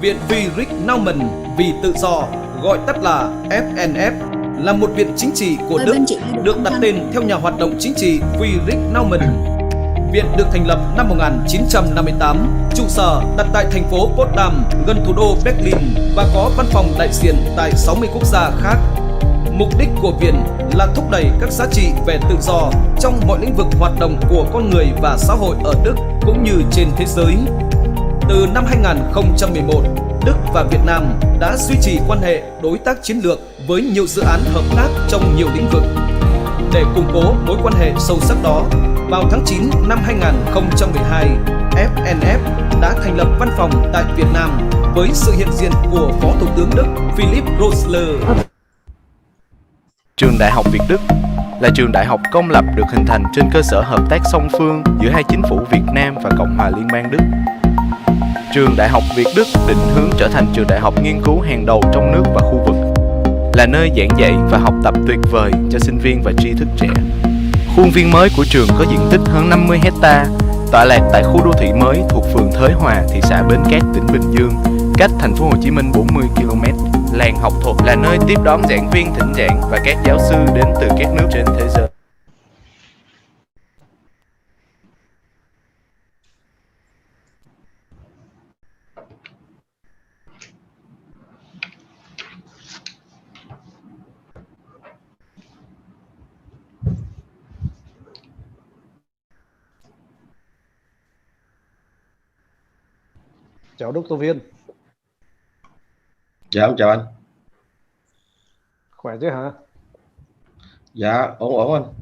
Viện Friederich Naumann vì tự do, gọi tắt là FNF, là một viện chính trị của Đức, được đặt tên theo nhà hoạt động chính trị Friederich Naumann. Viện được thành lập năm 1958, trụ sở đặt tại thành phố Potsdam, gần thủ đô Berlin và có văn phòng đại diện tại 60 quốc gia khác. Mục đích của viện là thúc đẩy các giá trị về tự do trong mọi lĩnh vực hoạt động của con người và xã hội ở Đức cũng như trên thế giới. Từ năm 2011, Đức và Việt Nam đã duy trì quan hệ đối tác chiến lược với nhiều dự án hợp tác trong nhiều lĩnh vực. Để củng cố mối quan hệ sâu sắc đó, vào tháng 9 năm 2012, FNF đã thành lập văn phòng tại Việt Nam với sự hiện diện của Phó Thủ tướng Đức Philipp Rosler. Trường Đại học Việt Đức là trường đại học công lập được hình thành trên cơ sở hợp tác song phương giữa hai chính phủ Việt Nam và Cộng hòa Liên bang Đức. Trường Đại học Việt Đức định hướng trở thành trường đại học nghiên cứu hàng đầu trong nước và khu vực, là nơi giảng dạy và học tập tuyệt vời cho sinh viên và tri thức trẻ. Khuôn viên mới của trường có diện tích hơn 50 hecta, tọa lạc tại khu đô thị mới thuộc phường Thới Hòa, thị xã Bến Cát, tỉnh Bình Dương, cách thành phố Hồ Chí Minh 40 km. Làng học thuật là nơi tiếp đón giảng viên thỉnh giảng và các giáo sư đến từ các nước trên thế giới. Chào Đức Tô Viên. Dạ, em chào anh. Khỏe chứ hả? Dạ, ổn anh.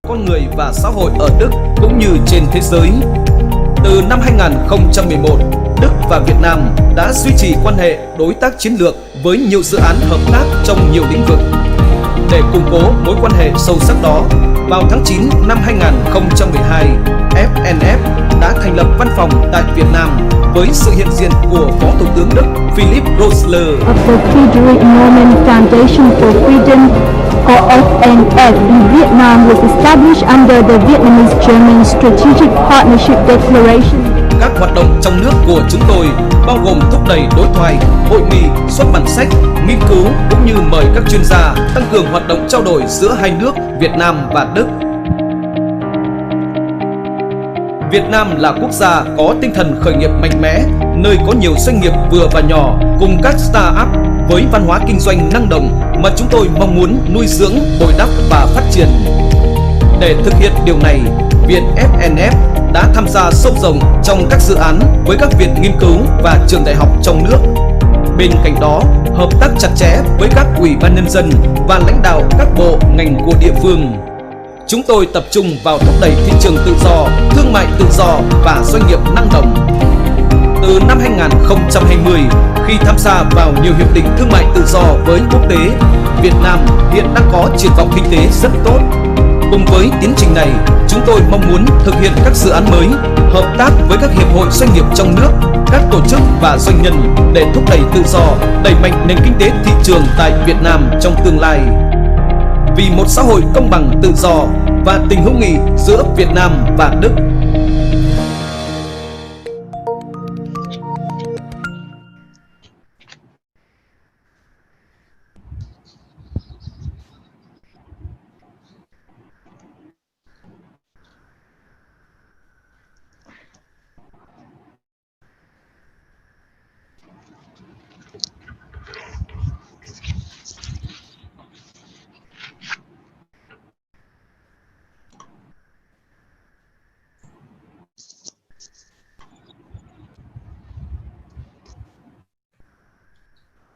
con người và xã hội ở Đức cũng như trên thế giới. Từ năm 2011, Đức và Việt Nam đã duy trì quan hệ đối tác chiến lược với nhiều dự án hợp tác trong nhiều lĩnh vực. Để củng cố mối quan hệ sâu sắc đó, vào tháng 9 năm 2012, FNF đã thành lập văn phòng tại Việt Nam với sự hiện diện của Phó Thủ tướng Đức Philipp Rosler. Of the Friederich Naumann Foundation for Freedom, or FNF, in Vietnam was established under the Vietnamese-German Strategic Partnership Declaration. Các hoạt động trong nước của chúng tôi bao gồm thúc đẩy đối thoại, hội nghị, xuất bản sách, nghiên cứu cũng như mời các chuyên gia tăng cường hoạt động trao đổi giữa hai nước Việt Nam và Đức. Việt Nam là quốc gia có tinh thần khởi nghiệp mạnh mẽ, nơi có nhiều doanh nghiệp vừa và nhỏ cùng các start-up với văn hóa kinh doanh năng động mà chúng tôi mong muốn nuôi dưỡng, bồi đắp và phát triển. Để thực hiện điều này, Viện FNF đã tham gia sâu rộng trong các dự án với các viện nghiên cứu và trường đại học trong nước. Bên cạnh đó, hợp tác chặt chẽ với các ủy ban nhân dân và lãnh đạo các bộ, ngành của địa phương. Chúng tôi tập trung vào thúc đẩy thị trường tự do, thương mại tự do và doanh nghiệp năng động. Từ năm 2020, khi tham gia vào nhiều hiệp định thương mại tự do với quốc tế, Việt Nam hiện đang có triển vọng kinh tế rất tốt. Cùng với tiến trình này, chúng tôi mong muốn thực hiện các dự án mới, hợp tác với các hiệp hội doanh nghiệp trong nước, các tổ chức và doanh nhân để thúc đẩy tự do, đẩy mạnh nền kinh tế thị trường tại Việt Nam trong tương lai. Vì một xã hội công bằng tự do và tình hữu nghị giữa Việt Nam và Đức.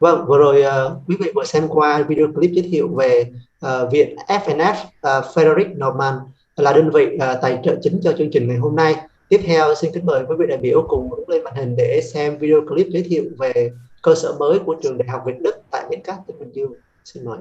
Vâng, vừa rồi quý vị vừa xem qua video clip giới thiệu về Viện FNF. Friederich Naumann là đơn vị tài trợ chính cho chương trình ngày hôm nay. Tiếp theo xin kính mời quý vị đại biểu cùng đứng lên màn hình để xem video clip giới thiệu về cơ sở mới của trường Đại học Việt Đức tại Bến Cát, tỉnh Bình Dương. Xin mời.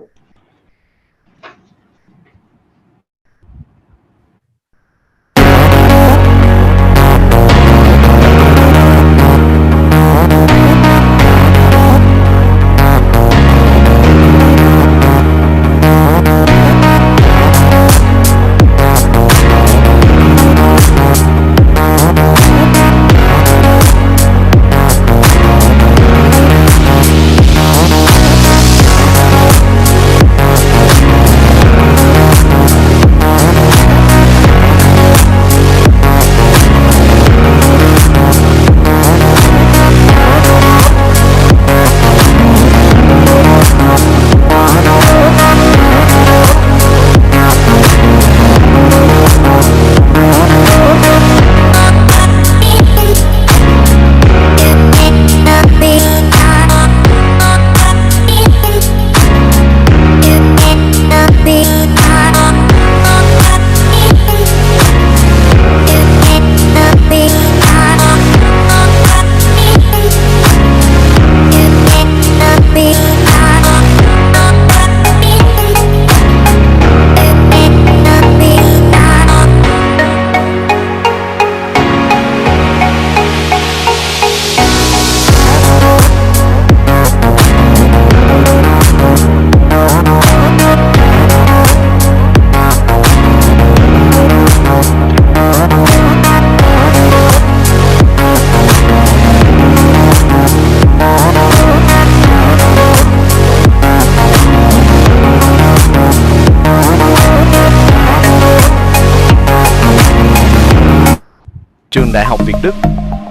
Trường Đại học Việt Đức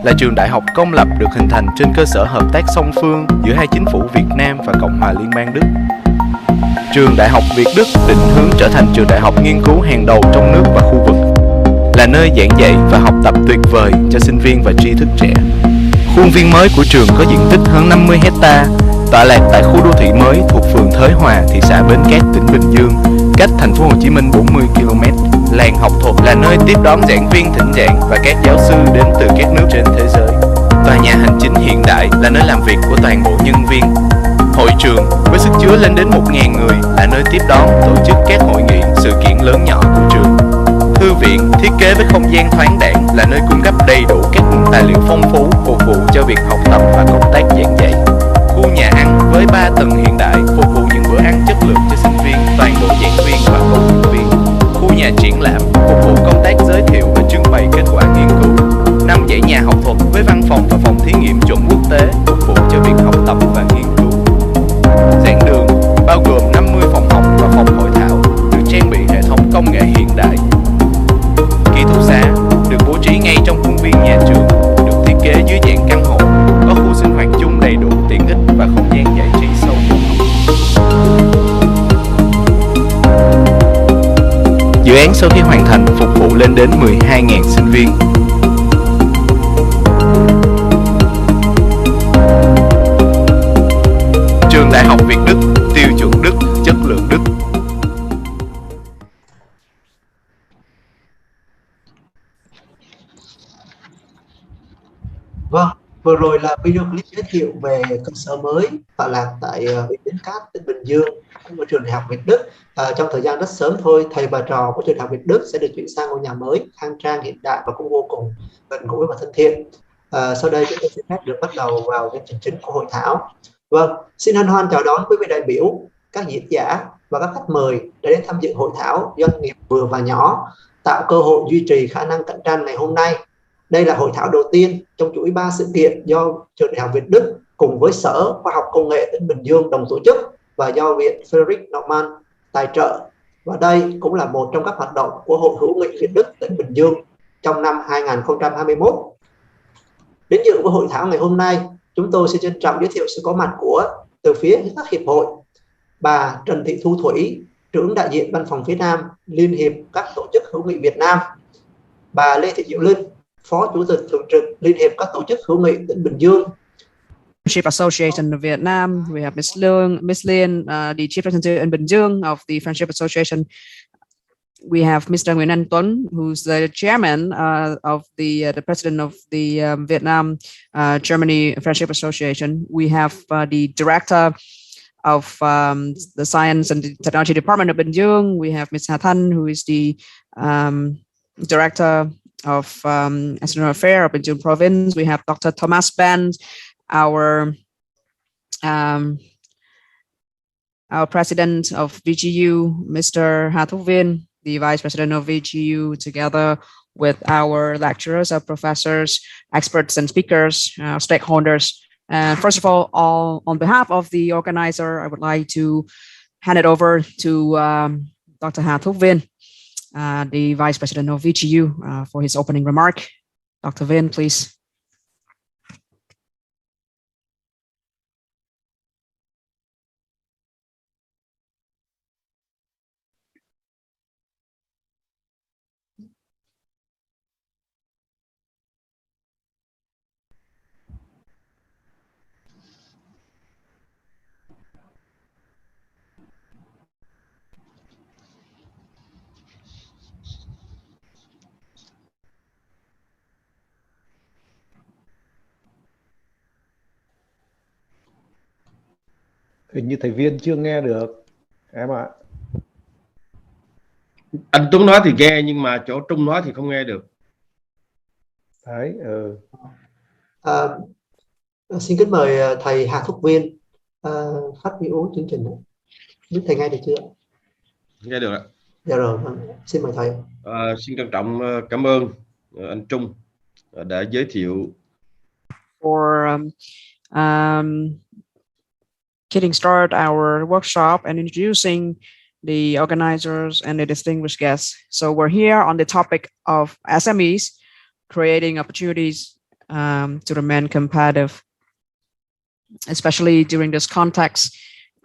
là trường đại học công lập được hình thành trên cơ sở hợp tác song phương giữa hai chính phủ Việt Nam và Cộng hòa Liên bang Đức. Trường Đại học Việt Đức định hướng trở thành trường đại học nghiên cứu hàng đầu trong nước và khu vực, là nơi giảng dạy và học tập tuyệt vời cho sinh viên và tri thức trẻ. Khuôn viên mới của trường có diện tích hơn 50 hecta, tọa lạc tại khu đô thị mới thuộc phường Thới Hòa, thị xã Bến Cát, tỉnh Bình Dương, cách thành phố Hồ Chí Minh 40 km. Làng học thuật là nơi tiếp đón giảng viên thỉnh giảng và các giáo sư đến từ các nước trên thế giới. Tòa nhà hành chính hiện đại là nơi làm việc của toàn bộ nhân viên. Hội trường với sức chứa lên đến 1.000 người là nơi tiếp đón, tổ chức các hội nghị, sự kiện lớn nhỏ của trường. Thư viện thiết kế với không gian thoáng đãng là nơi cung cấp đầy đủ các nguồn tài liệu phong phú phục vụ cho việc học tập và công tác giảng dạy. Khu nhà ăn với 3 tầng hiện đại phục vụ những bữa ăn chất lượng cho sinh viên, toàn bộ giảng viên và công nhân viên. Khu nhà triển lãm phục vụ công tác giới thiệu và trưng bày kết quả nghiên cứu. 5 dãy nhà học thuật với văn phòng và phòng thí nghiệm chuẩn quốc tế phục vụ cho việc học tập và nghiên cứu. Giảng đường bao gồm 50 phòng học và phòng hội thảo được trang bị hệ thống công nghệ hiện đại. Ký túc xá được bố trí ngay trong khuôn viên nhà trường, được thiết kế dưới dạng căn hộ, có khu sinh hoạt chung đầy đủ tiện ích và không gian giải trí sâu rộng. Dự án sau khi hoàn thành phục vụ lên đến 12.000 sinh viên. Trường Đại học Việt Đức, tiêu chuẩn Đức, chất lượng Đức. Vâng, vừa rồi là video clip giới thiệu về cơ sở mới tọa lạc tại huyện Bến Cát, tỉnh Bình Dương của trường Đại học Việt Đức. Trong thời gian rất sớm thôi, thầy và trò của trường Đại học Việt Đức sẽ được chuyển sang ngôi nhà mới khang trang hiện đại và cũng vô cùng gần gũi và thân thiện. Sau đây chúng tôi xin phép được bắt đầu vào chương trình chính của hội thảo. Vâng, xin hân hoan chào đón quý vị đại biểu, các diễn giả và các khách mời đã đến tham dự hội thảo doanh nghiệp vừa và nhỏ tạo cơ hội duy trì khả năng cạnh tranh ngày hôm nay. Đây là hội thảo đầu tiên trong chuỗi 3 sự kiện do trường Đại học Việt Đức cùng với Sở Khoa học Công nghệ tỉnh Bình Dương đồng tổ chức và do Viện Friederich Naumann tài trợ. Và đây cũng là một trong các hoạt động của Hội hữu nghị Việt Đức tỉnh Bình Dương trong năm 2021. Đến dự với hội thảo ngày hôm nay, chúng tôi xin trân trọng giới thiệu sự có mặt của từ phía các hiệp hội: bà Trần Thị Thu Thủy, trưởng đại diện Văn phòng phía Nam Liên hiệp các tổ chức hữu nghị Việt Nam; bà Lê Thị Diệu Linh, Phó Chủ tịch thường trực Liên hiệp các tổ chức hữu nghị tỉnh Bình Dương; Friendship Association of Vietnam. We have Miss Liên, the Chief Representative in Binh Duong of the Friendship Association. We have Mr. Nguyễn Anh Tuấn, who's the chairman of the president of the Vietnam Germany Friendship Association. We have the director of the Science and Technology Department of Binh Duong. We have Ms. Hà Thanh, who is the director of External Affairs of Binh Duong Province. We have Dr. Thomas Benz, our president of VGU, Mr. Hà Thúc Viên, the vice president of VGU, together with our lecturers, our professors, experts and speakers, stakeholders. And first of all, on behalf of the organizer, I would like to hand it over to Dr. Hà Thúc Viên, the vice president of VGU, for his opening remark. Dr. Viên, please. Hình như thầy Viên chưa nghe được em ạ. Anh Tuấn nói thì nghe nhưng mà chỗ Trung nói thì không nghe được. Đấy. Xin kính mời thầy Hà Thúc Viên phát biểu chương trình. Biết thầy nghe được chưa? Nghe được ạ. Dạ rồi, xin mời thầy. Xin trân trọng cảm ơn anh Trung đã giới thiệu. For getting started our workshop and introducing the organizers and the distinguished guests. So we're here on the topic of SMEs, creating opportunities to remain competitive, especially during this context.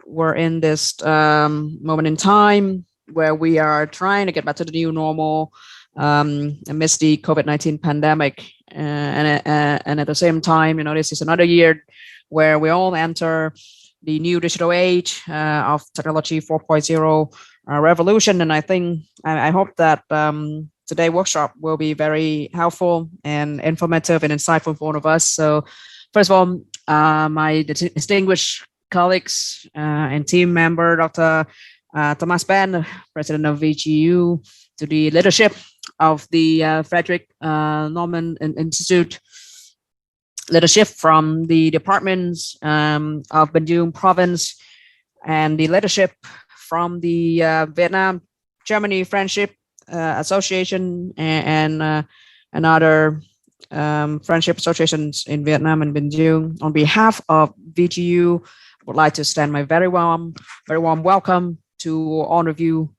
We're in this moment in time where we are trying to get back to the new normal amidst the COVID-19 pandemic. And at the same time, you know, this is another year where we all enter the new digital age of technology 4.0, revolution. And I hope that today's workshop will be very helpful and informative and insightful for all of us. So first of all, my distinguished colleagues and team member, Dr. Thomas Ben, president of VGU, to the leadership of the Friederich Naumann Institute, leadership from the departments of Binh Duong province, and the leadership from the Vietnam-German Friendship Association and other friendship associations in Vietnam and Binh Duong. On behalf of VGU, I would like to extend my very warm welcome to all of you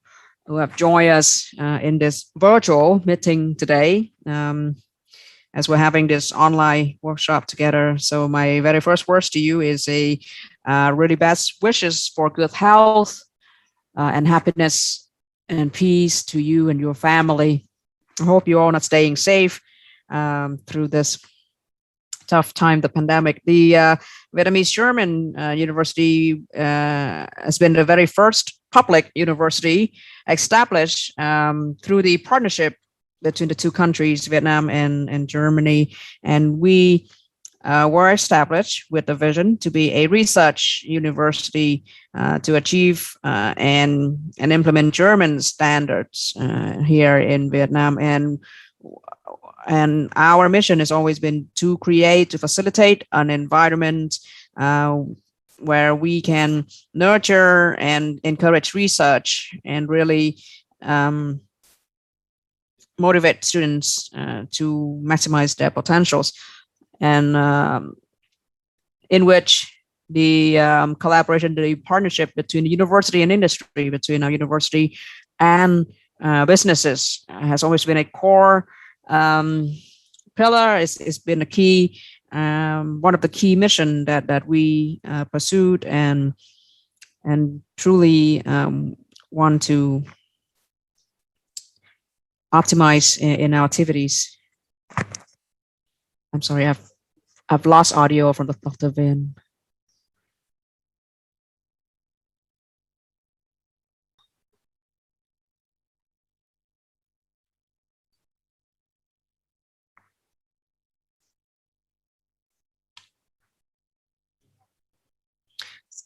who have joined us in this virtual meeting today, as we're having this online workshop together. So my very first words to you is a really best wishes for good health and happiness and peace to you and your family. I hope you all are staying safe through this tough time, the pandemic. The Vietnamese-German University has been the very first public university established through the partnership between the two countries, Vietnam and Germany. And we were established with the vision to be a research university to achieve and implement German standards here in Vietnam. And our mission has always been to facilitate an environment where we can nurture and encourage research and really motivate students to maximize their potentials, and in which the collaboration, the partnership between the university and industry, between our university and businesses, has always been a core pillar. It's been a key, one of the key mission that we pursued and truly want to optimize in our activities. I'm sorry, I've lost audio from Dr. Vin.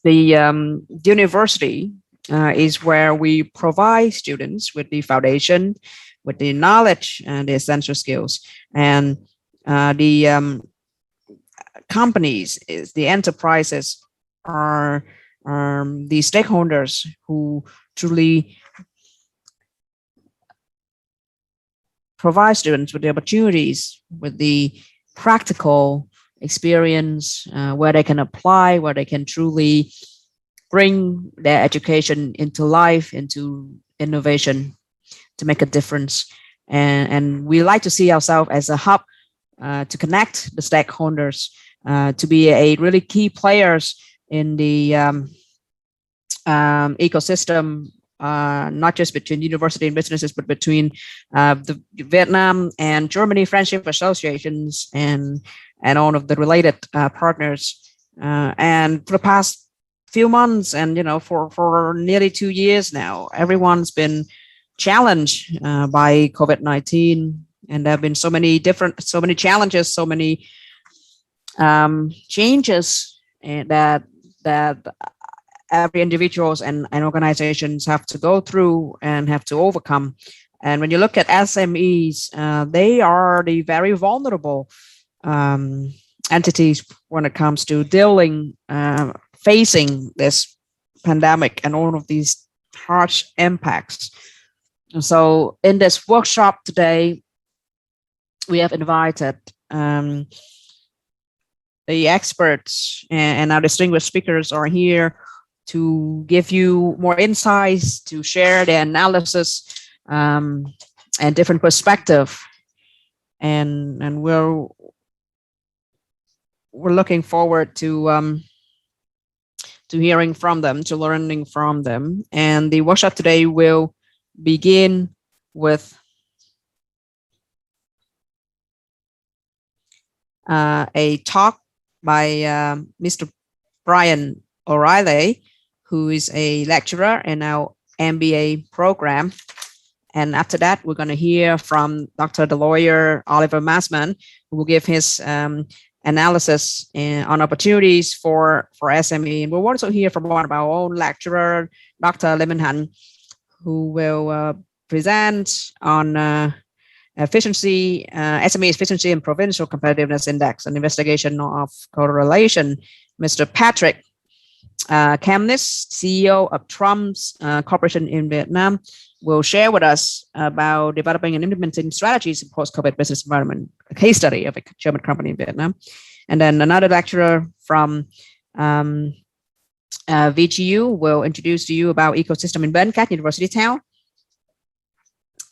The university is where we provide students with the foundation, with the knowledge and the essential skills, and the companies, the enterprises are the stakeholders who truly provide students with the opportunities, with the practical experience, where they can apply, where they can truly bring their education into life, into innovation, to make a difference. And we like to see ourselves as a hub to connect the stakeholders, to be a really key players in the ecosystem, not just between university and businesses, but between the Vietnam and Germany Friendship Associations and all of the related partners. And for the past few months, and for nearly 2 years now, everyone's been challenged by COVID-19, and there have been so many challenges, so many changes that every individuals and organizations have to go through and have to overcome. And when you look at SMEs, they are the very vulnerable entities when it comes to facing this pandemic and all of these harsh impacts. And so in this workshop today, we have invited the experts, and our distinguished speakers are here to give you more insights, to share their analysis and different perspective. And we're looking forward to hearing from them, to learning from them. And the workshop today will begin with a talk by Mr. Brian O'Reilly, who is a lecturer in our MBA program. And after that, we're going to hear from the lawyer Oliver Massman, who will give his analysis on opportunities for SME. And we'll also hear from one of our own lecturer, Dr. Lê Minh Hạnh, who will present on SME efficiency and provincial competitiveness index, an investigation of correlation. Mr. Patrick Kamnis, CEO of Trump's Corporation in Vietnam, will share with us about developing and implementing strategies in post-COVID business environment, a case study of a German company in Vietnam. And then another lecturer from VGU will introduce to you about ecosystem in Binh Duong University Town.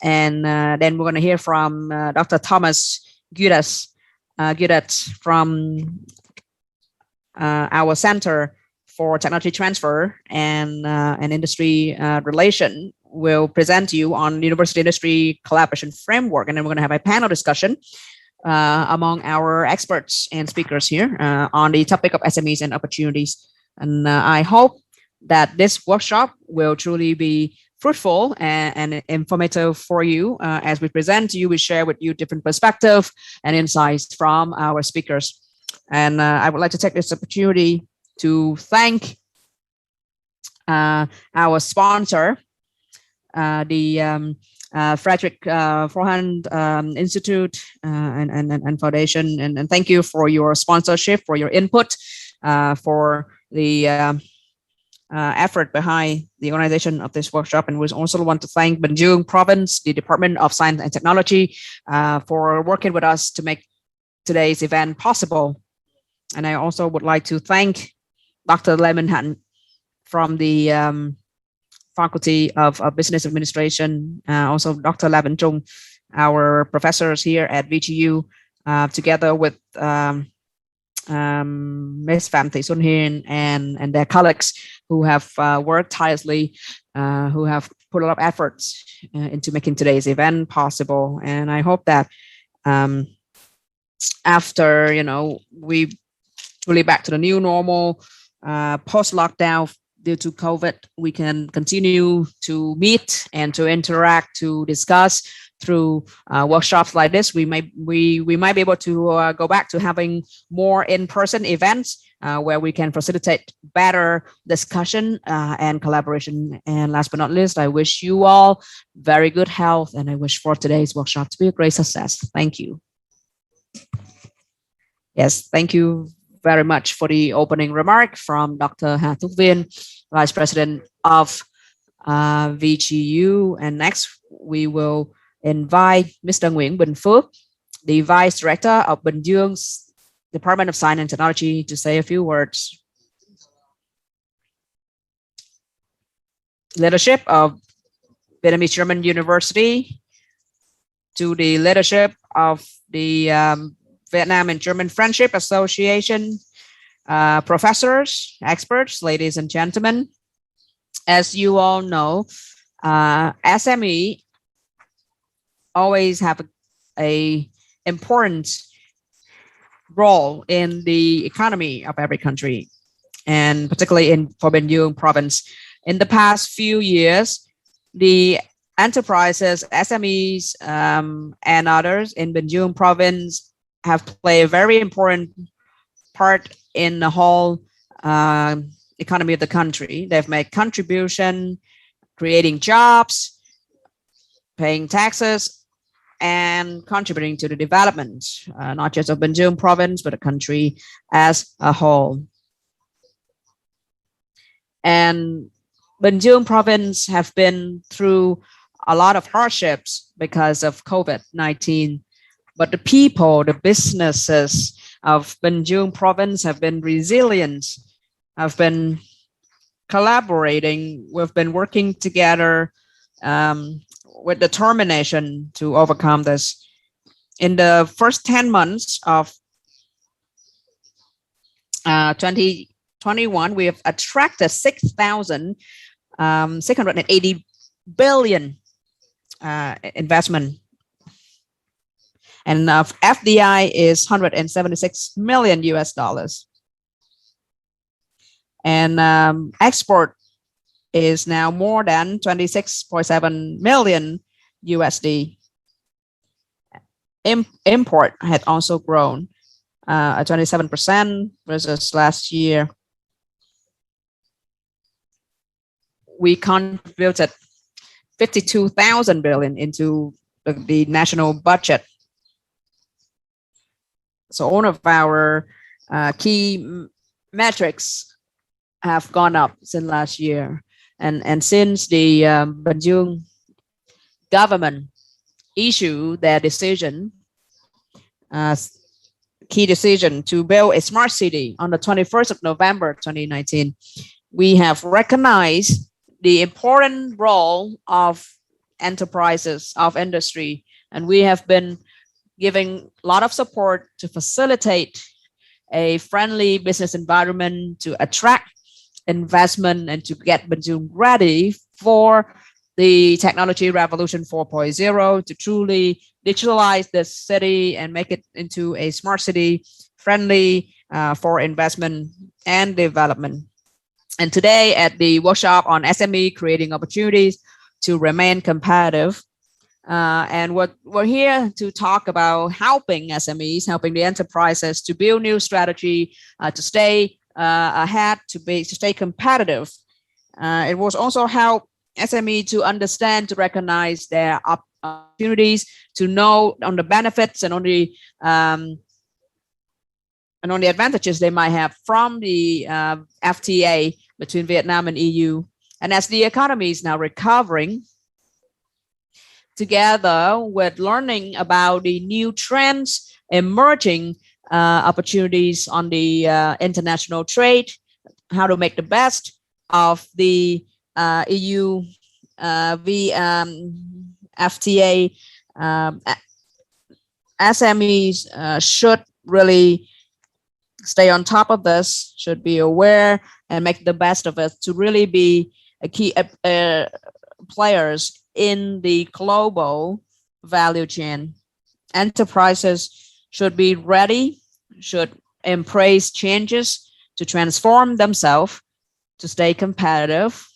And then we're going to hear from Dr. Thomas Gudet from our Center for Technology Transfer and Industry Relation, will present to you on university industry collaboration framework. And then we're going to have a panel discussion among our experts and speakers here on the topic of SMEs and opportunities. And I hope that this workshop will truly be fruitful and informative for you. As we present to you, we share with you different perspectives and insights from our speakers. And I would like to take this opportunity to thank our sponsor, the Friederich Institute and Foundation, and thank you for your sponsorship, for your input, for the effort behind the organization of this workshop. And we also want to thank Binh Duong Province, the Department of Science and Technology, for working with us to make today's event possible. And I also would like to thank Dr. Lê Minh Hạnh from the Faculty of Business Administration, also Dr. La Binh Duong, our professors here at VGU, together with Ms. Phạm Thị Xuân Hiền and their colleagues who have worked tirelessly, who have put a lot of efforts into making today's event possible. And I hope that after, we truly back to the new normal, post-lockdown due to COVID, we can continue to meet and to interact, to discuss through workshops like this. We might be able to go back to having more in-person events where we can facilitate better discussion and collaboration. And last but not least, I wish you all very good health, and I wish for today's workshop to be a great success. Thank you. Yes, thank you very much for the opening remark from Dr. Hà Thúc Viên, Vice President of VGU. And next, we will invite Mr. Nguyễn Bình Phước, the Vice Director of Binh Duong's Department of Science and Technology, to say a few words. Leadership of Vietnamese-German University, to the leadership of the Vietnam-German Friendship Association, professors, experts, ladies and gentlemen. As you all know, SME always have a important role in the economy of every country, and particularly for Binh Duong province. In the past few years, the enterprises, SMEs, and others in Binh Duong province have played a very important part in the whole economy of the country. They've made contribution, creating jobs, paying taxes, and contributing to the development, not just of Binh Duong province, but the country as a whole. And Binh Duong province have been through a lot of hardships because of COVID-19. But the people, the businesses of Binh Duong province have been resilient, have been collaborating, we've been working together with determination to overcome this. In the first 10 months of 2021, we have attracted 6,680 billion investment. And FDI is 176 million US dollars. And export is now more than 26.7 million USD. Import had also grown at 27% versus last year. We contributed 52,000 billion into the national budget. So all of our key metrics have gone up since last year. And since the Binh Duong government issued their decision, key decision to build a smart city on the 21st of November 2019, we have recognized the important role of enterprises, of industry, and we have been giving a lot of support to facilitate a friendly business environment to attract investment and to get Binh Duong ready for the technology revolution 4.0 to truly digitalize the city and make it into a smart city friendly for investment and development. And today at the workshop on SME creating opportunities to remain competitive, and we're here to talk about helping SMEs, helping the enterprises to build new strategy, to stay ahead, to stay competitive. It was also help SME to understand, to recognize their opportunities, to know on the benefits and on the advantages they might have from the FTA between Vietnam and EU. And as the economy is now recovering, together with learning about the new trends, emerging opportunities on the international trade, how to make the best of the EU FTA, SMEs should really stay on top of this, should be aware and make the best of it to really be a key players in the global value chain. Enterprises should be ready, should embrace changes to transform themselves to stay competitive.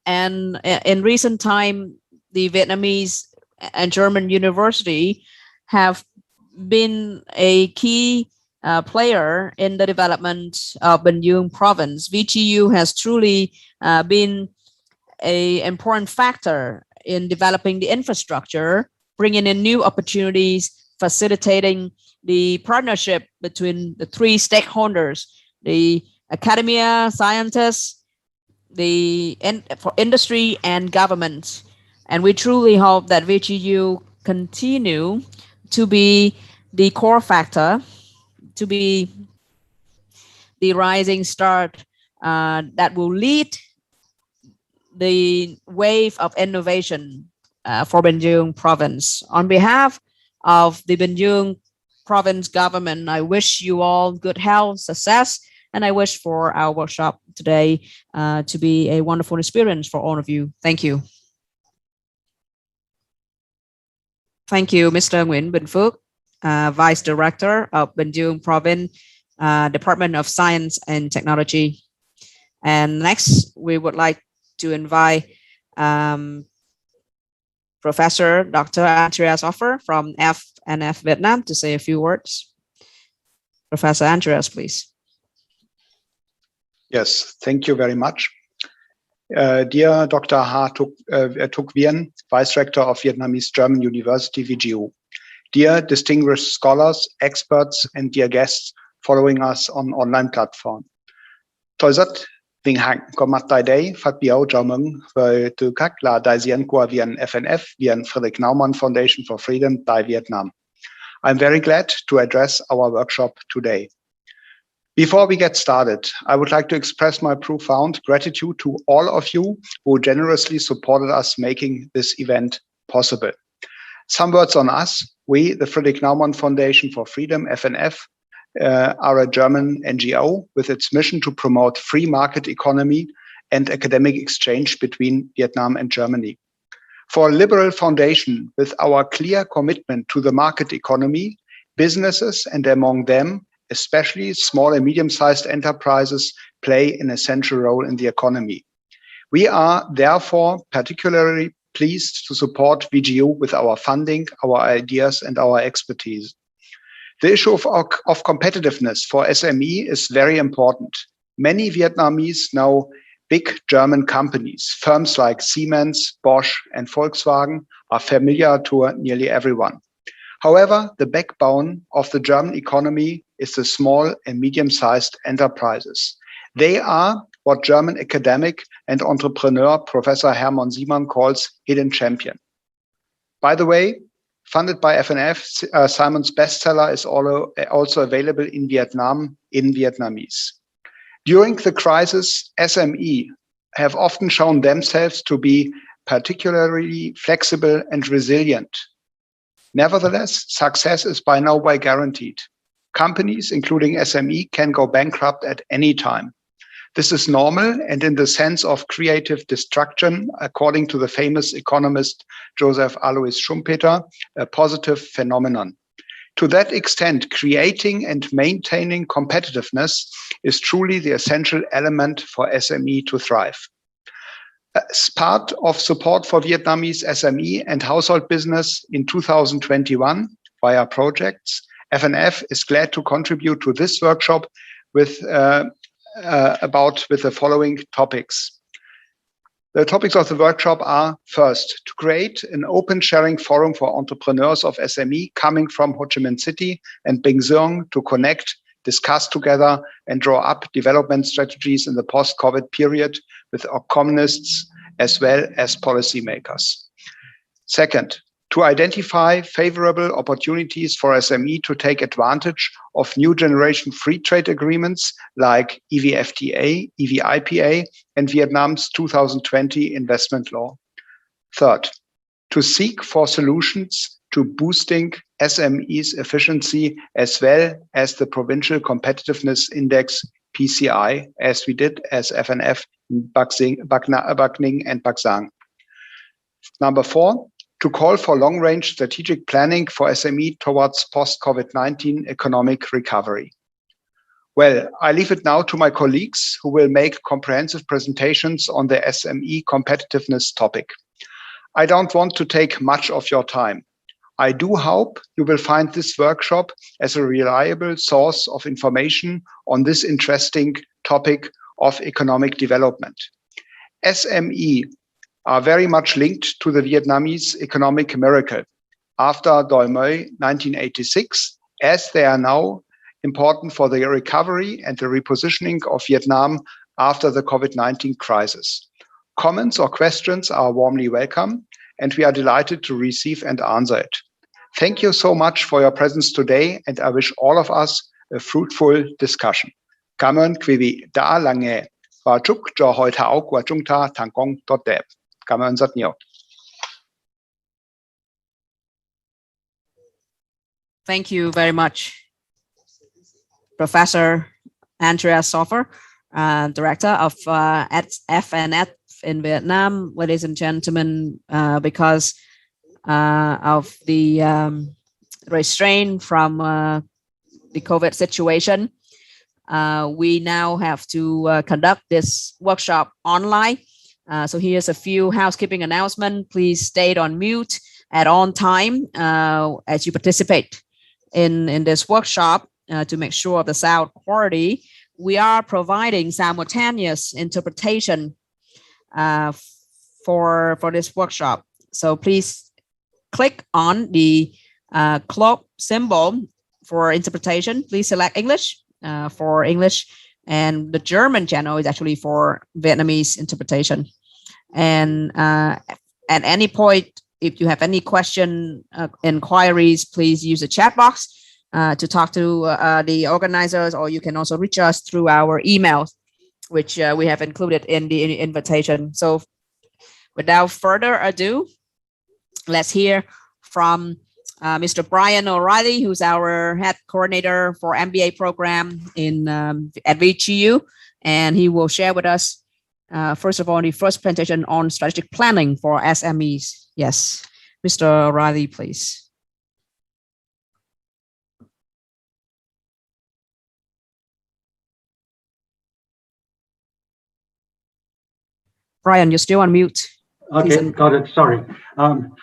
And in recent time, the Vietnamese and German University have been a key player in the development of Binh Duong province. VGU has truly been an important factor in developing the infrastructure, bringing in new opportunities, facilitating the partnership between the three stakeholders, the academia, scientists, for industry and government. And we truly hope that VGU continue to be the core factor, to be the rising star that will lead the wave of innovation for Binh Duong province. On behalf of the Binh Duong province government, I wish you all good health, success, and I wish for our workshop today to be a wonderful experience for all of you. Thank you. Thank you, Mr. Nguyễn Bình Phước, Vice Director of Binh Duong Province, Department of Science and Technology. And next, we would like to invite Professor Dr. Andreas Offer from FNF Vietnam to say a few words. Professor Andreas, please. Yes, thank you very much. Dear Dr. Thuc Vien, Vice Rector of Vietnamese-German University, VGU. Dear distinguished scholars, experts, and dear guests following us on online platform. Tôi rất vinh hạnh có mặt tại đây phát biểu chào mừng với tư cách là đại diện của Viện FNF, Viện Friederich Naumann Foundation for Freedom tại Việt Nam. I'm very glad to address our workshop today. Before we get started, I would like to express my profound gratitude to all of you who generously supported us making this event possible. Some words on us. We, the Friederich Naumann Foundation for Freedom, FNF, are a German NGO with its mission to promote free market economy and academic exchange between Vietnam and Germany. For a liberal foundation with our clear commitment to the market economy, businesses, and among them, especially small and medium-sized enterprises, play an essential role in the economy. We are therefore particularly pleased to support VGU with our funding, our ideas, and our expertise. The issue of competitiveness for SME is very important. Many Vietnamese know big German companies. Firms like Siemens, Bosch, and Volkswagen are familiar to nearly everyone. However, the backbone of the German economy is the small and medium-sized enterprises. They are what German academic and entrepreneur Professor Hermann Simon calls hidden champion. By the way, funded by FNF, Simon's bestseller is also available in Vietnam in Vietnamese. During the crisis, SME have often shown themselves to be particularly flexible and resilient. Nevertheless, success is by no way guaranteed. Companies, including SME, can go bankrupt at any time. This is normal and in the sense of creative destruction, according to the famous economist Joseph Alois Schumpeter, a positive phenomenon. To that extent, creating and maintaining competitiveness is truly the essential element for SME to thrive. As part of support for Vietnamese SME and household business in 2021 via projects, FNF is glad to contribute to this workshop with the following topics. The topics of the workshop are, first, to create an open sharing forum for entrepreneurs of SME coming from Ho Chi Minh City and Binh Duong to connect, discuss together, and draw up development strategies in the post-COVID period with economists as well as policymakers. Second, to identify favorable opportunities for SME to take advantage of new generation free trade agreements like EVFTA, EVIPA, and Vietnam's 2020 investment law. Third, to seek for solutions to boosting SMEs' efficiency as well as the Provincial Competitiveness Index PCI, as we did as FNF in Bac Ninh and Bac Giang. Number 4, to call for long-range strategic planning for SME towards post-COVID-19 economic recovery. Well, I leave it now to my colleagues who will make comprehensive presentations on the SME competitiveness topic. I don't want to take much of your time. I do hope you will find this workshop as a reliable source of information on this interesting topic of economic development. SME are very much linked to the Vietnamese economic miracle after Doi Moi 1986, as they are now important for the recovery and the repositioning of Vietnam after the COVID-19 crisis. Comments or questions are warmly welcome, and we are delighted to receive and answer it. Thank you so much for your presence today, and I wish all of us a fruitful discussion. Cảm ơn quý vị đã lắng nghe và chúc cho hội thảo của chúng ta thành công tốt đẹp. Cảm ơn rất nhiều. Thank you very much, Professor Andreas Soffer, Director of FNF in Vietnam. Ladies and gentlemen, because of the restraint from the COVID situation, we now have to conduct this workshop online. So here's a few housekeeping announcements. Please stay on mute at all time as you participate in this workshop to make sure of the sound quality. We are providing simultaneous interpretation for this workshop. So please click on the clock symbol for interpretation. Please select English for English, and the German channel is actually for Vietnamese interpretation. And at any point, if you have any question, inquiries, please use the chat box to talk to the organizers, or you can also reach us through our emails, which we have included in the invitation. So without further ado, let's hear from Mr. Brian O'Reilly, who's our head coordinator for MBA program at VGU, and he will share with us, first of all, the first presentation on strategic planning for SMEs. Yes, Mr. O'Reilly, please. Brian, you're still on mute. Okay, got it. Sorry.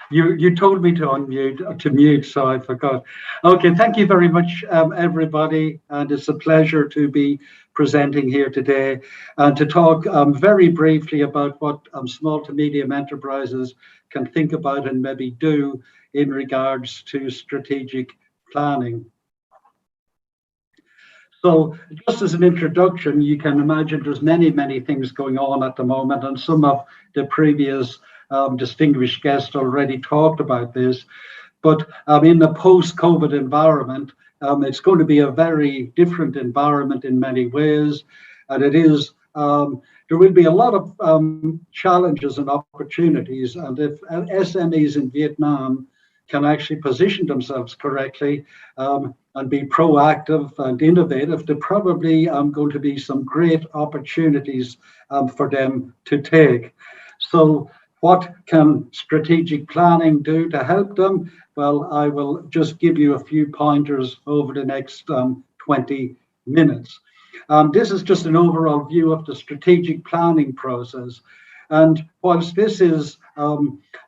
You told me to unmute, to mute, so I forgot. Okay, thank you very much, everybody. And it's a pleasure to be presenting here today and to talk very briefly about what small to medium enterprises can think about and maybe do in regards to strategic planning. So just as an introduction, you can imagine there's many things going on at the moment, and some of the previous distinguished guests already talked about this. But in the post-COVID environment, it's going to be a very different environment in many ways, and it is there will be a lot of challenges and opportunities, and if SMEs in Vietnam can actually position themselves correctly and be proactive and innovative, there probably going to be some great opportunities for them to take. So what can strategic planning do to help them? Well, I will just give you a few pointers over the next 20 minutes. This is just an overall view of the strategic planning process. And whilst this is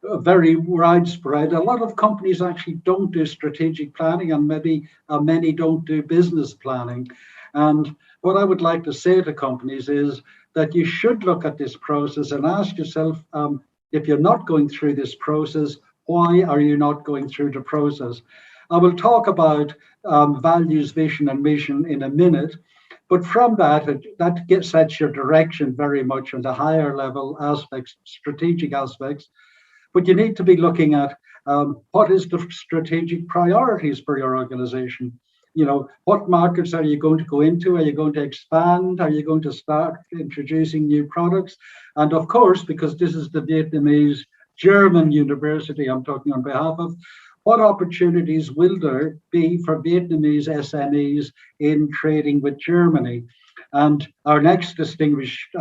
very widespread, a lot of companies actually don't do strategic planning, and maybe many don't do business planning. And what I would like to say to companies is that you should look at this process and ask yourself, if you're not going through this process, why are you not going through the process? I will talk about values, vision, and mission in a minute. But from that sets your direction very much on the higher level aspects, strategic aspects. But you need to be looking at what is the strategic priorities for your organization. You know, what markets are you going to go into? Are you going to expand? Are you going to start introducing new products? And of course, because this is the Vietnamese-German University I'm talking on behalf of, what opportunities will there be for Vietnamese SMEs in trading with Germany? And our next distinguished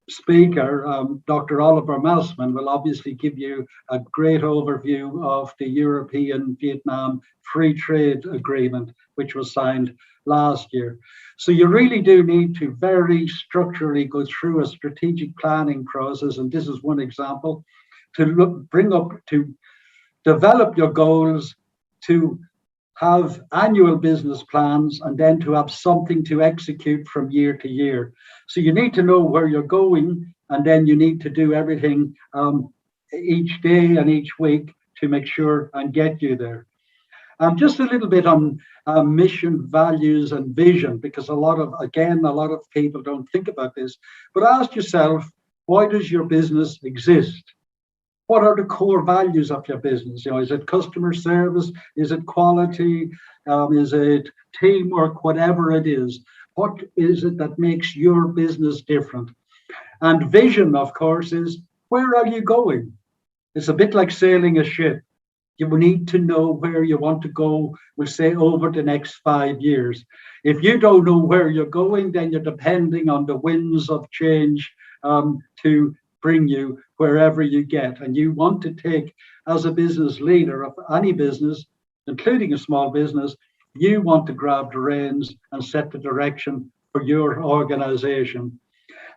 speaker, Dr. Oliver Massman, will obviously give you a great overview of the European-Vietnam Free Trade Agreement, which was signed last year. So you really do need to very structurally go through a strategic planning process, and this is one example, to develop your goals, to have annual business plans, and then to have something to execute from year to year. So you need to know where you're going, and then you need to do everything each day and each week to make sure and get you there. Just a little bit on mission, values, and vision, because a lot of people don't think about this. But ask yourself, why does your business exist? What are the core values of your business? You know, is it customer service? Is it quality? Is it teamwork? Whatever it is, what is it that makes your business different? And vision, of course, is where are you going? It's a bit like sailing a ship. You need to know where you want to go, we'll say, over the next 5 years. If you don't know where you're going, then you're depending on the winds of change to bring you wherever you get. And you want to take, as a business leader of any business, including a small business, you want to grab the reins and set the direction for your organization.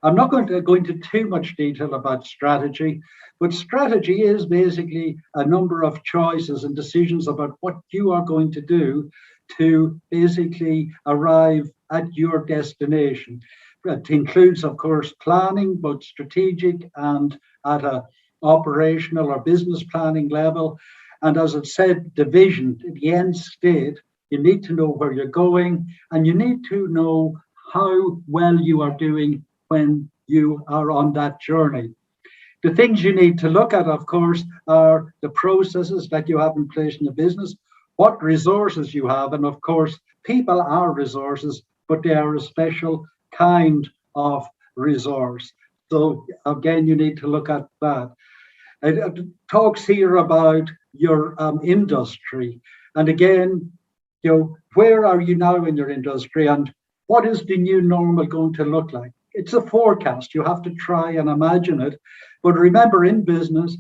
I'm not going to go into too much detail about strategy, but strategy is basically a number of choices and decisions about what you are going to do to basically arrive at your destination. It includes, of course, planning, both strategic and at an operational or business planning level. And as it said, the vision, the end state, you need to know where you're going, and you need to know how well you are doing when you are on that journey. The things you need to look at, of course, are the processes that you have in place in the business, what resources you have, and of course, people are resources, but they are a special kind of resource. So again, you need to look at that. It talks here about your industry. And again, you know, where are you now in your industry, and what is the new normal going to look like? It's a forecast. You have to try and imagine it. But remember, in business,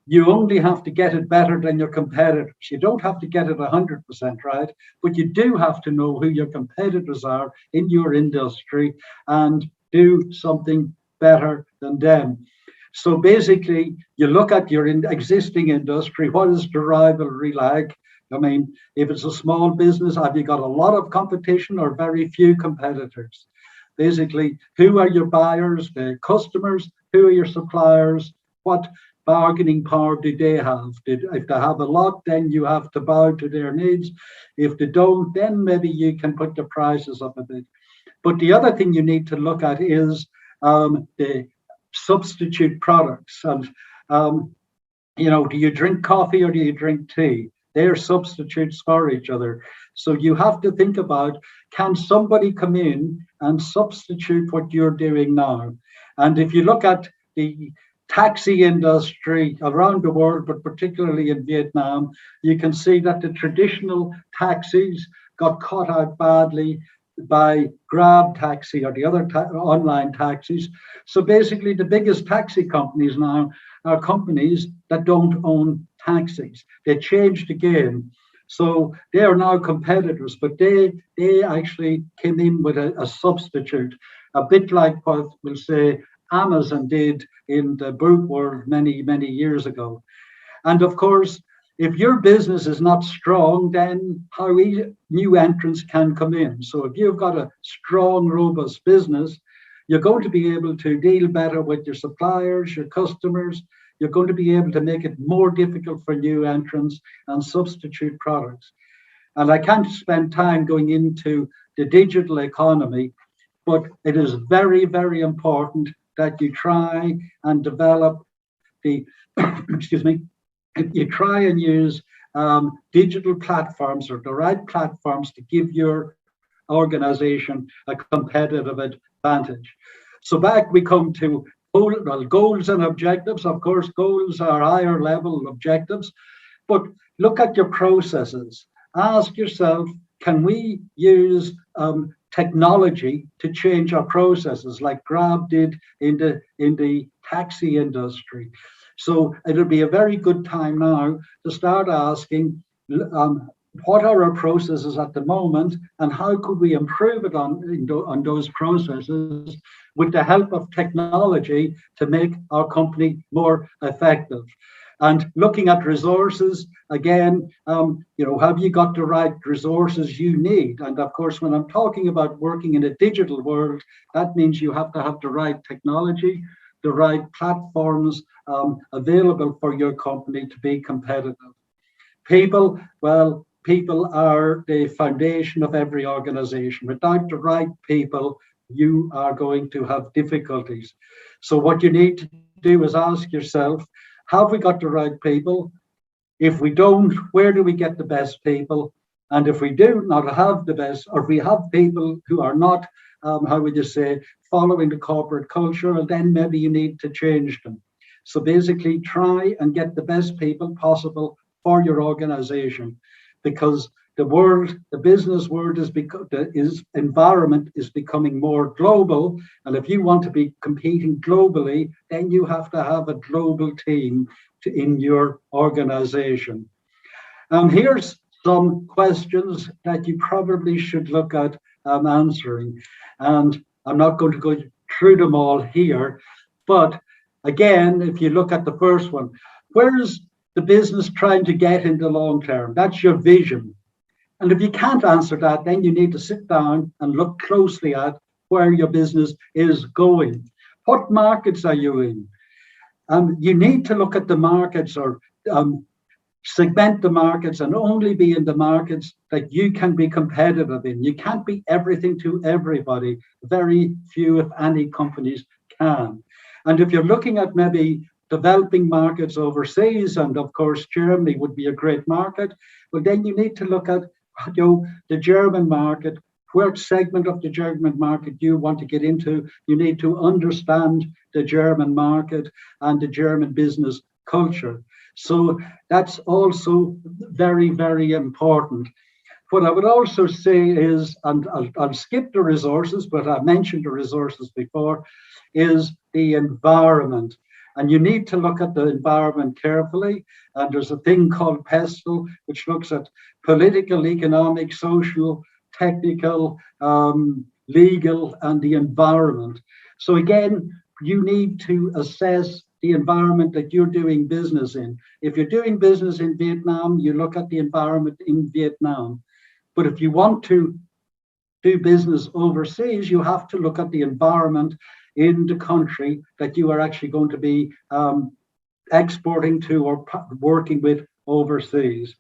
you only have to get it better than your competitors. You don't have to get it 100% right, but you do have to know who your competitors are in your industry and do something better than them. So basically, you look at your existing industry, what is the rivalry like? I mean, if it's a small business, have you got a lot of competition or very few competitors? Basically, who are your buyers, the customers? Who are your suppliers? What bargaining power do they have? If they have a lot, then you have to bow to their needs. If they don't, then maybe you can put the prices up a bit. But the other thing you need to look at is the substitute products. And, you know, do you drink coffee or do you drink tea? They're substitutes for each other. So you have to think about, can somebody come in and substitute what you're doing now? And if you look at the taxi industry around the world, but particularly in Vietnam, you can see that the traditional taxis got caught out badly by Grab taxi or the other online taxis. So basically the biggest taxi companies now are companies that don't own taxis. They changed the game. So they are now competitors, but they actually came in with a substitute, a bit like what we'll say Amazon did in the book world many, many years ago. And of course, if your business is not strong, then how new entrants can come in. So if you've got a strong, robust business, you're going to be able to deal better with your suppliers, your customers. You're going to be able to make it more difficult for new entrants and substitute products. And I can't spend time going into the digital economy, but it is very, very important that you try and develop the, excuse me, you try and use digital platforms or the right platforms to give your organization a competitive advantage. So back we come to goals and objectives. Of course, goals are higher level objectives, but look at your processes. Ask yourself, can we use technology to change our processes like Grab did in the taxi industry? So it'll be a very good time now to start asking what are our processes at the moment and how could we improve it on those processes with the help of technology to make our company more effective. And looking at resources, again, you know, have you got the right resources you need? And of course, when I'm talking about working in a digital world, that means you have to have the right technology, the right platforms available for your company to be competitive. People, well, people are the foundation of every organization. Without the right people, you are going to have difficulties. So what you need to do is ask yourself, have we got the right people? If we don't, where do we get the best people? And if we do not have the best, or if we have people who are not, how would you say, following the corporate culture, well, then maybe you need to change them. So basically try and get the best people possible for your organization, because the world, the business world environment is becoming more global. And if you want to be competing globally, then you have to have a global team in your organization. Here's some questions that you probably should look at answering. And I'm not going to go through them all here, but again, if you look at the first one, where's the business trying to get in the long term? That's your vision. And if you can't answer that, then you need to sit down and look closely at where your business is going. What markets are you in? You need to look at the markets or segment the markets and only be in the markets that you can be competitive in. You can't be everything to everybody. Very few, if any, companies can. And if you're looking at maybe developing markets overseas, and of course Germany would be a great market, well then you need to look at the German market. What segment of the German market you want to get into? You need to understand the German market and the German business culture. So that's also very, very important. What I would also say is, and I'll skip the resources, but I mentioned the resources before, is the environment. And you need to look at the environment carefully. And there's a thing called PESTEL, which looks at political, economic, social, technical, legal, and the environment. So again, you need to assess the environment that you're doing business in. If you're doing business in Vietnam, you look at the environment in Vietnam. But if you want to do business overseas, you have to look at the environment in the country that you are actually going to be exporting to or working with overseas.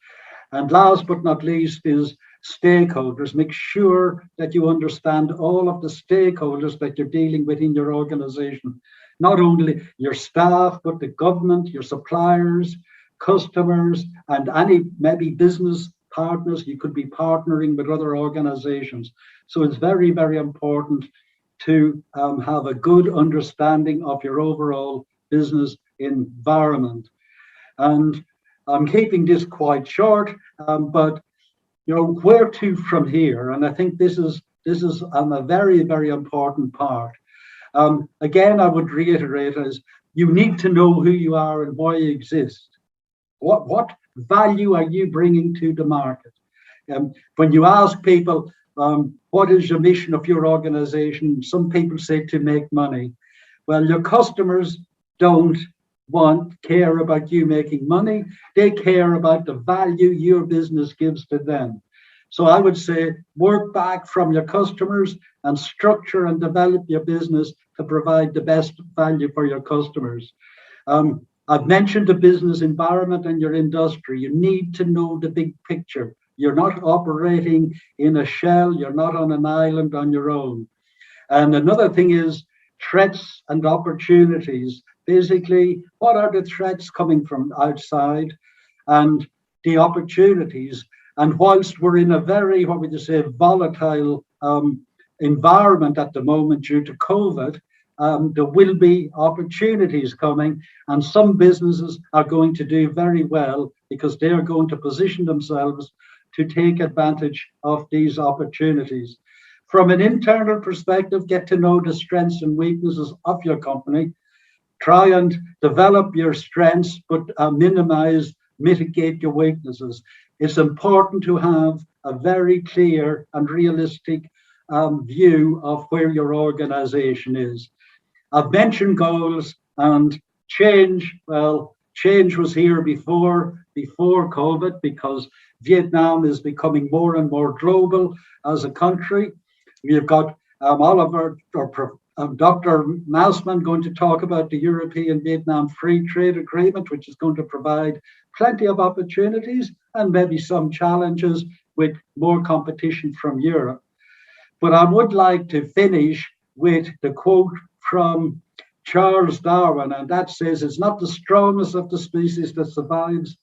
And last but not least is stakeholders. Make sure that you understand all of the stakeholders that you're dealing with in your organization. Not only your staff, but the government, your suppliers, customers, and any maybe business partners. You could be partnering with other organizations. So it's very, very important to have a good understanding of your overall business environment. And I'm keeping this quite short, but you know, where to from here? And I think this is a very, very important part. Again, I would reiterate is you need to know who you are and why you exist. What value are you bringing to the market? When you ask people, what is your mission of your organization? Some people say to make money. Well, your customers don't care about you making money. They care about the value your business gives to them. So I would say work back from your customers and structure and develop your business to provide the best value for your customers. I've mentioned the business environment and your industry. You need to know the big picture. You're not operating in a shell. You're not on an island on your own. And another thing is threats and opportunities. Basically, what are the threats coming from outside and the opportunities? And whilst we're in a very, what would you say, volatile environment at the moment due to COVID, there will be opportunities coming, and some businesses are going to do very well because they are going to position themselves to take advantage of these opportunities. From an internal perspective, get to know the strengths and weaknesses of your company. Try and develop your strengths, but mitigate your weaknesses. It's important to have a very clear and realistic view of where your organization is. I've mentioned goals and change. Well, change was here before COVID because Vietnam is becoming more and more global as a country. We've got Oliver or Dr. Massman going to talk about the European-Vietnam Free Trade Agreement, which is going to provide plenty of opportunities and maybe some challenges with more competition from Europe. But I would like to finish with the quote from Charles Darwin, and that says, "It's not the strongest of the species that survives,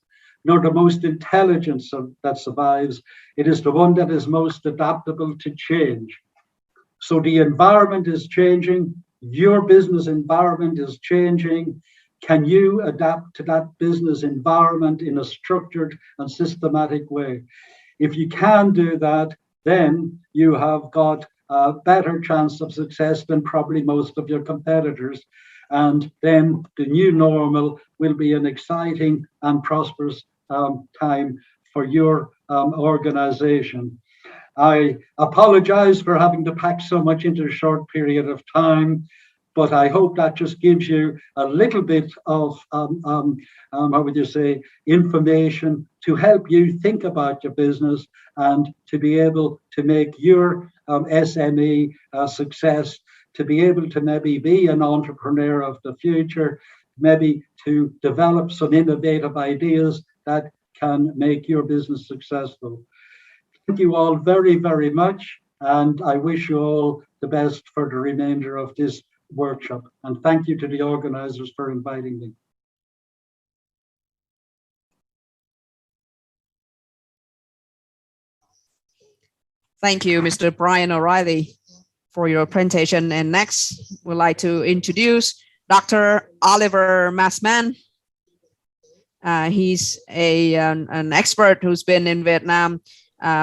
nor the most intelligent that survives. It is the one that is most adaptable to change." So the environment is changing. Your business environment is changing. Can you adapt to that business environment in a structured and systematic way? If you can do that, then you have got a better chance of success than probably most of your competitors. And then the new normal will be an exciting and prosperous time for your organization. I apologize for having to pack so much into a short period of time, but I hope that just gives you a little bit of, how would you say, information to help you think about your business and to be able to make your SME a success, to be able to maybe be an entrepreneur of the future, maybe to develop some innovative ideas that can make your business successful. Thank you all very, very much, and I wish you all the best for the remainder of this workshop. And thank you to the organizers for inviting me. Thank you, Mr. Brian O'Reilly, for your presentation. And next, we'd like to introduce Dr. Oliver Massman. He's an expert who's been in Vietnam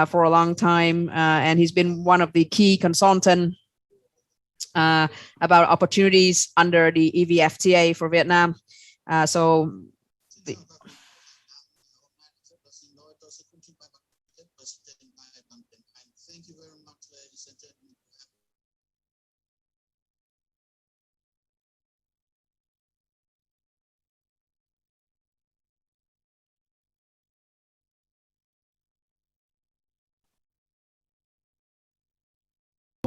for a long time, and he's been one of the key consultants about opportunities under the EVFTA for Vietnam.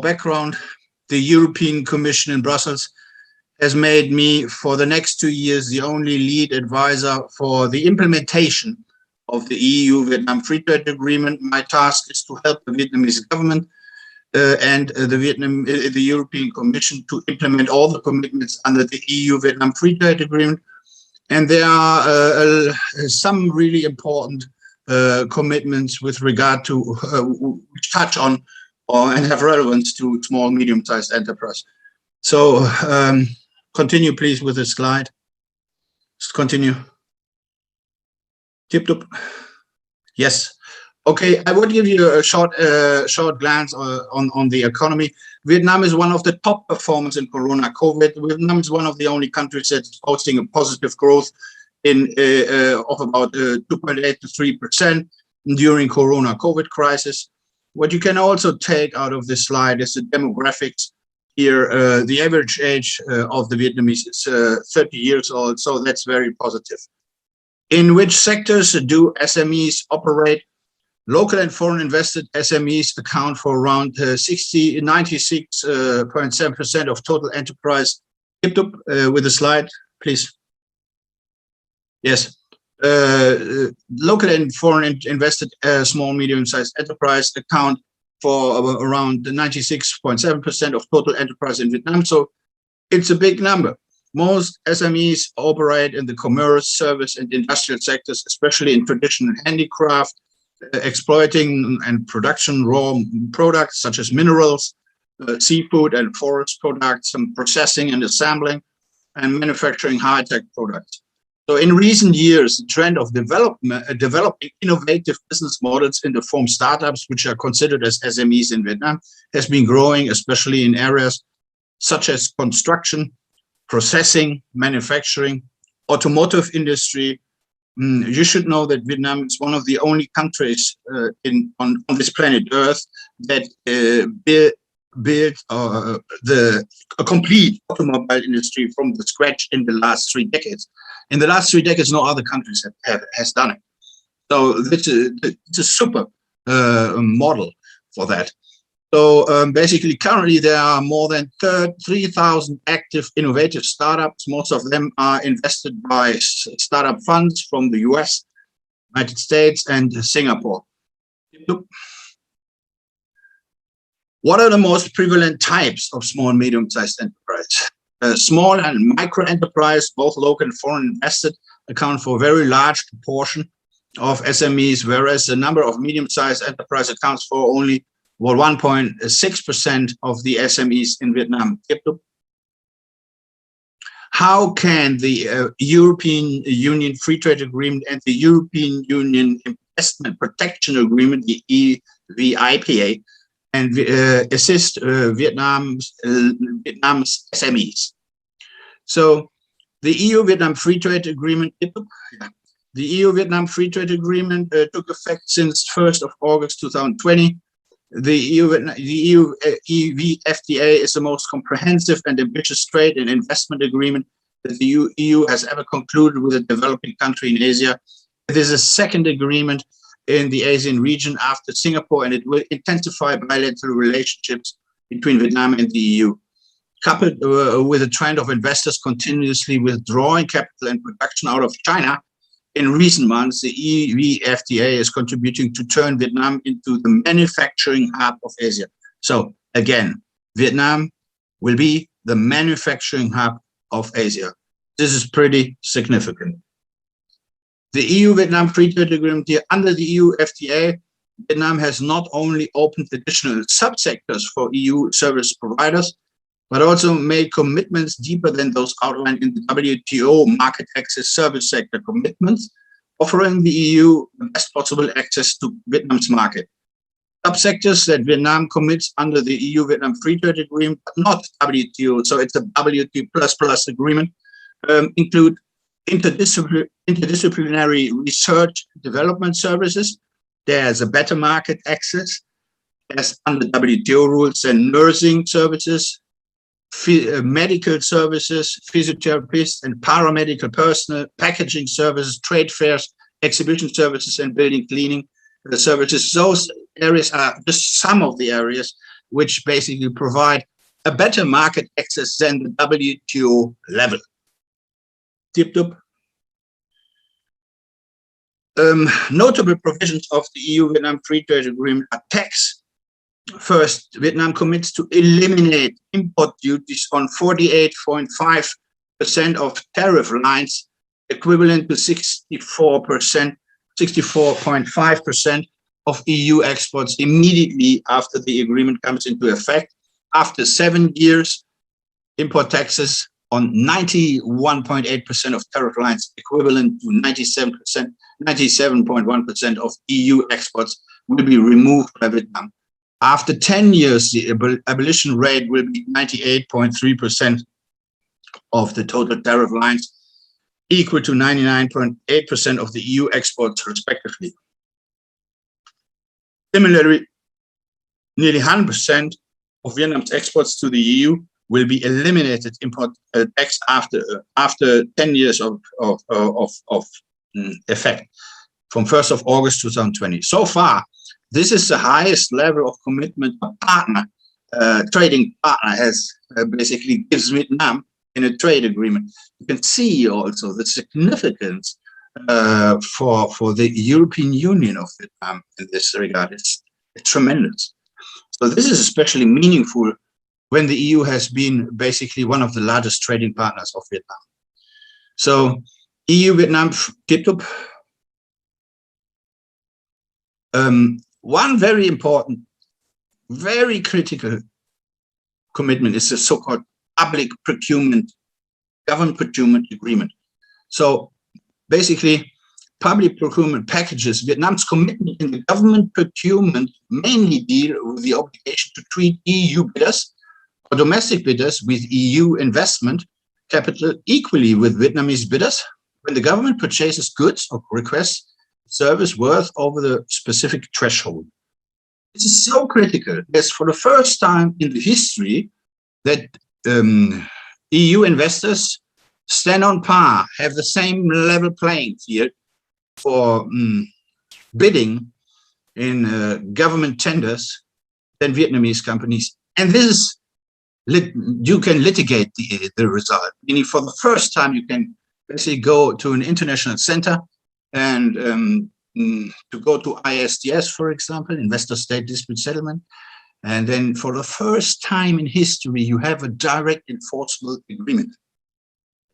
background, the European Commission in Brussels has made me, for the next 2 years, the only lead advisor for the implementation of the EU-Vietnam Free Trade Agreement. My task is to help the Vietnamese government and the European Commission to implement all the commitments under the EU-Vietnam Free Trade Agreement. And there are some really important commitments with regard to which touch on and have relevance to small and medium-sized enterprise. So continue, please, with the slide. Just continue. Tip top. Yes. Okay, I would give you a short glance on the economy. Vietnam is one of the top performers in Corona COVID. Vietnam is one of the only countries that's posting a positive growth of about 2.8 to 3% during Corona COVID crisis. What you can also take out of this slide is the demographics. Here, the average age of the Vietnamese is 30 years old, so that's very positive. In which sectors do SMEs operate? Local and foreign invested SMEs account for around 96.7% of total enterprise. Keep up with the slide, please. Yes. Local and foreign invested small, medium-sized enterprise account for around 96.7% of total enterprise in Vietnam. So it's a big number. Most SMEs operate in the commerce, service, and industrial sectors, especially in traditional handicraft, exploiting and production raw products such as minerals, seafood and forest products, and processing and assembling, and manufacturing high-tech products. So in recent years, the trend of developing innovative business models in the form startups, which are considered as SMEs in Vietnam, has been growing, especially in areas such as construction, processing, manufacturing, automotive industry. You should know that Vietnam is one of the only countries on this planet Earth that built a complete automobile industry from the scratch in the last 3 decades. In the last 3 decades, no other countries has done it. So it's a super model for that. So basically, currently there are more than 3,000 active innovative startups. Most of them are invested by startup funds from the US, United States, and Singapore. What are the most prevalent types of small and medium-sized enterprise? Small and micro enterprise, both local and foreign invested, account for a very large proportion of SMEs, whereas the number of medium-sized enterprise accounts for only 1.6% of the SMEs in Vietnam. How can the European Union Free Trade Agreement and the European Union Investment Protection Agreement, the EVIPA, and assist Vietnam's SMEs? So the EU-Vietnam Free Trade Agreement, the EU-Vietnam Free Trade Agreement took effect since 1st of August 2020. The EU EVFTA is the most comprehensive and ambitious trade and investment agreement that the EU has ever concluded with a developing country in Asia. It is a second agreement in the ASEAN region after Singapore, and it will intensify bilateral relationships between Vietnam and the EU. Coupled with a trend of investors continuously withdrawing capital and production out of China, in recent months, the EVFTA is contributing to turn Vietnam into the manufacturing hub of Asia. So again, Vietnam will be the manufacturing hub of Asia. This is pretty significant. The EU-Vietnam Free Trade Agreement here, under the EU FTA, Vietnam has not only opened additional subsectors for EU service providers, but also made commitments deeper than those outlined in the WTO market access service sector commitments, offering the EU the best possible access to Vietnam's market. Subsectors that Vietnam commits under the EU-Vietnam Free Trade Agreement, but not WTO, so it's a WTO++ agreement, include interdisciplinary research development services. There's a better market access as under WTO rules, and nursing services, medical services, physiotherapists and paramedical personnel, packaging services, trade fairs, exhibition services, and building cleaning services. Those areas are just some of the areas which basically provide a better market access than the WTO level. Tip-top. Notable provisions of the EU-Vietnam Free Trade Agreement are tax. First, Vietnam commits to eliminate import duties on 48.5% of tariff lines, equivalent to 64.5% of EU exports immediately after the agreement comes into effect. After 7 years, import taxes on 91.8% of tariff lines, equivalent to 97.1% of EU exports, will be removed by Vietnam. After 10 years, the abolition rate will be 98.3% of the total tariff lines, equal to 99.8% of the EU exports, respectively. Similarly, nearly 100% of Vietnam's exports to the EU will be eliminated import tax after 10 years of effect from 1st of August 2020. So far, this is the highest level of commitment a partner, trading partner has basically gives Vietnam in a trade agreement. You can see also the significance for the European Union of Vietnam in this regard. It's tremendous. So this is especially meaningful when the EU has been basically one of the largest trading partners of Vietnam. So EU-Vietnam tip-top. One very important, very critical commitment is the so-called public procurement, government procurement agreement. So basically, public procurement packages, Vietnam's commitment in the government procurement mainly deal with the obligation to treat EU bidders or domestic bidders with EU investment capital equally with Vietnamese bidders when the government purchases goods or requests service worth over the specific threshold. This is so critical as for the first time in the history that EU investors stand on par, have the same level playing field for bidding in government tenders than Vietnamese companies. And this is, you can litigate the result, meaning for the first time you can basically go to an international center and to go to ISDS, for example, Investor State Dispute Settlement. And then for the first time in history, you have a direct enforceable agreement.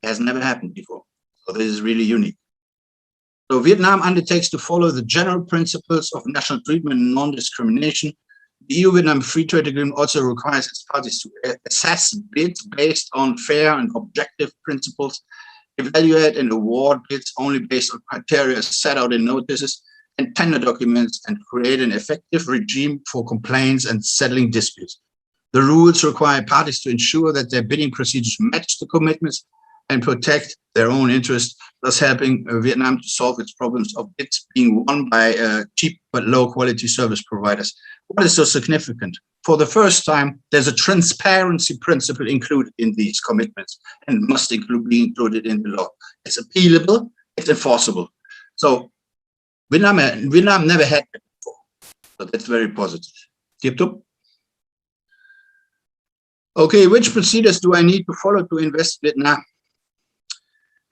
It has never happened before. So this is really unique. So Vietnam undertakes to follow the general principles of national treatment and non-discrimination. The EU-Vietnam Free Trade Agreement also requires its parties to assess bids based on fair and objective principles, evaluate and award bids only based on criteria set out in notices and tender documents, and create an effective regime for complaints and settling disputes. The rules require parties to ensure that their bidding procedures match the commitments and protect their own interests, thus helping Vietnam to solve its problems of bids being won by cheap but low quality service providers. What is so significant? For the first time, there's a transparency principle included in these commitments and must be included in the law. It's appealable, it's enforceable. So Vietnam never had that before. So that's very positive. Tip-top. Okay, which procedures do I need to follow to invest in Vietnam?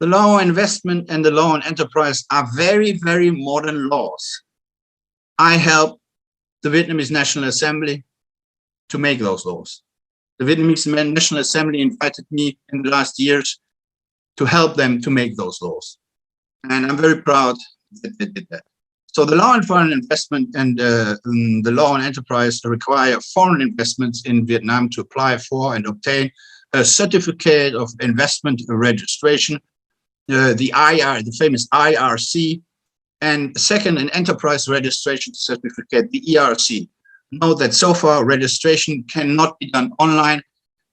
The law on investment and the law on enterprise are very, very modern laws. I helped the Vietnamese National Assembly to make those laws. The Vietnamese National Assembly invited me in the last years to help them to make those laws. And I'm very proud that they did that. So the law on foreign investment and the law on enterprise require foreign investments in Vietnam to apply for and obtain a certificate of investment registration, the famous IRC, and second, an enterprise registration certificate, the ERC. Note that so far registration cannot be done online,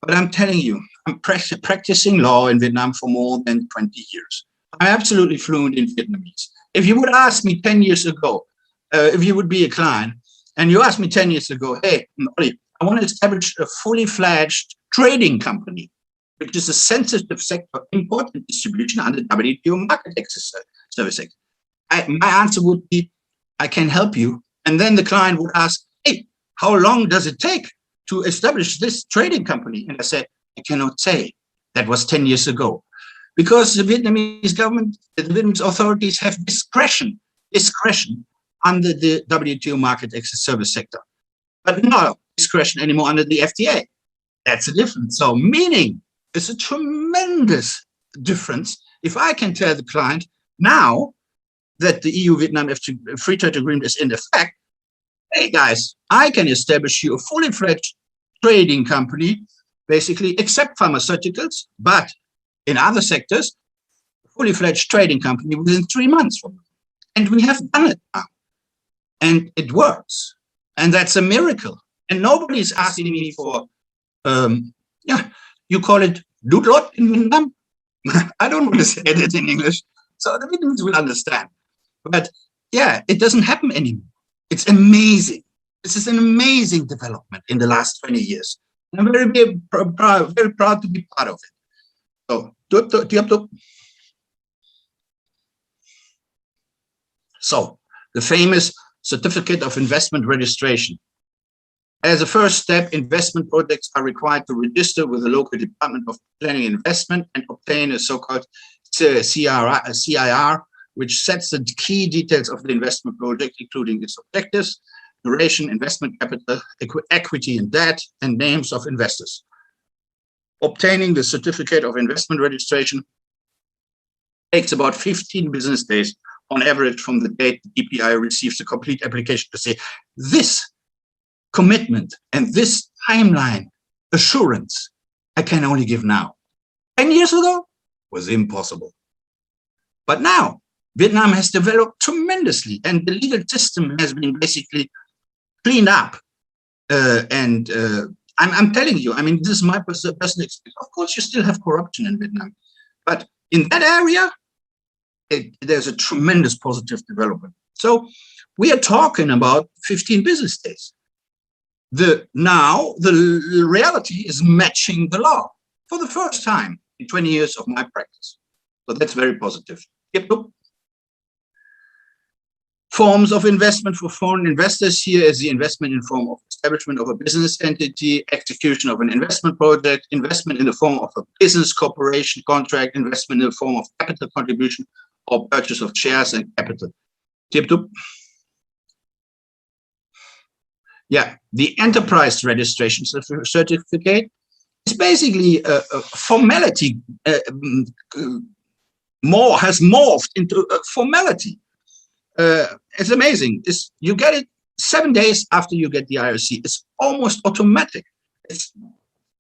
but I'm telling you, I'm practicing law in Vietnam for more than 20 years. I'm absolutely fluent in Vietnamese. If you would ask me 10 years ago, if you would be a client, and you asked me 10 years ago, hey, Oli, I want to establish a fully fledged trading company, which is a sensitive sector, import and distribution under WTO market access service act. My answer would be, I can help you. And then the client would ask, hey, how long does it take? to establish this trading company? And I said, I cannot say. That was 10 years ago. Because the Vietnamese government, the Vietnamese authorities have discretion under the WTO market access service sector, but not discretion anymore under the FTA. That's a difference. So meaning it's a tremendous difference if I can tell the client now that the EU-Vietnam Free Trade Agreement is in effect, hey guys, I can establish you a fully fledged trading company, basically, except pharmaceuticals, but in other sectors, fully fledged trading company within 3 months from now. And we have done it now. And it works. And that's a miracle. And nobody is asking me for, you call it Dutlot in Vietnam? I don't want to say it in English. So the Vietnamese will understand. But yeah, it doesn't happen anymore. It's amazing. This is an amazing development in the last 20 years. And I'm very proud to be part of it. So, the famous Certificate of Investment Registration. As a first step, investment projects are required to register with the local Department of Planning and Investment and obtain a so-called CIR, which sets the key details of the investment project, including its objectives, duration, investment capital, equity and debt, and names of investors. Obtaining the Certificate of Investment Registration takes about 15 business days on average from the date the DPI receives the complete application to say this commitment and this timeline assurance I can only give now. 10 years ago was impossible. But now Vietnam has developed tremendously and the legal system has been basically cleaned up. I'm telling you, I mean, this is my personal experience. Of course, you still have corruption in Vietnam, but in that area, there's a tremendous positive development. So we are talking about 15 business days. Now the reality is matching the law for the first time in 20 years of my practice. So that's very positive. Yep. Forms of investment for foreign investors. Here is the investment in form of establishment of a business entity, execution of an investment project, investment in the form of a business corporation contract, investment in the form of capital contribution or purchase of shares and capital. Yeah, the enterprise registration certificate is basically a formality, has morphed into a formality. It's amazing. You get it 7 days after you get the IRC. It's almost automatic. It's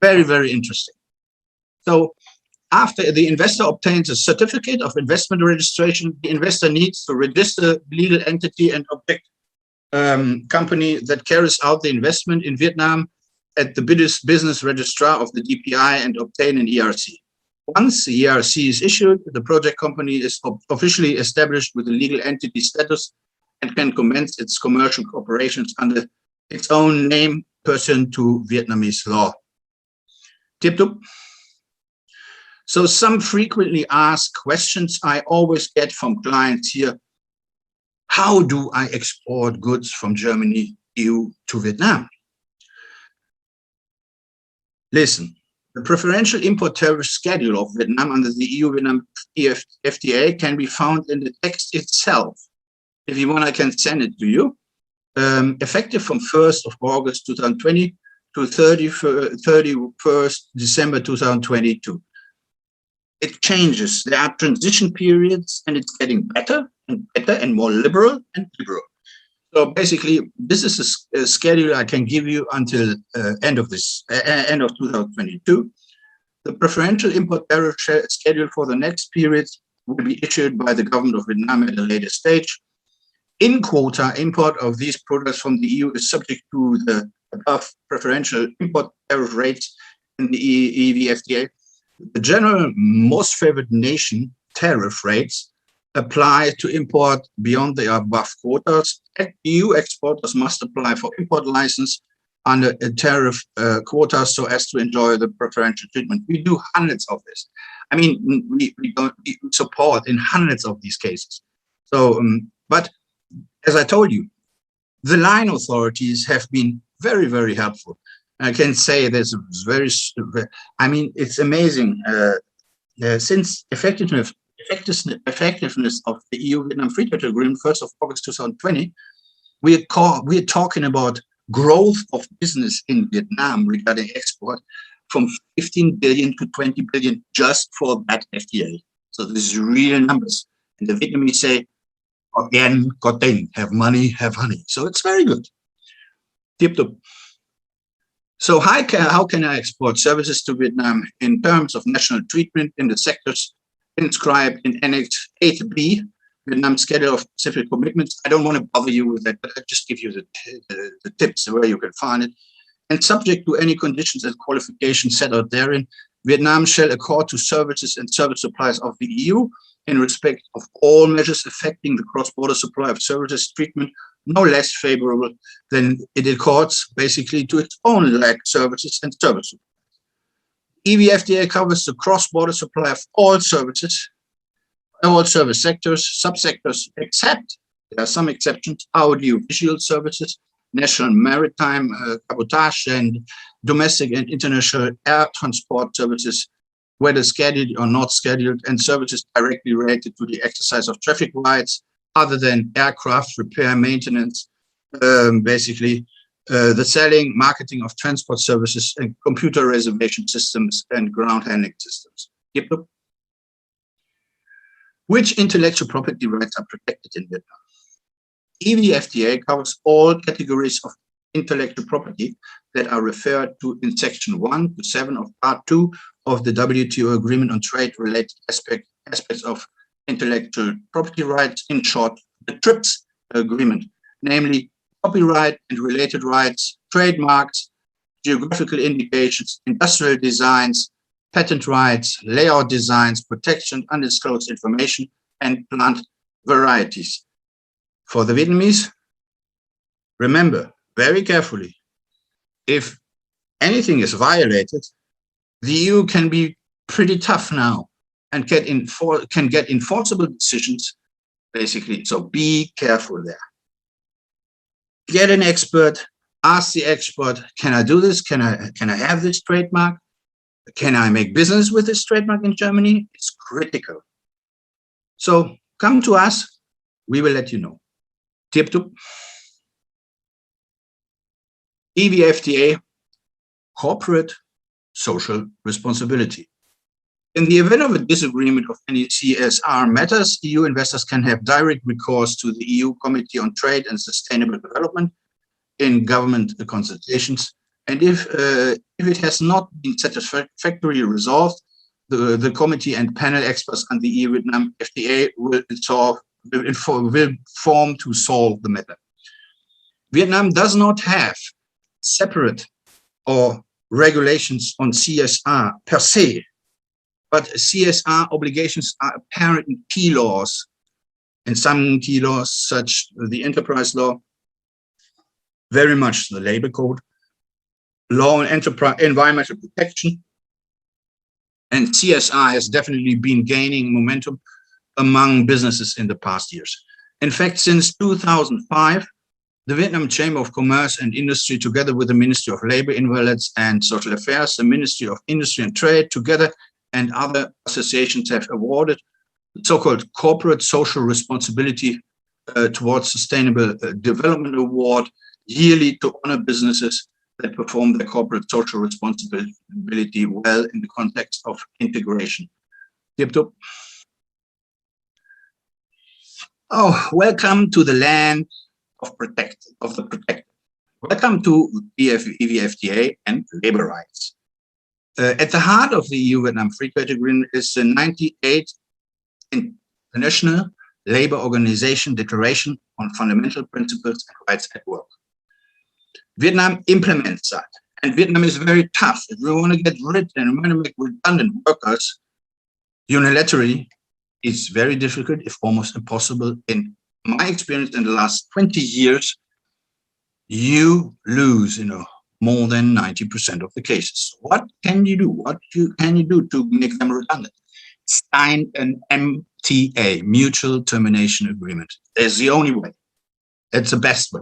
very, very interesting. So after the investor obtains a certificate of investment registration, the investor needs to register legal entity and object company that carries out the investment in Vietnam at the business registrar of the DPI and obtain an ERC. Once the ERC is issued, the project company is officially established with a legal entity status and can commence its commercial operations under its own name pursuant to Vietnamese law. So some frequently asked questions I always get from clients here. How do I export goods from Germany, EU to Vietnam? Listen. The preferential import tariff schedule of Vietnam under the EU-Vietnam FTA can be found in the text itself. If you want, I can send it to you. Effective from 1st of August 2020 to 31st December 2022. It changes. There are transition periods and it's getting better and more liberal and liberal. So basically, this is a schedule I can give you until end of 2022. The preferential import tariff schedule for the next period will be issued by the government of Vietnam at a later stage. In quota, import of these products from the EU is subject to the above preferential import tariff rates in the EVFTA. The general most favored nation tariff rates apply to import beyond the above quotas. EU exporters must apply for import license under a tariff quota so as to enjoy the preferential treatment. We do hundreds of this. I mean, we support in hundreds of these cases. So, but as I told you, the line authorities have been very, very helpful. I can say there's I mean, it's amazing. Since effectiveness of the EU-Vietnam Free Trade Agreement, 1st of August 2020, we're talking about growth of business in Vietnam regarding export from 15 billion to 20 billion just for that FTA. So this is real numbers. And the Vietnamese say, again, got thing, have money, have honey. So it's very good. Tip top. So how can I export services to Vietnam in terms of national treatment in the sectors inscribed in Annex 8B, Vietnam Schedule of Specific Commitments? I don't want to bother you with that, but I'll just give you the tips where you can find it. And subject to any conditions and qualifications set out therein, Vietnam shall accord to services and service suppliers of the EU in respect of all measures affecting the cross-border supply of services treatment no less favorable than it accords basically to its own like services and services. EVFTA covers the cross-border supply of all services, all service sectors, subsectors, except, there are some exceptions, audiovisual services, national maritime cabotage, and domestic and international air transport services, whether scheduled or not scheduled, and services directly related to the exercise of traffic rights, other than aircraft repair, maintenance, basically the selling, marketing of transport services and computer reservation systems and ground handling systems. Which intellectual property rights are protected in Vietnam? EVFTA covers all categories of intellectual property that are referred to in Section 1 to 7 of Part 2 of the WTO Agreement on Trade-Related aspects of intellectual property rights, in short, the TRIPS agreement, namely copyright and related rights, trademarks, geographical indications, industrial designs, patent rights, layout designs, protection, undisclosed information, and plant varieties. For the Vietnamese, remember very carefully, if anything is violated, the EU can be pretty tough now and can get enforceable decisions, basically. So be careful there. Get an expert, ask the expert, can I do this? Can I have this trademark? Can I make business with this trademark in Germany? It's critical. So come to us, we will let you know. Tip top. EVFTA, corporate social responsibility. In the event of a disagreement of any CSR matters, EU investors can have direct recourse to the EU Committee on Trade and Sustainable Development in government consultations. And if it has not been satisfactorily resolved, the committee and panel experts on the EU-Vietnam FTA will form to solve the matter. Vietnam does not have separate or regulations on CSR per se, but CSR obligations are apparent in key laws. In some key laws, such the enterprise law, very much the labor code, law on environmental protection, and CSR has definitely been gaining momentum among businesses in the past years. In fact, since 2005, the Vietnam Chamber of Commerce and Industry, together with the Ministry of Labor, Invalids and Social Affairs, the Ministry of Industry and Trade, together and other associations have awarded the so-called Corporate Social Responsibility towards Sustainable Development Award yearly to honor businesses that perform their corporate social responsibility well in the context of integration. Oh, welcome to the land of the protected. Welcome to EVFTA and labor rights. At the heart of the EU-Vietnam Free Trade Agreement is the 98th International Labor Organization Declaration on Fundamental Principles and Rights at Work. Vietnam implements that, and Vietnam is very tough. If we want to get rid and we want to make redundant workers unilaterally, it's very difficult, if almost impossible. In my experience in the last 20 years, you lose, more than 90% of the cases. What can you do? What can you do to make them redundant? Sign an MTA, Mutual Termination Agreement. That's the only way. That's the best way.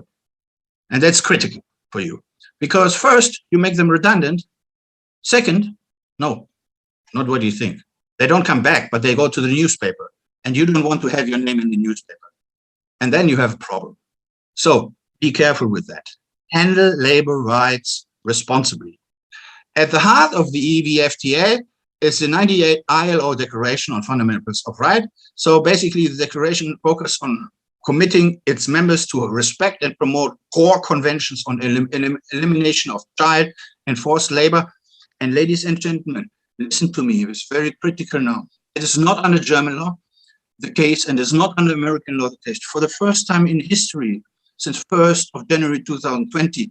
And that's critical for you. Because first, you make them redundant. Second, no, not what you think. They don't come back, but they go to the newspaper. And you don't want to have your name in the newspaper. And then you have a problem. So be careful with that. Handle labor rights responsibly. At the heart of the EVFTA is the 98 ILO Declaration on Fundamentals of Right. So basically the declaration focuses on committing its members to respect and promote core conventions on elimination of child and forced labor. And ladies and gentlemen, listen to me, it's very critical now. It is not under German law the case, and is not under American law the case. For the first time in history, since 1st of January 2020,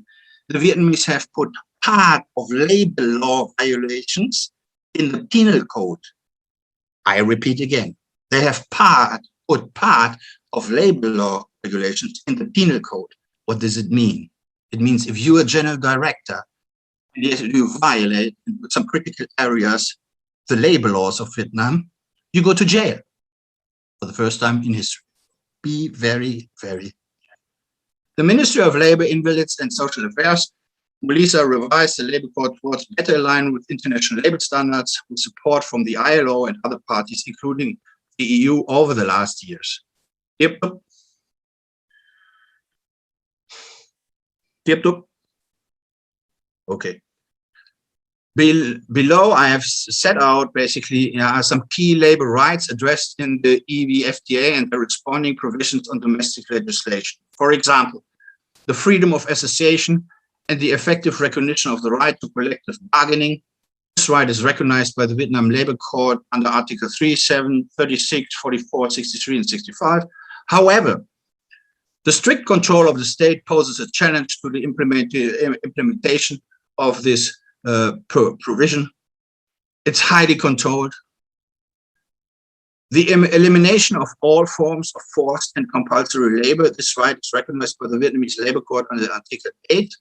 the Vietnamese have put part of labor law violations in the penal code. I repeat again, they have put part of labor law regulations in the penal code. What does it mean? It means if you're a general director and you violate in some critical areas the labor laws of Vietnam, you go to jail for the first time in history. Be very, very careful. The Ministry of Labor, Invalids and Social Affairs, Melissa revised the labor code towards better aligned with international labor standards with support from the ILO and other parties, including the EU, over the last years. Yep. Okay. Below, I have set out basically some key labor rights addressed in the EVFTA and the corresponding provisions on domestic legislation. For example, the freedom of association and the effective recognition of the right to collective bargaining. This right is recognized by the Vietnam Labor Code under Article 3, 7, 36, 44, 63, and 65. However, the strict control of the state poses a challenge to the implementation of this provision. It's highly controlled. The elimination of all forms of forced and compulsory labor. This right is recognized by the Vietnamese Labor Code under Article 8.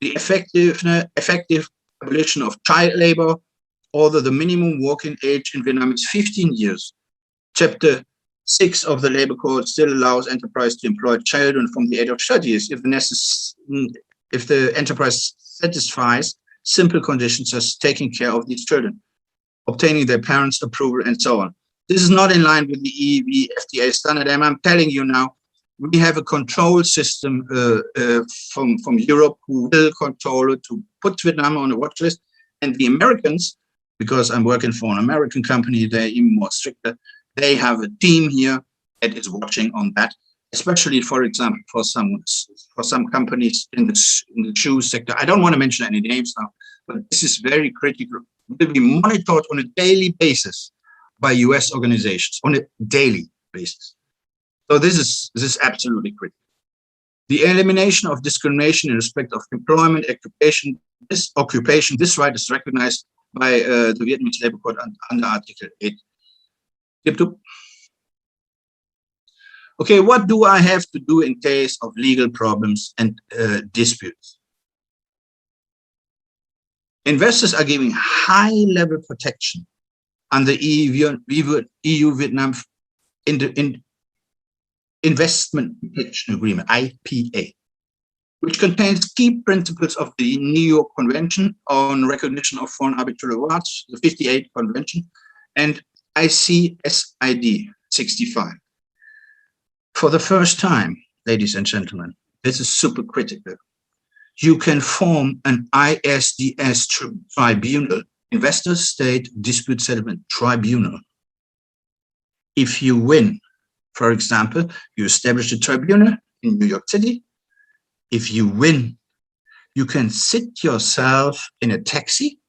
The effective abolition of child labor, although the minimum working age in Vietnam is 15 years. Chapter 6 of the Labor Code still allows enterprise to employ children from the age of 30 years if the enterprise satisfies simple conditions as taking care of these children, obtaining their parents' approval, and so on. This is not in line with the EVFTA standard, and I'm telling you now, we have a control system from Europe who will control it to put Vietnam on a watch list. And the Americans, because I'm working for an American company, they're even more stricter. They have a team here that is watching on that, especially, for example, for some companies in the shoe sector. I don't want to mention any names now, but this is very critical. It will be monitored on a daily basis by US organizations, on a daily basis. So this is absolutely critical. The elimination of discrimination in respect of employment, occupation, this right is recognized by the Vietnamese Labor Code under Article 8. Okay, what do I have to do in case of legal problems and disputes? Investors are giving high-level protection under EU-Vietnam Investment Protection Agreement, IPA, which contains key principles of the New York Convention on Recognition of Foreign Arbitral Awards, the 58 Convention, and ICSID 65. For the first time, ladies and gentlemen, this is super critical. You can form an ISDS tribunal, Investor State Dispute Settlement Tribunal. If you win, for example, you establish a tribunal in New York City. If you win, you can sit yourself in a taxi.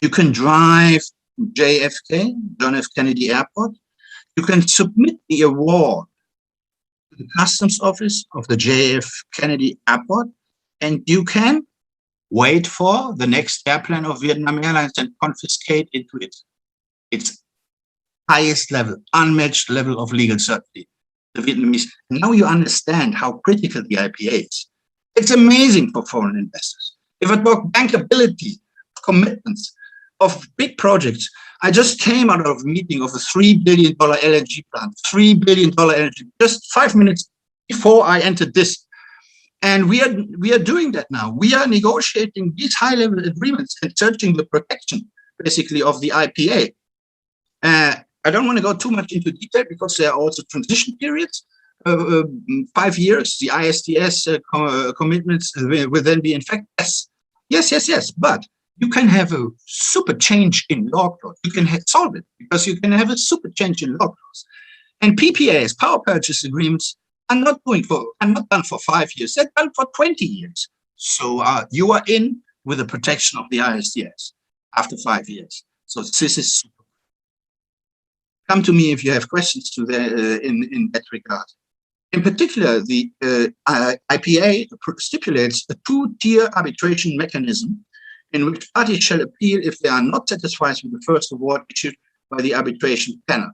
You can drive to JFK, John F. Kennedy Airport. You can submit the award to the customs office of the JF Kennedy Airport, and you can wait for the next airplane of Vietnam Airlines and confiscate into it. It's highest level, unmatched level of legal certainty. The Vietnamese, now you understand how critical the IPA is. It's amazing for foreign investors. If I talk bankability, commitments of big projects, I just came out of a meeting of a $3 billion LNG plant, $3 billion energy, just 5 minutes before I entered this. And we are doing that now. We are negotiating these high-level agreements and searching the protection, basically, of the IPA. I don't want to go too much into detail because there are also transition periods. 5 years, the ISDS commitments will then be in fact. Yes. But you can have a super change in law clause. You can solve it because you can have a super change in law clause. And PPAs, power purchase agreements, are not done for 5 years. They're done for 20 years. So you are in with the protection of the ISDS after 5 years. So this is super. Come to me if you have questions in that regard. In particular, the IPA stipulates a two-tier arbitration mechanism in which parties shall appeal if they are not satisfied with the first award issued by the arbitration panel.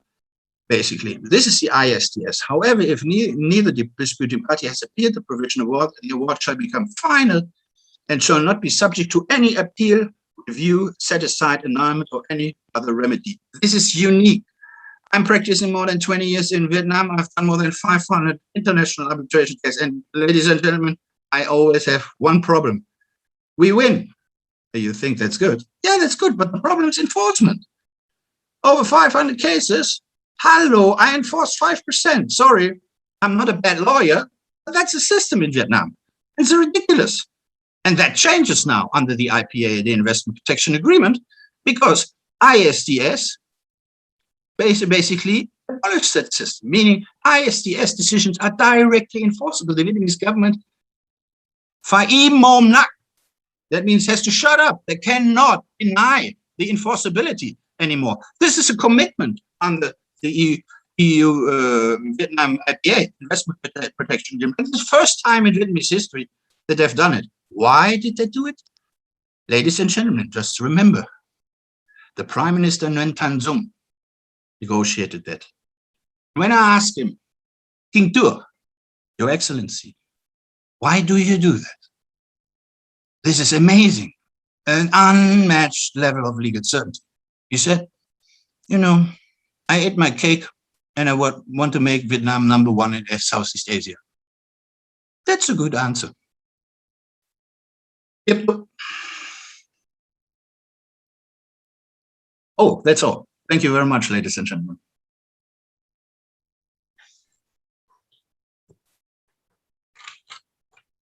Basically, this is the ISDS. However, if neither disputing party has appealed the provision award, the award shall become final and shall not be subject to any appeal, review, set aside, annulment, or any other remedy. This is unique. I'm practicing more than 20 years in Vietnam. I've done more than 500 international arbitration cases. And ladies and gentlemen, I always have one problem. We win. You think that's good? Yeah, that's good. But the problem is enforcement. Over 500 cases. Hello, I enforced 5%. Sorry, I'm not a bad lawyer. But that's the system in Vietnam. It's ridiculous. And that changes now under the IPA, the Investment Protection Agreement, because ISDS basically abolished that system, meaning ISDS decisions are directly enforceable. The Vietnamese government, that means has to shut up. They cannot deny the enforceability anymore. This is a commitment under the EU Vietnam IPA, Investment Protection Agreement. It's the first time in Vietnamese history that they've done it. Why did they do it? Ladies and gentlemen, just remember, the Prime Minister Nguyen Thanh Dung negotiated that. When I asked him, King Tuor, Your Excellency, why do you do that? This is amazing, an unmatched level of legal certainty. He said, I ate my cake and I want to make Vietnam #1 in Southeast Asia. That's a good answer. Yep. Oh, that's all. Thank you very much, ladies and gentlemen.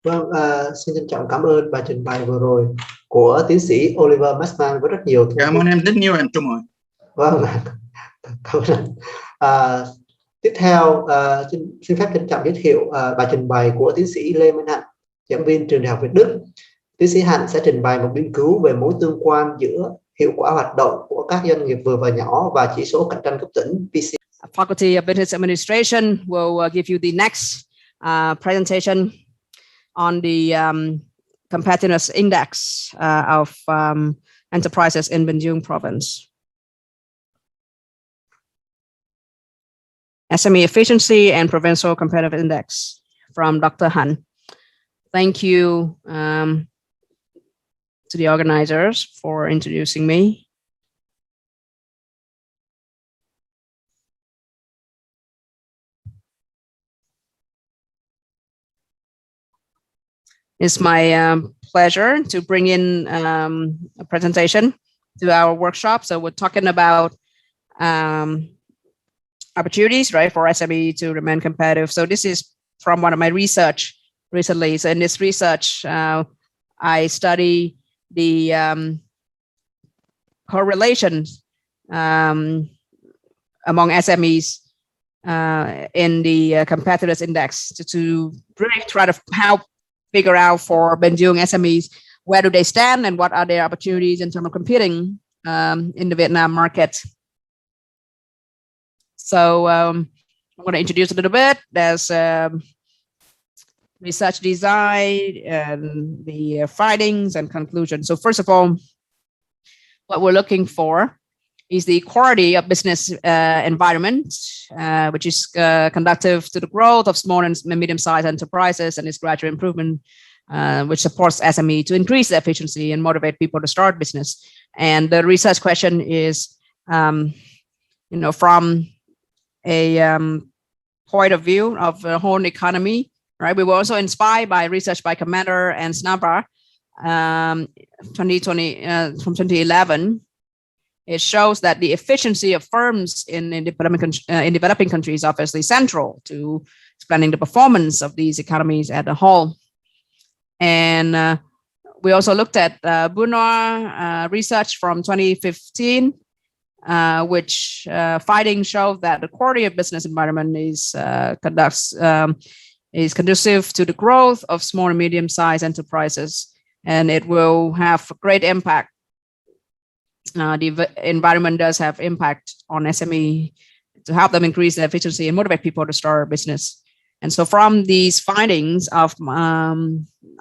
Vâng, xin trân trọng cảm ơn bài trình bày vừa rồi của tiến sĩ Oliver Massman với rất nhiều. Cảm ơn em rất nhiều, em Trung ơi. Vâng, cảm ơn. Tiếp theo, xin phép trân trọng giới thiệu bài trình bày của tiến sĩ Lê Minh Hạnh, giảng viên trường Đại học Việt Đức. Tiến sĩ Hạnh sẽ trình bày một nghiên cứu về mối tương quan giữa hiệu quả hoạt động của các doanh nghiệp vừa và nhỏ và chỉ số cạnh tranh cấp tỉnh PC. Faculty of Business Administration will give you the next presentation on the competitiveness index of enterprises in Binh Duong province. SME Efficiency and Provincial Competitive Index from Dr. Han. Thank you to the organizers for introducing me. It's my pleasure to bring in a presentation to our workshop. So we're talking about opportunities, right, for SME to remain competitive. So this is from one of my research recently. So in this research, I study the correlations among SMEs in the competitiveness index to really try to help figure out for Binh Duong SMEs, where do they stand and what are their opportunities in terms of competing in the Vietnam market. So I'm going to introduce a little bit. There's research design and the findings and conclusions. So first of all, what we're looking for is the quality of business environment, which is conducive to the growth of small and medium-sized enterprises and its gradual improvement, which supports SME to increase the efficiency and motivate people to start business. And the research question is, from a point of view of the whole economy, right? We were also inspired by research by Commander and Snabra, 2011. It shows that the efficiency of firms in developing countries is obviously central to explaining the performance of these economies as a whole. And we also looked at Bunoir research from 2015, which findings show that the quality of business environment is conducive to the growth of small and medium-sized enterprises, and it will have a great impact. The environment does have impact on SME to help them increase their efficiency and motivate people to start a business. And so from these findings of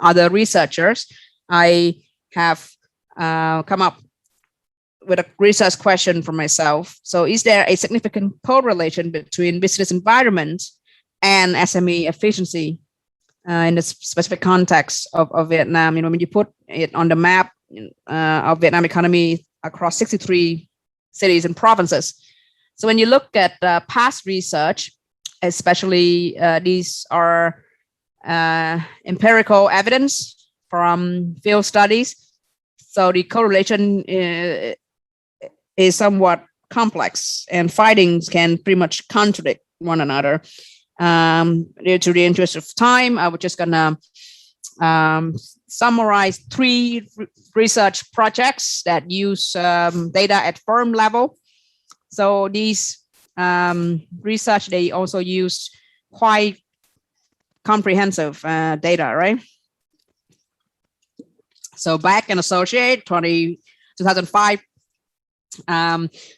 other researchers, I have come up with a research question for myself. So is there a significant correlation between business environment and SME efficiency in the specific context of Vietnam? You know, when you put it on the map of Vietnam economy across 63 cities and provinces. So when you look at past research, especially these are empirical evidence from field studies. So the correlation is somewhat complex, and findings can pretty much contradict one another. Due to the interest of time, I was just gonna summarize 3 research projects that use data at firm level. So these research, they also use quite comprehensive data, right? So Back and Associate 2005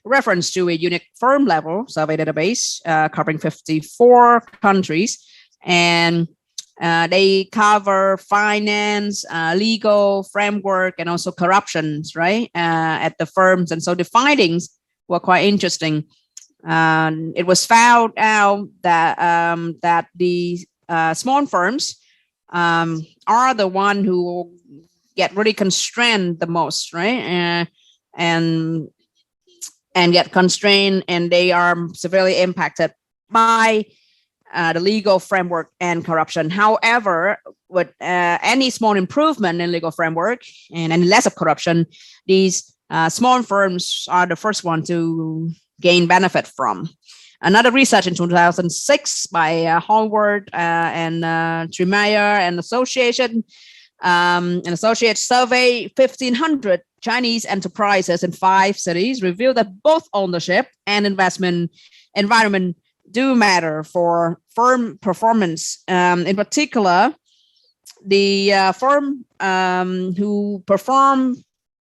reference to a unique firm level survey database covering 54 countries, and they cover finance, legal framework, and also corruptions, right, at the firms. And so the findings were quite interesting. It was found out that that the small firms are the one who get really constrained the most, right? And get constrained, and they are severely impacted by the legal framework and corruption. However, with any small improvement in legal framework and any less of corruption, these small firms are the first one to gain benefit from. Another research in 2006 by Howard and Trimeyer and Association, an associate survey 1,500 Chinese enterprises in 5 cities, revealed that both ownership and investment environment do matter for firm performance. In particular, the firm who perform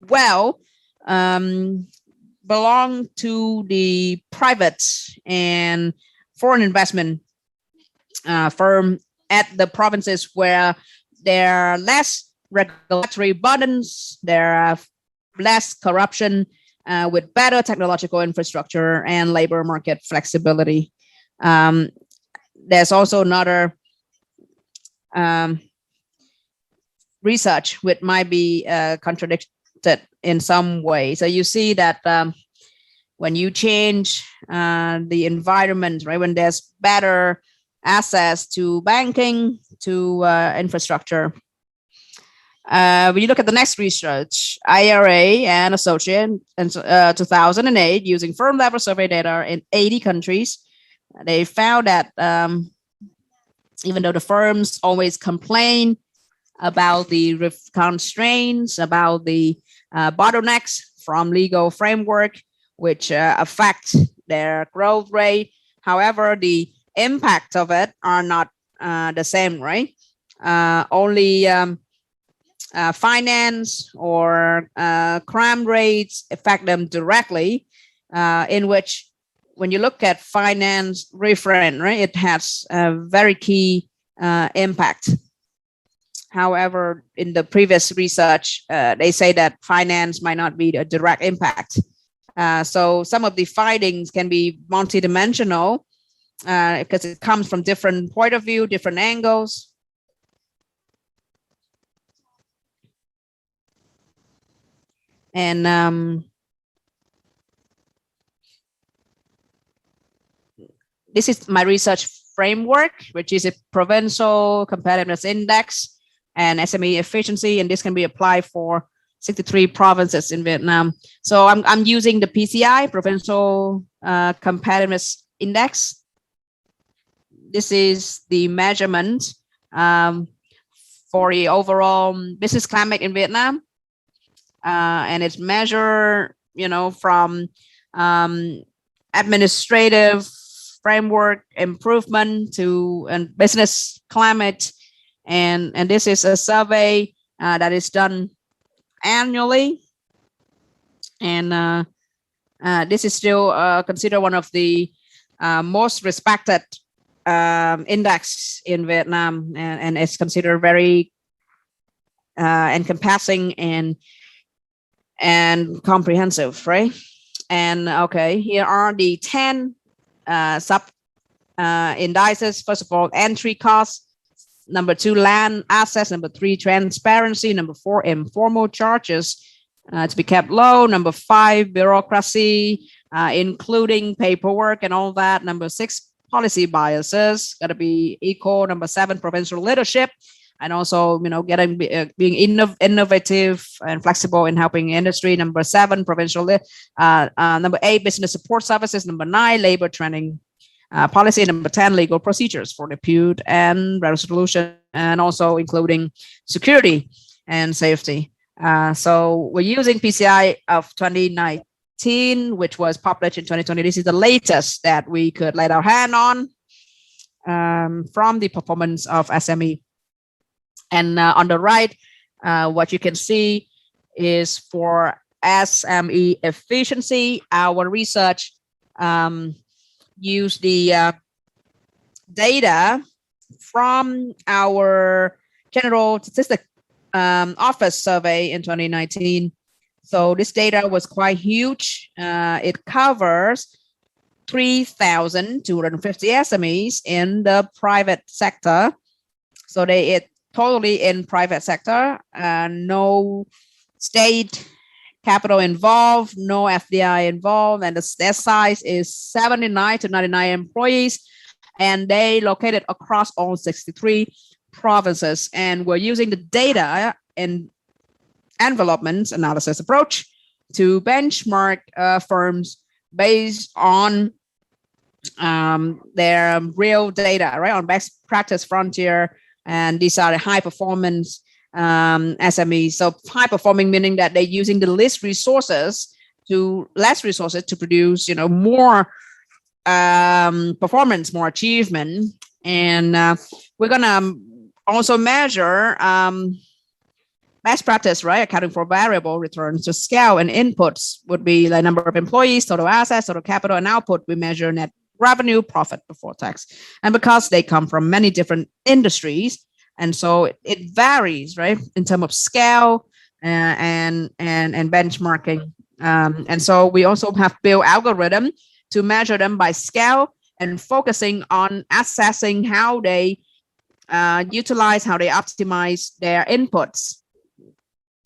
well belong to the private and foreign investment firm at the provinces where there are less regulatory burdens, there are less corruption, with better technological infrastructure and labor market flexibility. There's also another research which might be contradicted in some way. So you see that when you change the environment, right, when there's better access to banking, to infrastructure. When you look at the next research, IRA and Associate in 2008, using firm level survey data in 80 countries, they found that even though the firms always complain about the constraints, about the bottlenecks from legal framework, which affect their growth rate, however, the impact of it are not the same, right? Only finance or crime rates affect them directly, in which when you look at finance referent, right, it has a very key impact. However, in the previous research, they say that finance might not be a direct impact. So some of the findings can be multidimensional because it comes from different point of view, different angles. And this is my research framework, which is a provincial competitiveness index and SME efficiency, and this can be applied for 63 provinces in Vietnam. So I'm using the PCI, Provincial Competitiveness Index. This is the measurement for the overall business climate in Vietnam, and it's measured, from administrative framework improvement to business climate, and this is a survey that is done annually, and this is still considered one of the most respected index in Vietnam, and it's considered very encompassing and comprehensive, right? And okay, here are the 10 sub indices. First of all, entry costs. Number 2, land assets. Number 3, transparency. Number 4, informal charges to be kept low. Number 5, bureaucracy, including paperwork and all that. Number 6, policy biases, got to be equal. Number 7, provincial leadership, and also being innovative and flexible in helping industry. Number 7, provincial. Number 8, business support services. Number 9, labor training policy. Number 10, legal procedures for dispute and resolution, and also including security and safety. So we're using PCI of 2019, which was published in 2020. This is the latest that we could lay our hand on from the performance of SME. And on the right, what you can see is for SME efficiency, our research use the data from our General Statistics Office survey in 2019. So this data was quite huge. It covers 3,250 SMEs in the private sector. So it totally in private sector, no state capital involved, no FDI involved, and their size is 79 to 99 employees, and they located across all 63 provinces. And we're using the data and envelopment analysis approach to benchmark firms based on their real data, right, on best practice frontier. And these are the high performance SMEs. So high performing meaning that they're using the less resources to produce, more performance, more achievement. And we're gonna also measure best practice, right? Accounting for variable returns. So scale and inputs would be the number of employees, total assets, total capital, and output. We measure net revenue, profit before tax. And because they come from many different industries, and so it varies, right, in terms of scale and benchmarking. And so we also have built algorithm to measure them by scale and focusing on assessing how they utilize, how they optimize their inputs,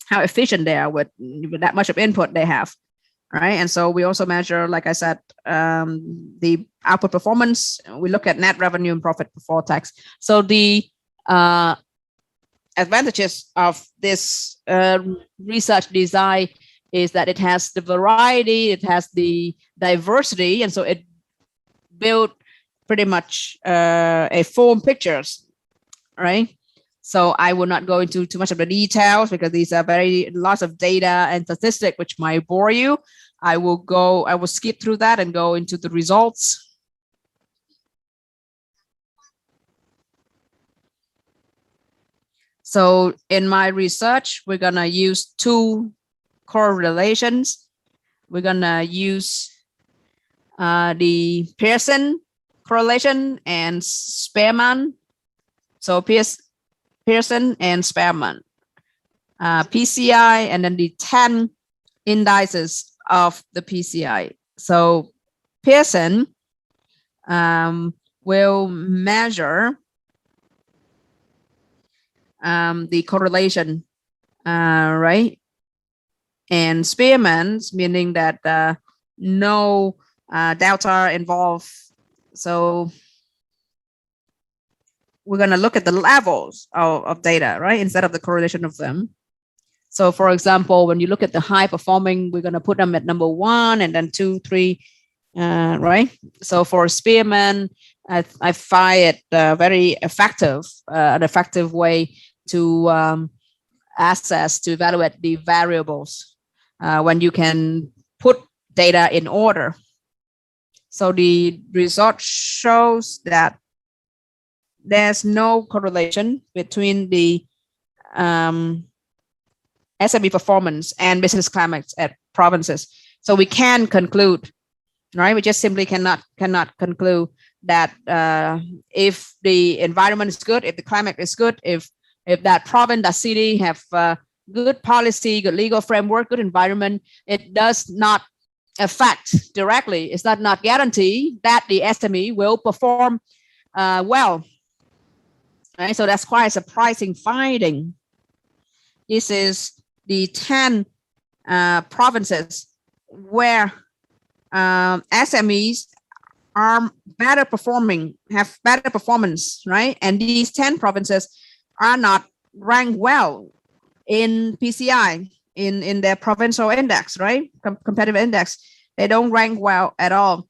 how efficient they are with that much of input they have. Right. And so we also measure, like I said, the output performance. We look at net revenue and profit before tax. So the advantages of this research design is that it has the variety, it has the diversity, and so it built pretty much a full pictures, right? So I will not go into too much of the details because these are lots of data and statistics which might bore you. I will skip through that and go into the results. So in my research, we're gonna use 2 correlations. We're gonna use the Pearson correlation and Spearman. So Pearson and Spearman, PCI, and then the 10 indices of the PCI. So Pearson will measure the correlation, right? And Spearman's meaning that no delta involved. So we're going to look at the levels of data, right, instead of the correlation of them. So for example, when you look at the high performing, we're going to put them at number 1 and then 2, 3, right? So for Spearman, I find it very effective, an effective way to assess, to evaluate the variables when you can put data in order. So the result shows that there's no correlation between the SME performance and business climate at provinces. So we can conclude, right? We just simply cannot conclude that if the environment is good, if the climate is good, if that province, that city have good policy, good legal framework, good environment, it does not affect directly. It's not guarantee that the SME will perform well. Right? So that's quite a surprising finding. This is the 10 provinces where SMEs are better performing, have better performance, right? And these 10 provinces are not ranked well in PCI, in their provincial index, right? Competitive index. They don't rank well at all.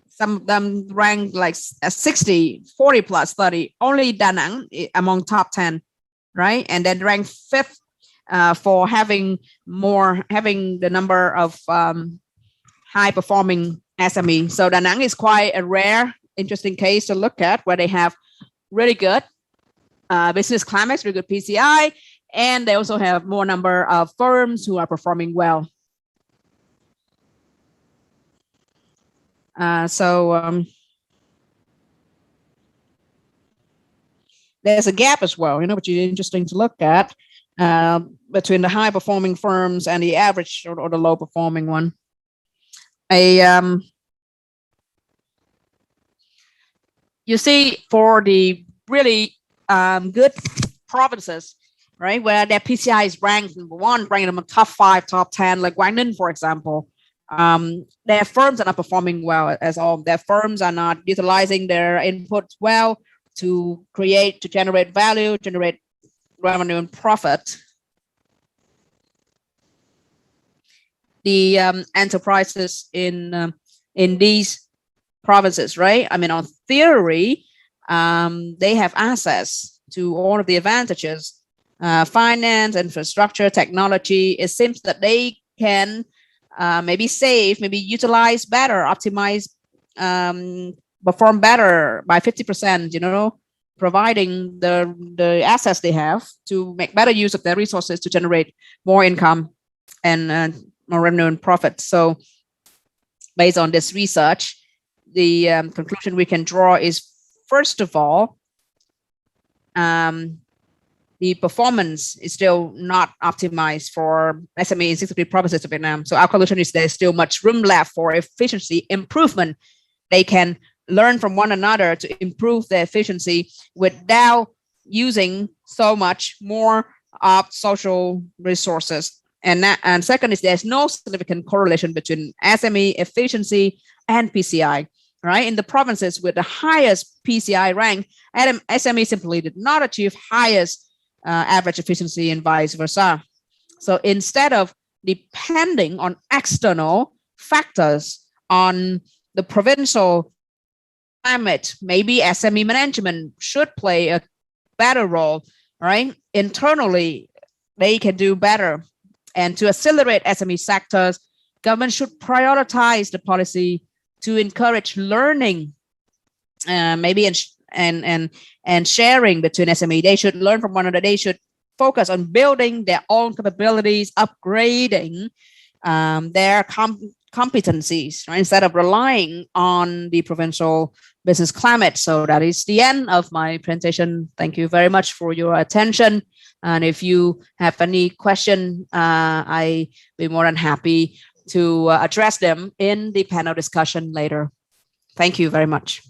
Some of them rank like 60, 40 plus 30. Only Da Nang among top 10, right? And then rank 5th for having the number of high performing SME. So Da Nang is quite a rare, interesting case to look at, where they have really good business climate, really good PCI, and they also have more number of firms who are performing well. There's a gap as well, which is interesting to look at between the high performing firms and the average or the low performing one. You see, for the really good provinces, right, where their PCI is ranked number 1, ranked in the top 5, top 10, like Quang Ninh, for example, their firms are not performing well as all. Their firms are not utilizing their inputs well to generate value, generate revenue and profit. The enterprises in these provinces, right? I mean, on theory, they have access to all of the advantages, finance, infrastructure, technology. It seems that they can maybe save, maybe utilize better, optimize, perform better by 50%, providing the assets they have to make better use of their resources to generate more income and more revenue and profit. So based on this research, the conclusion we can draw is, first of all, the performance is still not optimized for SME in 63 provinces of Vietnam. So our conclusion is there's still much room left for efficiency improvement. They can learn from one another to improve their efficiency without using so much more of social resources. And second is there's no significant correlation between SME efficiency and PCI, right? In the provinces with the highest PCI rank, SME simply did not achieve highest average efficiency and vice versa. So instead of depending on external factors on the provincial climate, maybe SME management should play a better role, right? Internally, they can do better. And to accelerate SME sectors, government should prioritize the policy to encourage learning, maybe and sharing between SME. They should learn from one another. They should focus on building their own capabilities, upgrading their competencies, right? Instead of relying on the provincial business climate. So that is the end of my presentation. Thank you very much for your attention. And if you have any question, I'll be more than happy to address them in the panel discussion later. Thank you very much.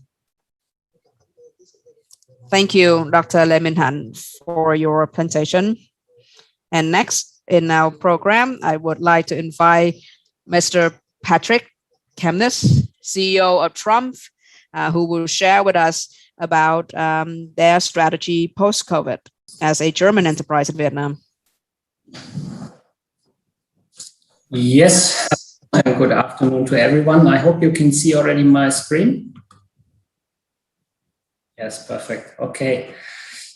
Thank you, Dr. Lê Minh Hạnh, for your presentation. And next in our program, I would like to invite Mr. Patrick Chemnitz, CEO of Trump, who will share with us about their strategy post-COVID as a German enterprise in Vietnam. Yes, good afternoon to everyone. I hope you can see already my screen. Yes, perfect. Okay.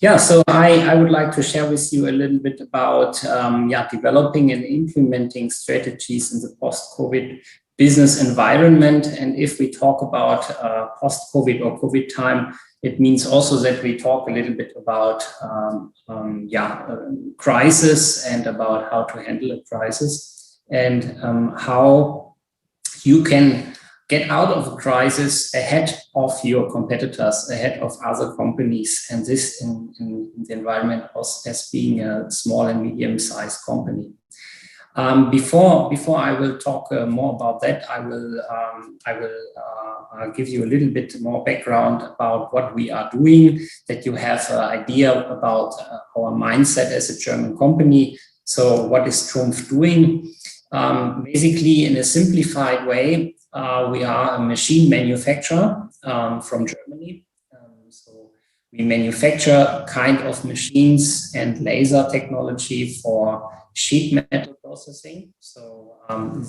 Yeah, so I would like to share with you a little bit about developing and implementing strategies in the post-COVID business environment. And if we talk about post-COVID or COVID time, it means also that we talk a little bit about crisis and about how to handle a crisis and how you can get out of a crisis ahead of your competitors, ahead of other companies, and this in the environment as being a small and medium-sized company. Before I will talk more about that, I will give you a little bit more background about what we are doing, that you have an idea about our mindset as a German company. So what is Trumpf doing? Basically, in a simplified way, we are a machine manufacturer from Germany. So we manufacture kind of machines and laser technology for sheet metal processing. So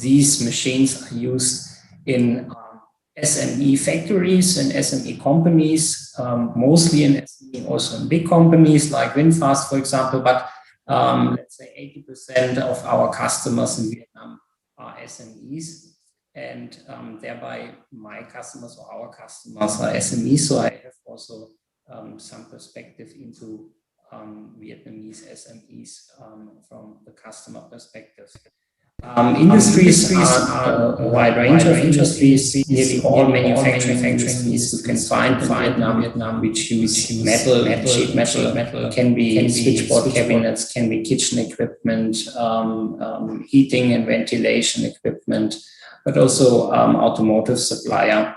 these machines are used in SME factories and SME companies, mostly in SME, also in big companies like VinFast, for example, but let's say 80% of our customers in Vietnam are SMEs. And thereby my customers or our customers are SMEs. So I have also some perspective into Vietnamese SMEs from the customer perspective. Industries are a wide range of industries, nearly all manufacturing industries you can find in Vietnam, which use metal, sheet metal, can be switchboard cabinets, can be kitchen equipment, heating and ventilation equipment, but also automotive supplier.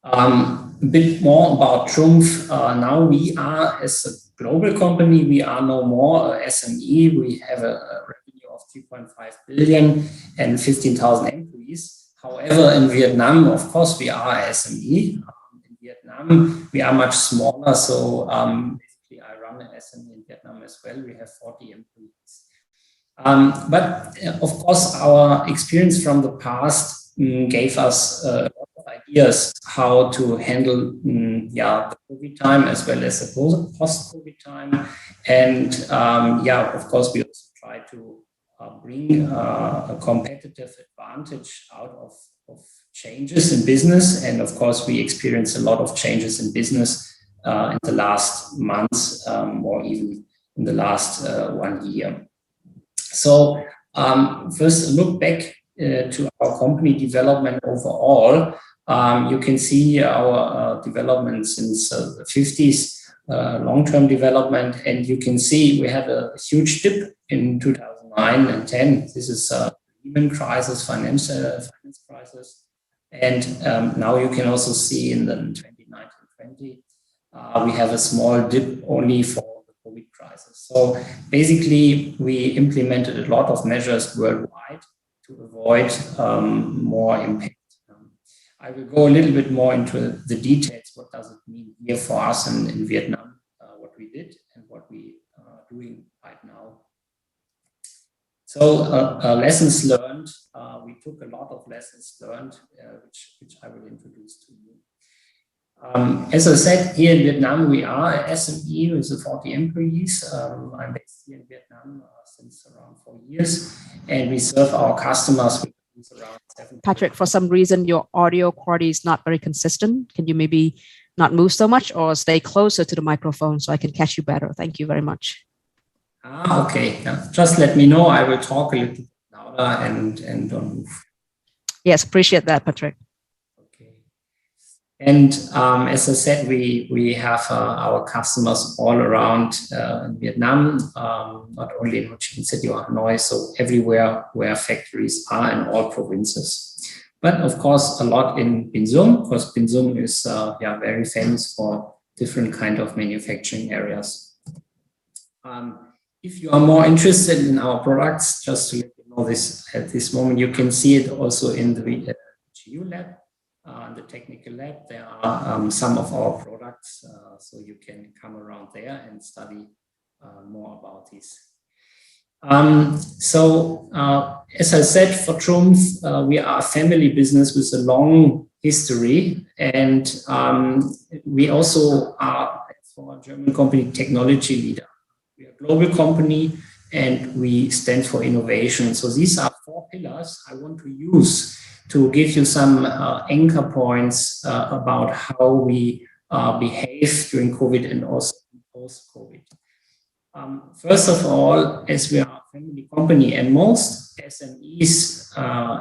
A bit more about Trumpf. Now we are, as a global company, we are no more a SME. We have a revenue of 3.5 billion and 15,000 employees. However, in Vietnam, of course, we are a SME. In Vietnam, we are much smaller. So basically, I run an SME in Vietnam as well. We have 40 employees. But of course, our experience from the past gave us a lot of ideas how to handle the COVID time as well as the post-COVID time. And of course, we also try to bring a competitive advantage out of changes in business. And of course, we experience a lot of changes in business in the last months or even in the last 1 year. So first, a look back to our company development overall. You can see our development since the 50s, long-term development, and you can see we had a huge dip in 2009 and 10. This is a Lehman crisis, finance crisis, and now you can also see in the 2019-20, we have a small dip only for COVID crisis. So basically, we implemented a lot of measures worldwide to avoid more impact. I will go a little bit more into the details. What does it mean here for us in Vietnam, what we did and what we are doing right now. So lessons learned. We took a lot of lessons learned, which I will introduce to you. As I said, here in Vietnam, we are a SME with 40 employees. I'm based here in Vietnam since around 4 years, and we serve our customers with around 7. Patrick, for some reason, your audio quality is not very consistent. Can you maybe not move so much or stay closer to the microphone so I can catch you better? Thank you very much. Okay. Just let me know. I will talk a little bit louder and don't move. Yes, appreciate that, Patrick. And as I said, we have our customers all around in Vietnam, not only in Ho Chi Minh City or Hanoi, so everywhere where factories are in all provinces. But of course, a lot in Binh Duong, because Binh Duong is very famous for different kind of manufacturing areas. If you are more interested in our products, just to let you know this at this moment, you can see it also in the GU lab. in the technical lab. There are some of our products, so you can come around there and study more about this. As I said, for Trumpf, we are a family business with a long history, and we also are, for a German company, technology leader. We are a global company, and we stand for innovation. So these are 4 pillars I want to use to give you some anchor points about how we behave during COVID and also post-COVID. First of all, as we are a family company, and most SMEs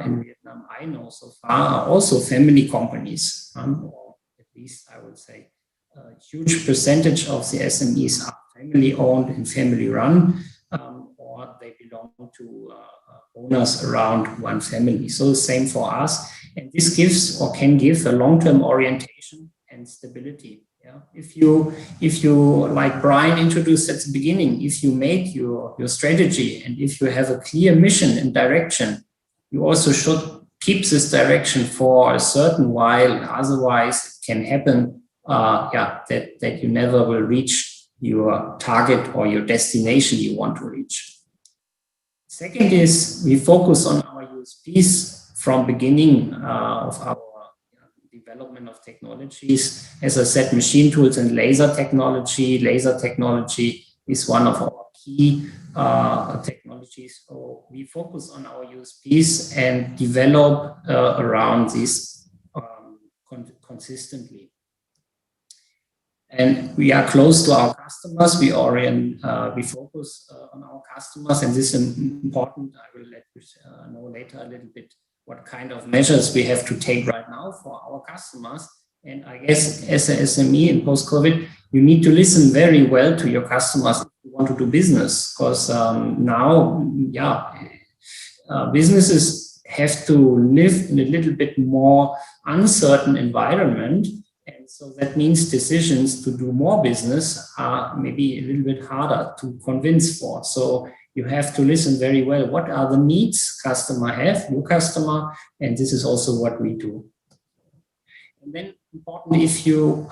in Vietnam I know so far are also family companies, or at least I would say a huge percentage of the SMEs are family owned and family run, or they belong to owners around one family. So the same for us, and this gives or can give a long-term orientation and stability. Yeah. If you, like Brian introduced at the beginning, if you make your strategy and if you have a clear mission and direction, you also should keep this direction for a certain while. Otherwise, it can happen that you never will reach your target or your destination you want to reach. Second is we focus on our USPs from beginning of our development of technologies. As I said, machine tools and laser technology. Laser technology is one of our key technologies. So we focus on our USPs and develop around this consistently. And we are close to our customers. We focus on our customers, and this is important. I will let you know later a little bit what kind of measures we have to take right now for our customers. And I guess as a SME in post-COVID, you need to listen very well to your customers if you want to do business, because businesses have to live in a little bit more uncertain environment. And so that means decisions to do more business are maybe a little bit harder to convince for. So you have to listen very well. What are the needs customer have, your customer, and this is also what we do. And then important, if you,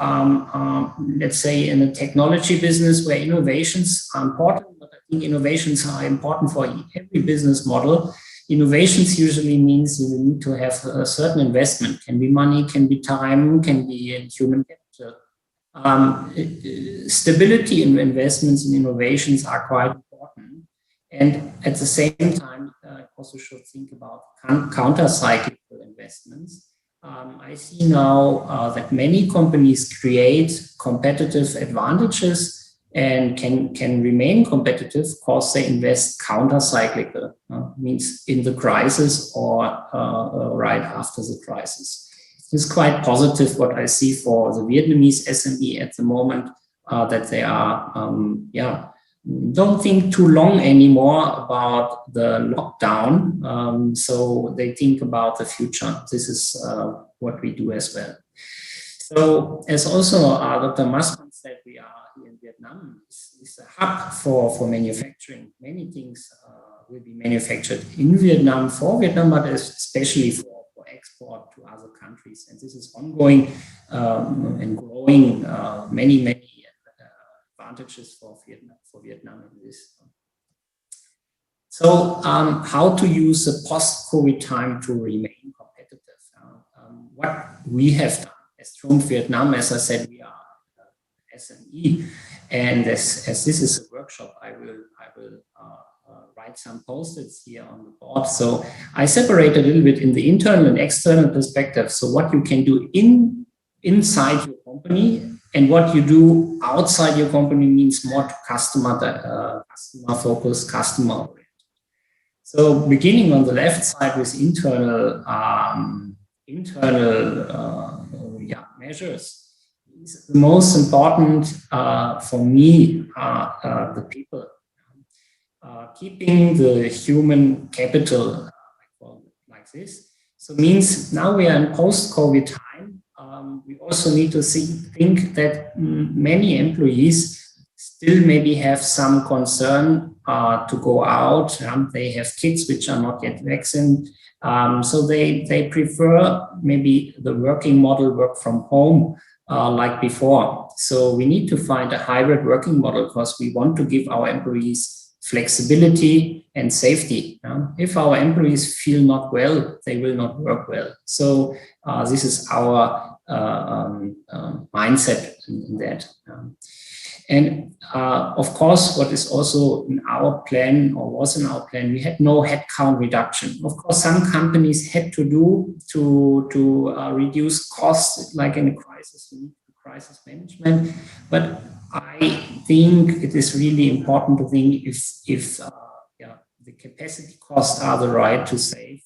let's say in a technology business where innovations are important, but I think innovations are important for every business model. Innovations usually means you need to have a certain investment. Can be money, can be time, can be human capital. Stability in investments in innovations are quite important. And at the same time, also should think about counter-cyclical investments. I see now that many companies create competitive advantages and can remain competitive because they invest counter-cyclical, means in the crisis or right after the crisis. It's quite positive what I see for the Vietnamese SME at the moment, that they are, don't think too long anymore about the lockdown. So they think about the future. This is what we do as well. So as also Dr. Massman said, we are here in Vietnam. It's a hub for manufacturing. Many things will be manufactured in Vietnam for Vietnam, but especially for export to other countries. And this is ongoing and growing many advantages for Vietnam in this. So how to use the post-COVID time to remain competitive? What we have done as Trumpf Vietnam, as I said, we are SME, and as this is a workshop, I will write some post-its here on the board. So I separate a little bit in the internal and external perspective. So what you can do inside your company and what you do outside your company means more to customer focus, customer oriented. So beginning on the left side with internal measures. The most important for me are the people. Keeping the human capital like this. So means now we are in post-COVID time. We also need to think that many employees still maybe have some concern to go out. They have kids which are not yet vaccinated. So they prefer maybe the working model, work from home, like before. So we need to find a hybrid working model because we want to give our employees flexibility and safety. If our employees feel not well, they will not work well. So this is our mindset in that. And of course, what is also in our plan, or was in our plan, we had no headcount reduction. Of course, some companies had to do to reduce costs, like in a crisis, we need crisis management. But I think it is really important to think if the capacity costs are the right to save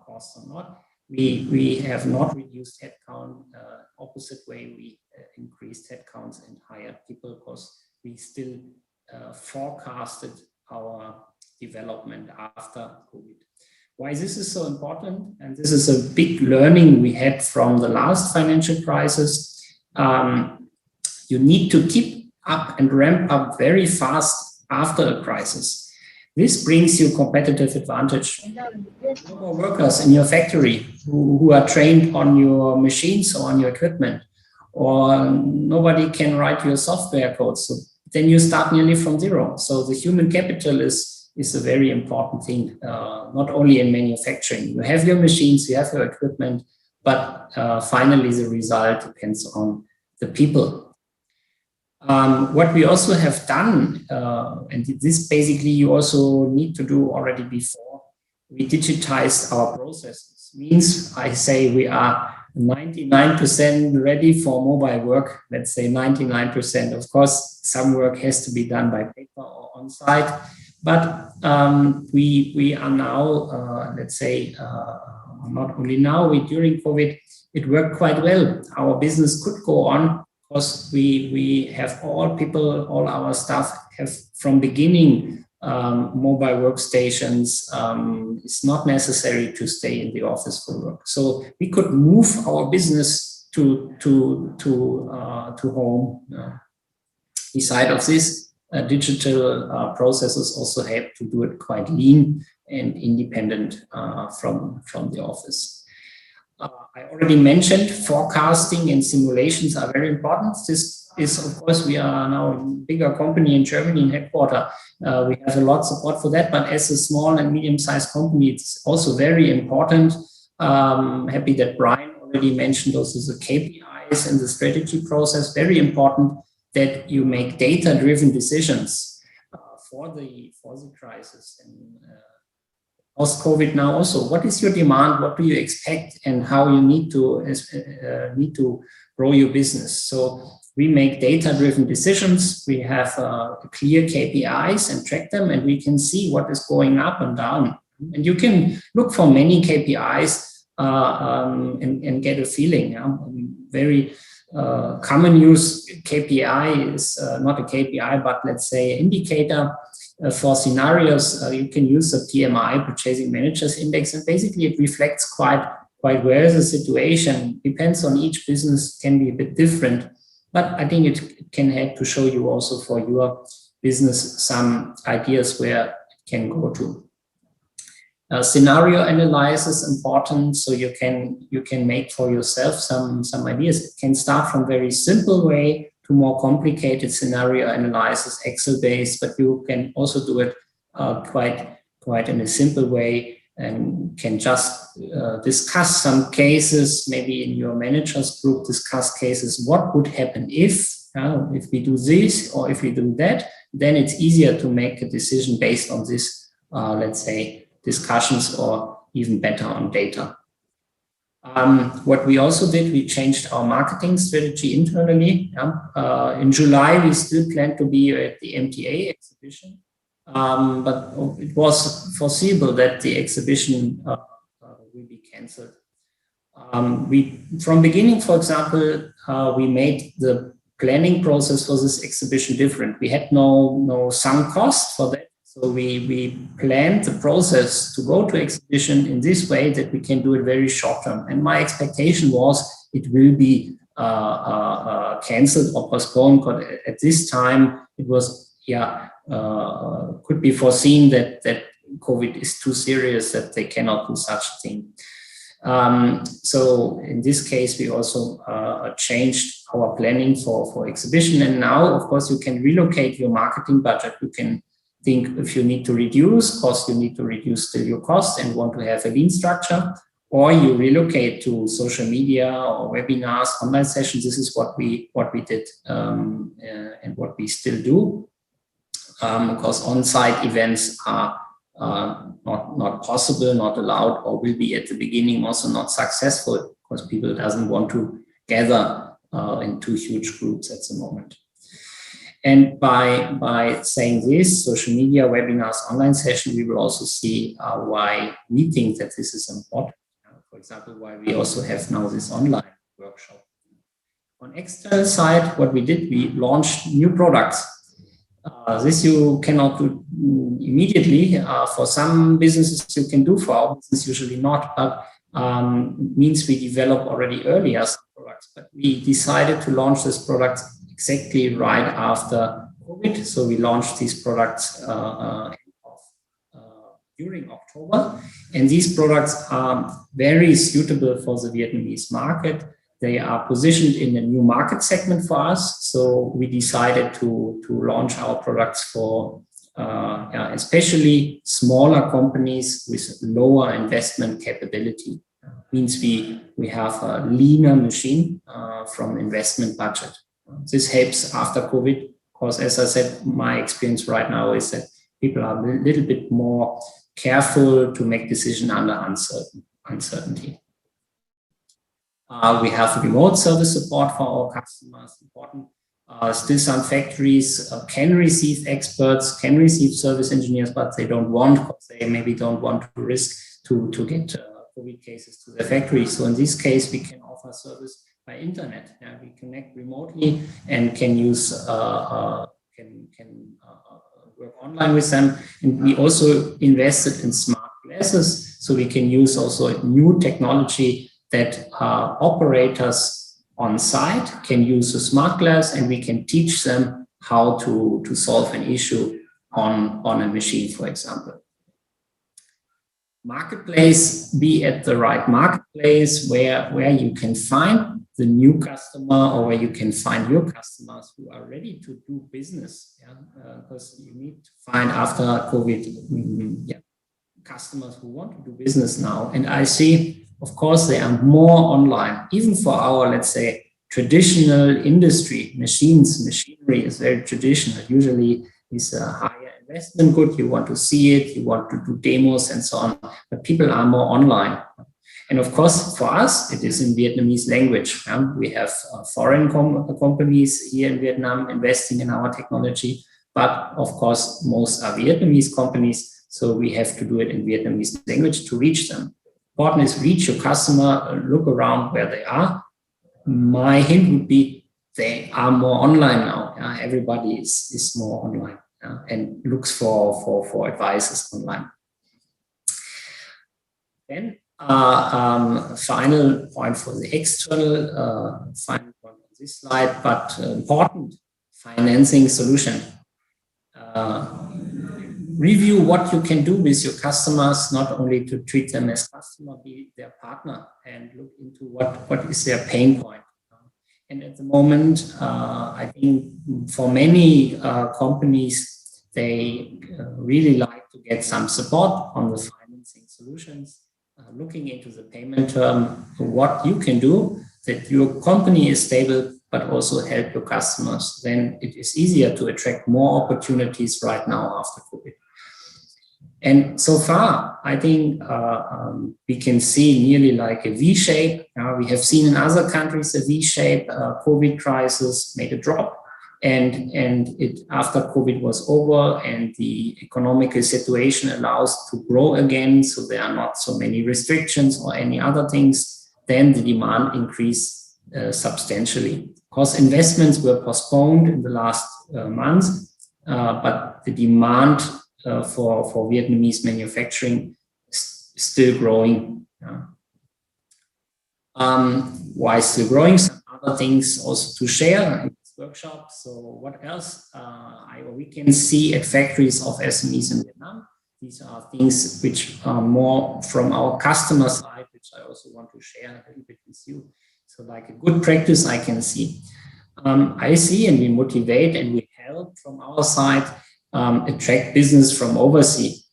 costs or not. We have not reduced headcount. Opposite way, we increased headcounts and hired people because we still forecasted our development after COVID. Why this is so important, and this is a big learning we had from the last financial crisis. You need to keep up and ramp up very fast after a crisis. This brings you competitive advantage. No more workers in your factory who are trained on your machines or on your equipment, or nobody can write your software code. So then you start nearly from zero. So the human capital is a very important thing, not only in manufacturing. You have your machines, you have your equipment, but finally the result depends on the people. What we also have done, and this basically you also need to do already before, we digitized our processes. Means I say we are 99% ready for mobile work, let's say 99%. Of course, some work has to be done by paper or on site, but we are now, let's say, not only now, during COVID, it worked quite well. Our business could go on because we have all people, all our staff have from beginning mobile workstations. It's not necessary to stay in the office for work. So we could move our business to home. Beside of this, digital processes also help to do it quite lean and independent from the office. I already mentioned forecasting and simulations are very important. This is, of course, we are now a bigger company in Germany, in headquarters. We have a lot of support for that, but as a small and medium-sized company, it's also very important. Happy that Brian already mentioned also the KPIs and the strategy process. Very important that you make data-driven decisions for the crisis. And post-COVID now also, what is your demand? What do you expect? And how you need to grow your business? So we make data-driven decisions. We have clear KPIs and track them, and we can see what is going up and down. And you can look for many KPIs and get a feeling. Very common use KPI is not a KPI, but let's say indicator. For scenarios, you can use the PMI, Purchasing Managers Index, and basically it reflects quite well the situation. Depends on each business, can be a bit different, but I think it can help to show you also for your business some ideas where it can go to. Scenario analysis important, so you can make for yourself some ideas. It can start from very simple way to more complicated scenario analysis, Excel-based, but you can also do it quite in a simple way and can just discuss some cases, maybe in your managers group, discuss cases, what would happen if we do this or if we do that, then it's easier to make a decision based on this, let's say, discussions or even better on data. What we also did, we changed our marketing strategy internally. In July, we still plan to be at the MTA exhibition, but it was foreseeable that the exhibition will be cancelled. From beginning, for example, we made the planning process for this exhibition different. We had no sunk cost for that. So we planned the process to go to exhibition in this way that we can do it very short term. And my expectation was it will be cancelled or postponed, but at this time it was could be foreseen that COVID is too serious that they cannot do such a thing. So in this case, we also changed our planning for exhibition. And now, of course, you can relocate your marketing budget. You can think if you need to reduce costs, you need to reduce still your costs and want to have a lean structure, or you relocate to social media or webinars, online sessions. This is what we did and what we still do. Because on-site events are not possible, not allowed, or will be at the beginning also not successful because people doesn't want to gather in too huge groups at the moment. And by saying this, social media, webinars, online session, we will also see why we think that this is important. For example, why we also have now this online workshop. On external side, what we did, we launched new products. This you cannot do immediately. For some businesses you can do, for our business usually not, but means we develop already earlier some products. But we decided to launch this product exactly right after COVID. So we launched these products during October. And these products are very suitable for the Vietnamese market. They are positioned in a new market segment for us. So we decided to launch our products for especially smaller companies with lower investment capability. Means we have a leaner machine from investment budget. This helps after COVID, because as I said, my experience right now is that people are a little bit more careful to make decisions under uncertainty. We have remote service support for our customers, important. Still some factories can receive experts, can receive service engineers, but they don't want, because they maybe don't want to risk to get COVID cases to the factory. So in this case, we can offer service by internet. We connect remotely and can use work online with them. And we also invested in smart glasses, so we can use also new technology that operators on site can use a smart glass, and we can teach them how to solve an issue on a machine, for example. Marketplace, be at the right marketplace where you can find the new customer, or where you can find your customers who are ready to do business. Because you need to find after COVID customers who want to do business now. And I see, of course, they are more online, even for our, let's say, traditional industry. Machinery is very traditional. Usually it's a higher investment good. You want to see it, you want to do demos and so on, but people are more online. And of course, for us, it is in Vietnamese language. We have foreign companies here in Vietnam investing in our technology, but of course, most are Vietnamese companies. So we have to do it in Vietnamese language to reach them. Important is reach your customer, look around where they are. My hint would be they are more online now. Everybody is more online and looks for advices online. Then final point for the external, final point on this slide, but important, financing solution. Review what you can do with your customers, not only to treat them as customer, be their partner, and look into what is their pain point. And at the moment, I think for many companies, they really like to get some support on the financing solutions, looking into the payment term, what you can do that your company is stable, but also help your customers. Then it is easier to attract more opportunities right now after COVID. And so far, I think we can see nearly like a V shape. We have seen in other countries a V shape. COVID crisis made a drop, and it after COVID was over and the economical situation allows to grow again, so there are not so many restrictions or any other things, then the demand increased substantially. Of course, investments were postponed in the last months, but the demand for Vietnamese manufacturing still growing. Why still growing? Some other things also to share. workshops. So what else we can see at factories of SMEs in Vietnam? These are things which are more from our customer side, which I also want to share a little bit with you. So like a good practice I can see. I see, and we motivate and we help from our side attract business from overseas.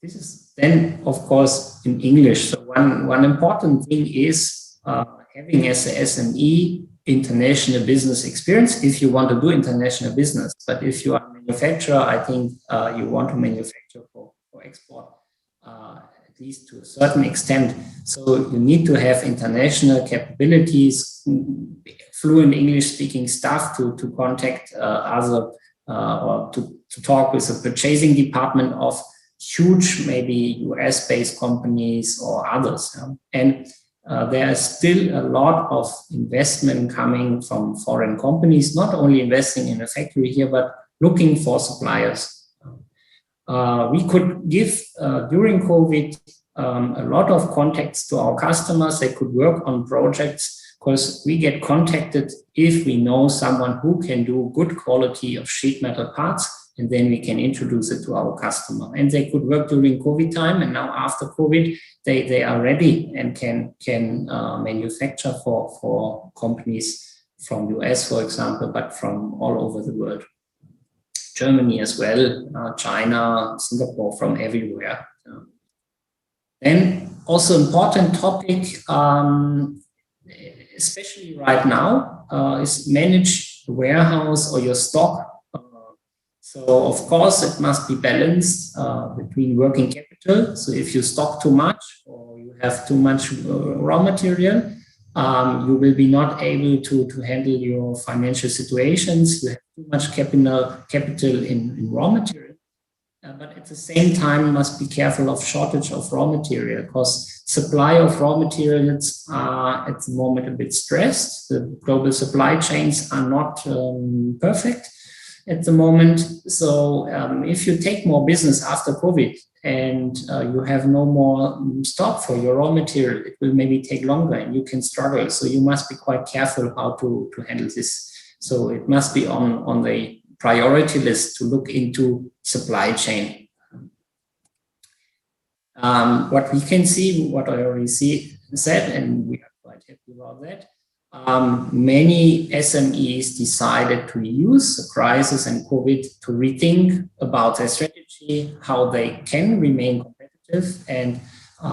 This is then, of course, in English. So one important thing is having as a SME international business experience if you want to do international business. But if you are a manufacturer, I think you want to manufacture for export, at least to a certain extent. So you need to have international capabilities, fluent English-speaking staff to contact other or to talk with the purchasing department of huge, maybe US-based companies or others. And there is still a lot of investment coming from foreign companies, not only investing in a factory here, but looking for suppliers. We could give, during COVID, a lot of contacts to our customers. They could work on projects because we get contacted if we know someone who can do good quality of sheet metal parts, and then we can introduce it to our customer. And they could work during COVID time, and now after COVID, they are ready and can manufacture for companies from US, for example, but from all over the world. Germany as well, China, Singapore, from everywhere. Then also important topic, especially right now, is manage the warehouse or your stock. So of course it must be balanced between working capital. So if you stock too much or you have too much raw material, you will be not able to handle your financial situations. You have too much capital in raw material. But at the same time, you must be careful of shortage of raw material because supply of raw materials are at the moment a bit stressed. The global supply chains are not perfect at the moment. So if you take more business after COVID and you have no more stock for your raw material, it will maybe take longer and you can struggle. So you must be quite careful how to handle this. So it must be on the priority list to look into supply chain. What we can see, what I already said, and we are quite happy about that, many SMEs decided to use the crisis and COVID to rethink about their strategy, how they can remain competitive, and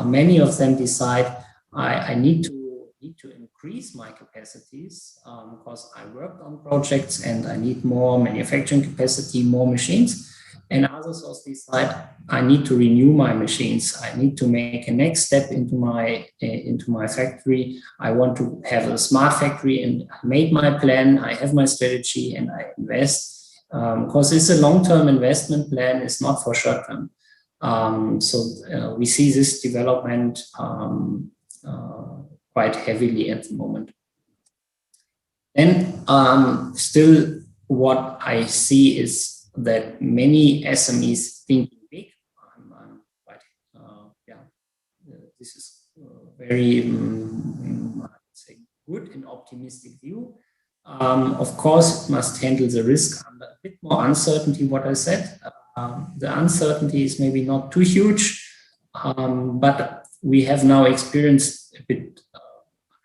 many of them decide I need to increase my capacities because I worked on projects and I need more manufacturing capacity, more machines. And others also decide I need to renew my machines. I need to make a next step into my factory. I want to have a smart factory, and I made my plan. I have my strategy, and I invest because it's a long-term investment plan. It's not for short-term. So we see this development quite heavily at the moment. Then still what I see is that many SMEs think big. I'm quite, this is very, I would say, good and optimistic view. Of course, must handle the risk under a bit more uncertainty, what I said. The uncertainty is maybe not too huge, but we have now experienced a bit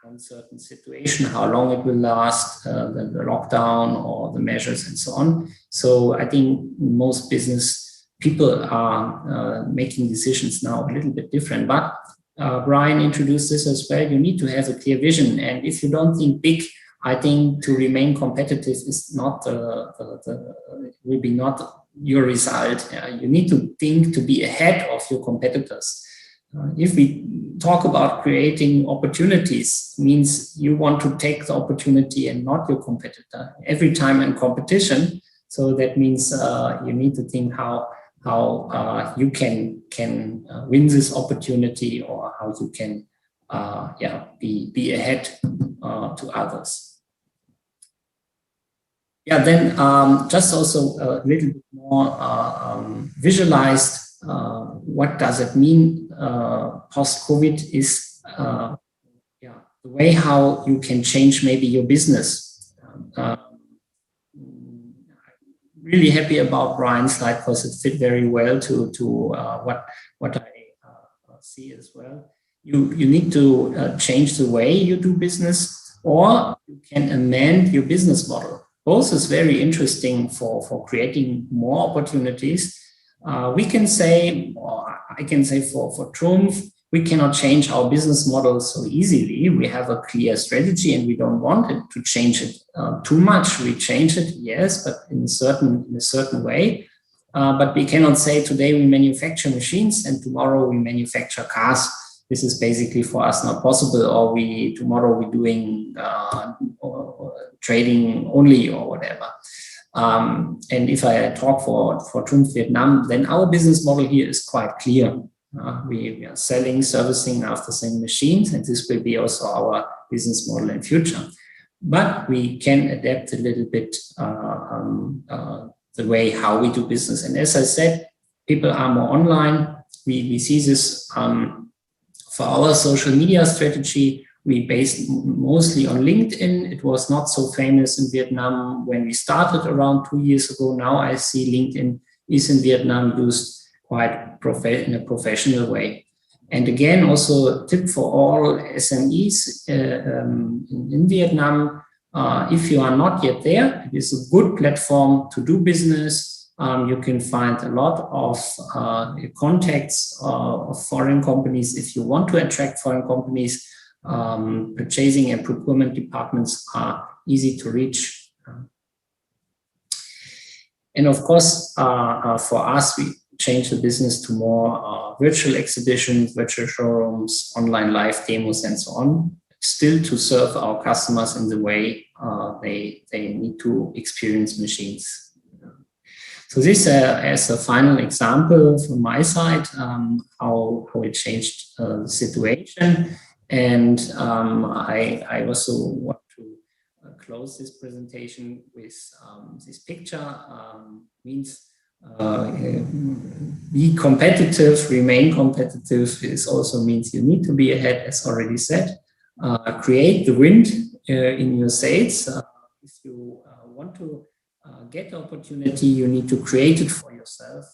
uncertain situation, how long it will last, the lockdown or the measures and so on. So I think most business people are making decisions now a little bit different. But Brian introduced this as well. You need to have a clear vision. And if you don't think big, I think to remain competitive is not will be not your result. You need to think to be ahead of your competitors. If we talk about creating opportunities, means you want to take the opportunity and not your competitor every time in competition. So that means you need to think how you can win this opportunity, or how you can be ahead to others. Yeah, then just also a little bit more visualized. What does it mean post-COVID is the way how you can change maybe your business. really happy about Brian's slide because it fit very well to what I see as well. You need to change the way you do business, or you can amend your business model. Both is very interesting for creating more opportunities. We can say, or I can say for Trumpf, we cannot change our business model so easily. We have a clear strategy and we don't want it to change it too much. We change it, yes, but in a certain way. But we cannot say today we manufacture machines and tomorrow we manufacture cars. This is basically for us not possible, or tomorrow we're doing trading only or whatever. And if I talk for Trumpf Vietnam, then our business model here is quite clear. We are selling, servicing, after selling machines, and this will be also our business model in future. But we can adapt a little bit the way how we do business. And as I said, people are more online. We see this for our social media strategy. We based mostly on LinkedIn. It was not so famous in Vietnam when we started around 2 years ago. Now I see LinkedIn is in Vietnam used quite in a professional way. And again, also a tip for all SMEs in Vietnam, if you are not yet there, it is a good platform to do business. You can find a lot of contacts of foreign companies. If you want to attract foreign companies, purchasing and procurement departments are easy to reach. And of course, for us, we change the business to more virtual exhibitions, virtual showrooms, online live demos, and so on, still to serve our customers in the way they need to experience machines. So this as a final example from my side, how it changed the situation. And I also want to close this presentation with this picture. Means be competitive, remain competitive. This also means you need to be ahead, as already said. Create the wind in your sails. If you want to get the opportunity, you need to create it for yourself.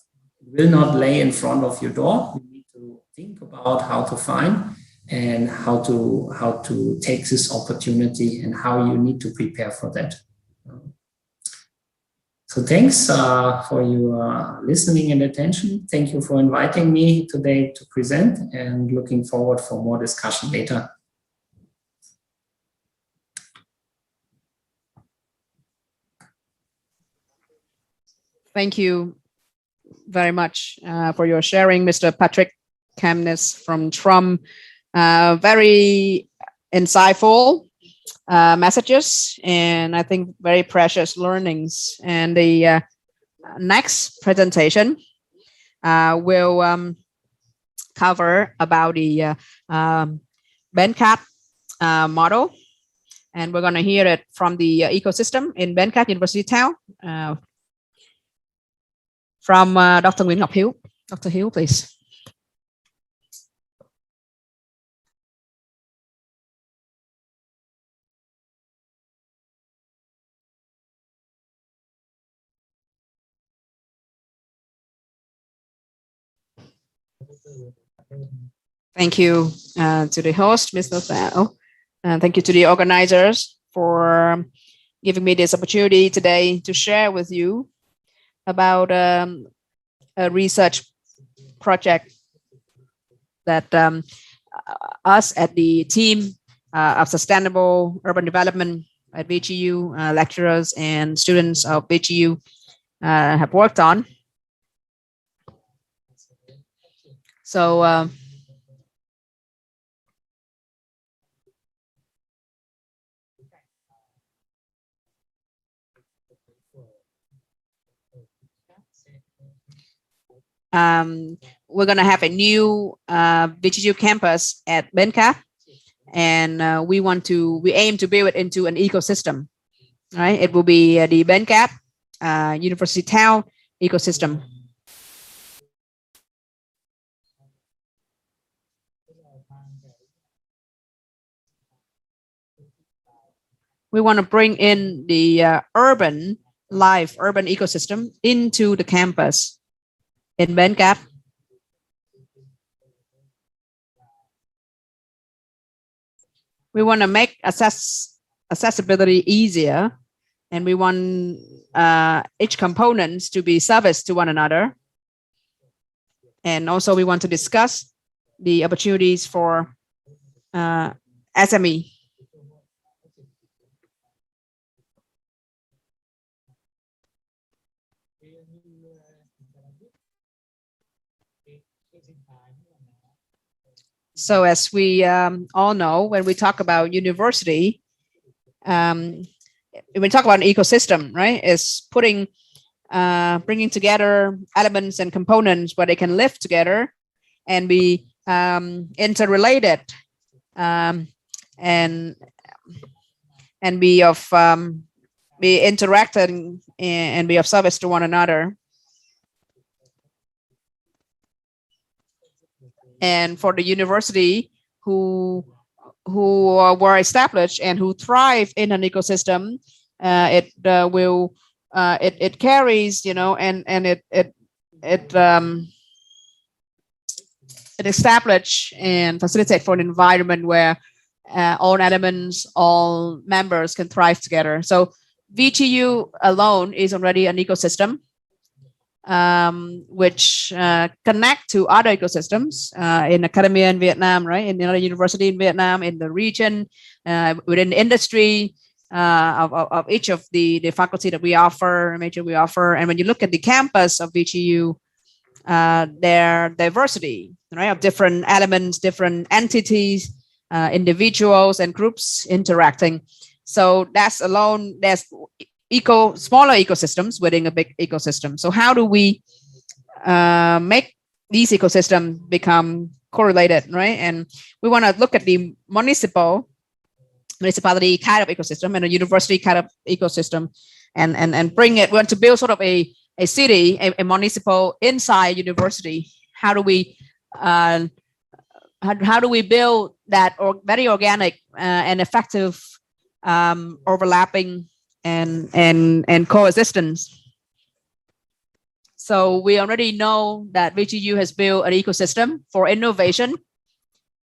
It will not lay in front of your door. You need to think about how to find and how to take this opportunity and how you need to prepare for that. So thanks for your listening and attention. Thank you for inviting me today to present, and looking forward for more discussion later. Thank you very much for your sharing, Mr. Patrick Kamnes from Trump. Very insightful messages, and I think very precious learnings. And the next presentation will cover about the BenCat model, and we're going to hear it from the ecosystem in BenCat University Town from Dr. Nguyễn Ngọc Hiếu. Dr. Hiếu, please. Thank you to the host, Mr. Thao. Thank you to the organizers for giving me this opportunity today to share with you about a research project that us at the team of Sustainable Urban Development at VGU, lecturers and students of VGU have worked on. So we're going to have a new VGU campus at BenCat, and we aim to build it into an ecosystem. Right? It will be the BenCat University Town ecosystem. We want to bring in the urban live urban ecosystem into the campus in Bến Cát. We want to make accessibility easier, and we want each components to be serviced to one another. And also we want to discuss the opportunities for SME. So as we all know, when we talk about university, when we talk about an ecosystem, right, it's putting, bringing together elements and components where they can live together and be interrelated, and be of be interacting and be of service to one another. And for the university who were established and who thrive in an ecosystem, it carries, you know, and it establish and facilitate for an environment where all elements, all members can thrive together. So VGU alone is already an ecosystem, which connect to other ecosystems in academia in Vietnam, right? In another university in Vietnam, in the region, within the industry of each of the faculty that we offer, major we offer. And when you look at the campus of VGU, their diversity, right, of different elements, different entities, individuals and groups interacting. So that's alone, there's smaller ecosystems within a big ecosystem. So how do we make these ecosystems become correlated, right? And we want to look at the municipality kind of ecosystem and a university kind of ecosystem, and bring it. We want to build sort of a city, a municipal inside university. How do we build that very organic and effective overlapping and coexistence? So we already know that VGU has built an ecosystem for innovation,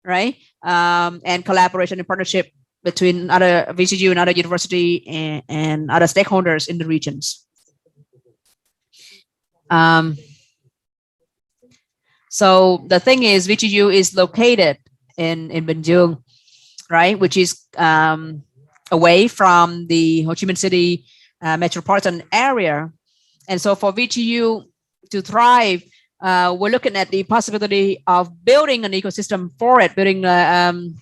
right? And collaboration and partnership between other VGU and other university and other stakeholders in the regions. So the thing is, VGU is located in Binh Duong, right? Which is away from the Ho Chi Minh City metropolitan area. And so for VGU to thrive, we're looking at the possibility of building an ecosystem for it, building an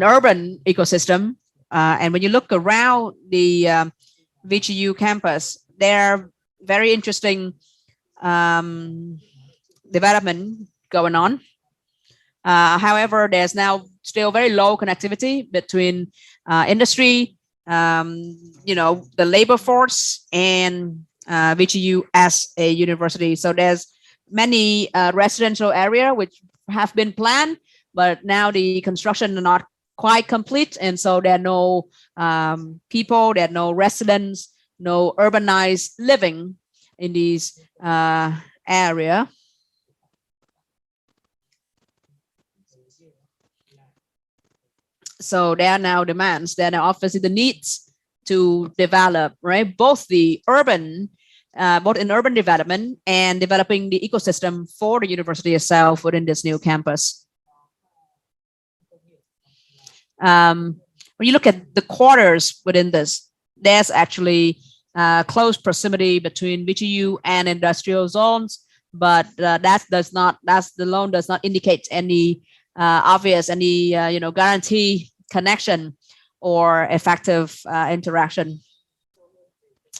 urban ecosystem. And when you look around the VGU campus, there are very interesting development going on. However, there's now still very low connectivity between industry, you know, the labor force, and VGU as a university. So there's many residential area which have been planned, but now the construction are not quite complete, and so there are no people, there are no residents, no urbanized living in these area. So there are now demands, there are now obviously the needs to develop, right? Both the urban, both in urban development and developing the ecosystem for the university itself within this new campus. When you look at the quarters within this, there's actually close proximity between VGU and industrial zones, but that alone does not indicate any obvious, any you know, guarantee connection or effective interaction.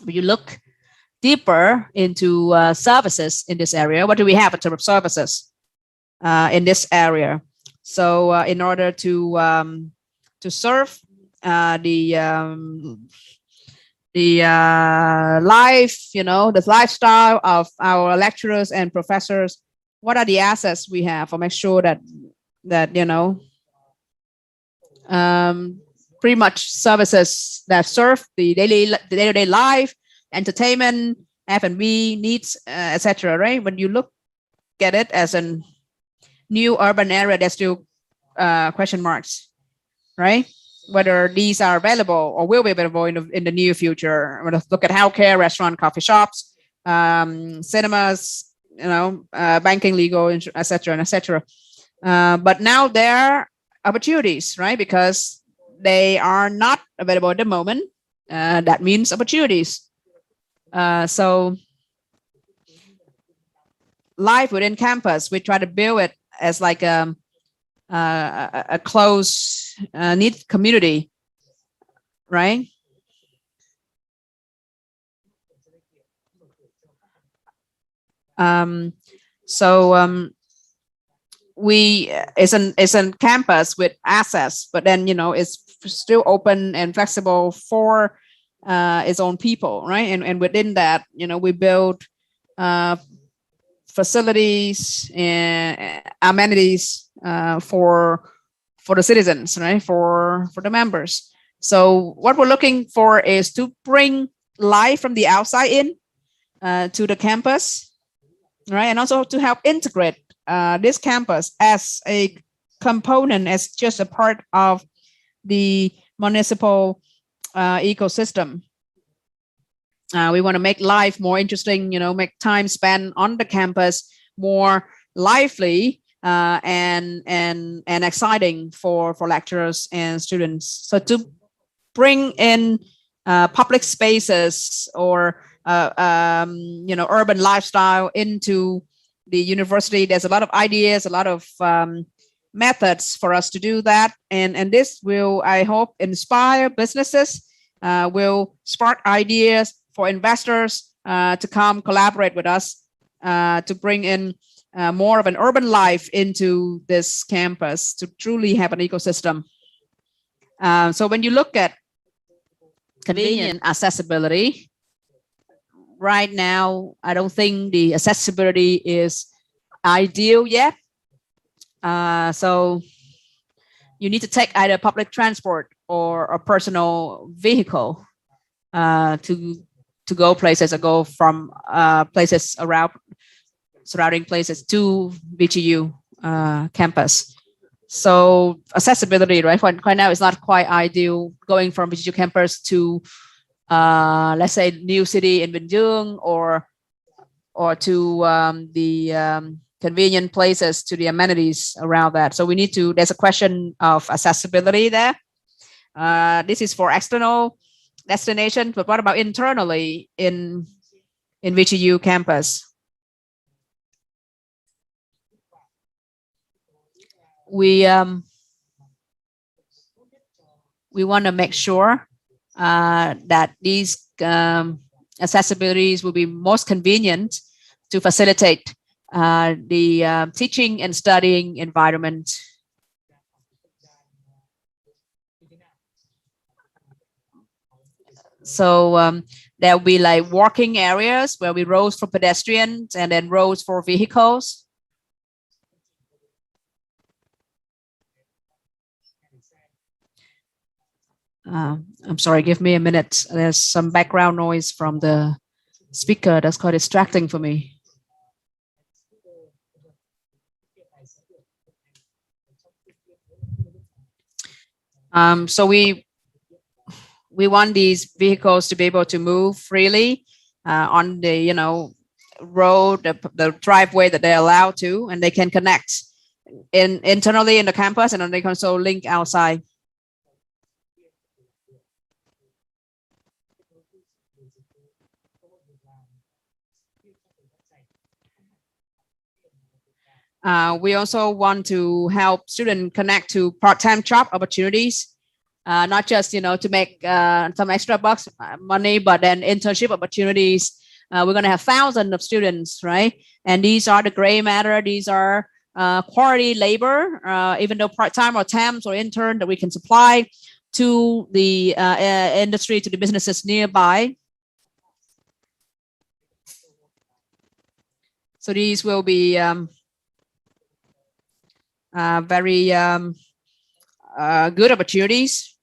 When you look deeper into services in this area, what do we have in terms of services in this area? So in order to serve the life, you know, the lifestyle of our lecturers and professors, what are the assets we have, or make sure that you know, pretty much services that serve the day-to-day life, entertainment, F&B needs, etc. Right? When you look at it as a new urban area, there's still question marks, right? Whether these are available or will be available in the near future. When I look at healthcare, restaurant, coffee shops, cinemas, banking, legal, etc., etc. But now there are opportunities, right? Because they are not available at the moment. That means opportunities. So life within campus, we try to build it as like a close knit community, right? It's a campus with access, but then it's still open and flexible for its own people, right? And within that, we build facilities and amenities for the citizens, right? For the members. So what we're looking for is to bring life from the outside in to the campus, right? And also to help integrate this campus as a component, as just a part of the municipal ecosystem. We want to make life more interesting, make time spent on the campus more lively and exciting for lecturers and students. So to bring in public spaces or urban lifestyle into the university, there's a lot of ideas, a lot of methods for us to do that, and this will, I hope, inspire businesses, will spark ideas for investors to come collaborate with us to bring in more of an urban life into this campus to truly have an ecosystem. So when you look at convenient accessibility, right now, I don't think the accessibility is ideal yet. So you need to take either public transport or a personal vehicle to go places, or go from places around surrounding places to VGU campus. So accessibility, right now is not quite ideal. Going from VGU campus to let's say New City in Binh Duong, or to the convenient places, to the amenities around that. So we need to, there's a question of accessibility there. This is for external destination, but what about internally in VGU campus? We want to make sure that these accessibilities will be most convenient to facilitate the teaching and studying environment. So there will be like walking areas where we roads for pedestrians and then roads for vehicles. I'm sorry, give me a minute. There's some background noise from the speaker that's quite distracting for me. So we want these vehicles to be able to move freely on the road, the driveway that they're allowed to, and they can connect internally in the campus, and then they can also link outside. We also want to help students connect to part-time job opportunities, not just to make some extra bucks money, but then internship opportunities. We're going to have thousands of students, right? And these are the gray matter. These are quality labor, even though part-time or temps or intern that we can supply to the industry, to the businesses nearby. So these will be very good opportunities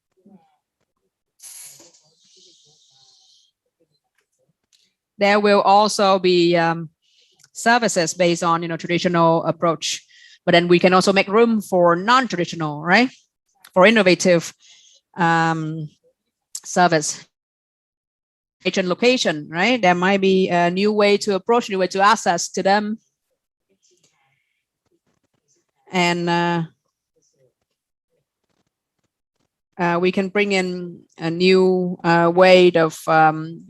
there will also be services based on traditional approach, but then we can also make room for non-traditional, right? For innovative service. Agent location, right? There might be a new way to approach, new way to access to them, and we can bring in a new way of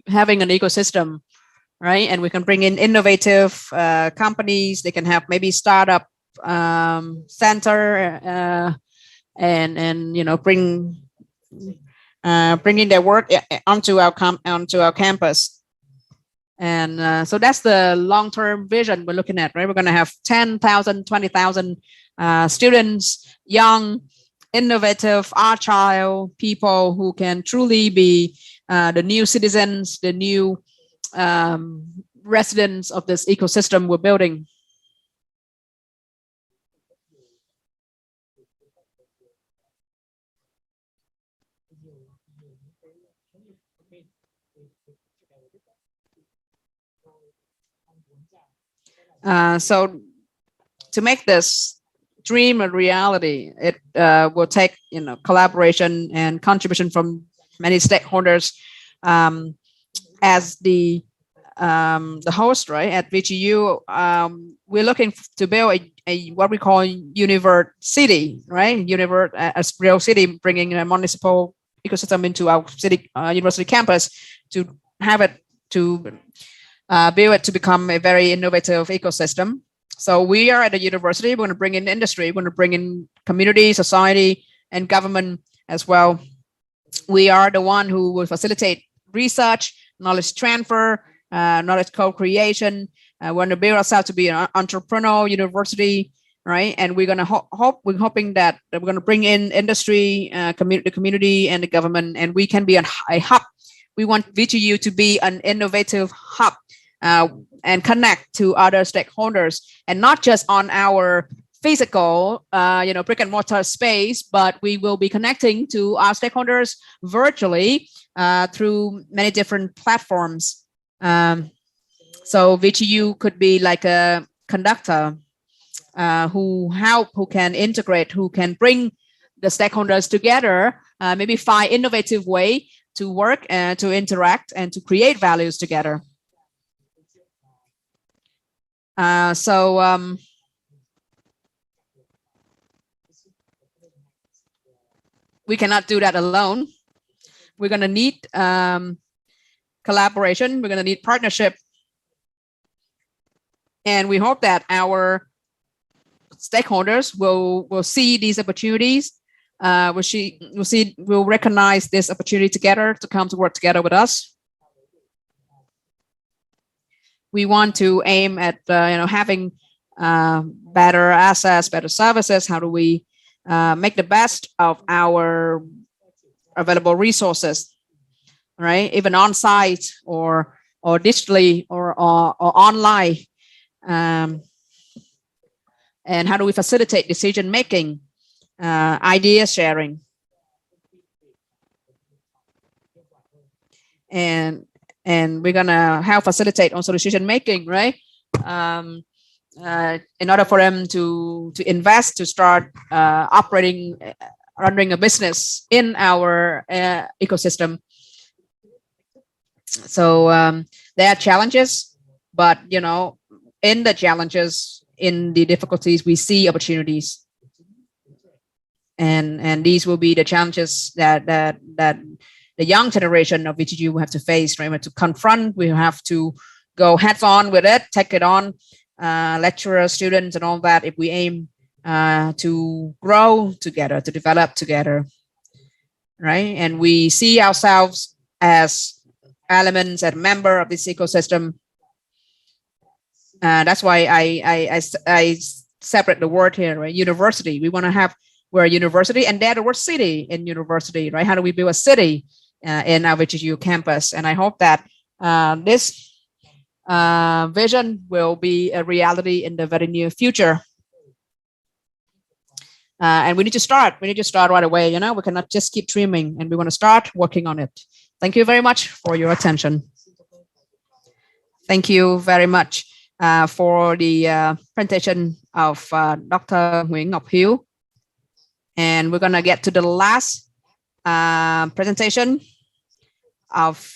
having an ecosystem, right? And we can bring in innovative companies. They can have maybe startup center and bringing their work onto our campus. And so that's the long-term vision we're looking at, right? We're going to have 10,000, 20,000 students, young, innovative, agile people who can truly be the new citizens, the new residents of this ecosystem we're building. So to make this dream a reality, it will take collaboration and contribution from many stakeholders. As the host, right, at VGU, we're looking to build a what we call university, right? A real city, bringing a municipal ecosystem into our city university campus to have it to build it to become a very innovative ecosystem. So we are at the university. We're going to bring in industry. We're going to bring in community, society, and government as well. We are the one who will facilitate research, knowledge transfer, knowledge co-creation. We're going to build ourselves to be an entrepreneurial university, right? And we're going to we're hoping that we're going to bring in industry, the community, and the government, and we can be a hub. We want VGU to be an innovative hub. And connect to other stakeholders, and not just on our physical, brick and mortar space, but we will be connecting to our stakeholders virtually through many different platforms. So VGU could be like a conductor who can integrate, who can bring the stakeholders together, maybe find innovative way to work and to interact and to create values together. We cannot do that alone. We're going to need collaboration. We're going to need partnership. And we hope that our stakeholders will see these opportunities. Will recognize this opportunity together to come to work together with us. We want to aim at having better assets, better services. How do we make the best of our available resources, right? Even on site or digitally or online. And how do we facilitate decision making, idea sharing, and we're gonna help facilitate also decision making, right? In order for them to invest, to start running a business in our ecosystem. So there are challenges, but in the challenges, in the difficulties, we see opportunities, and these will be the challenges that the young generation of VGU will have to face, right? We have to confront, we have to go heads on with it, take it on, lecturers, students, and all that, if we aim to grow together, to develop together, right? And we see ourselves as elements and member of this ecosystem. That's why I separate the word here, right? University. We're a university, and they're the word city in university, right? How do we build a city in our VGU campus? And I hope that this vision will be a reality in the very near future. And we need to start. We need to start right away. We cannot just keep dreaming, and we want to start working on it. Thank you very much for your attention. Thank you very much for the presentation of Dr. Nguyễn Ngọc Hiếu. And we're going to get to the last presentation of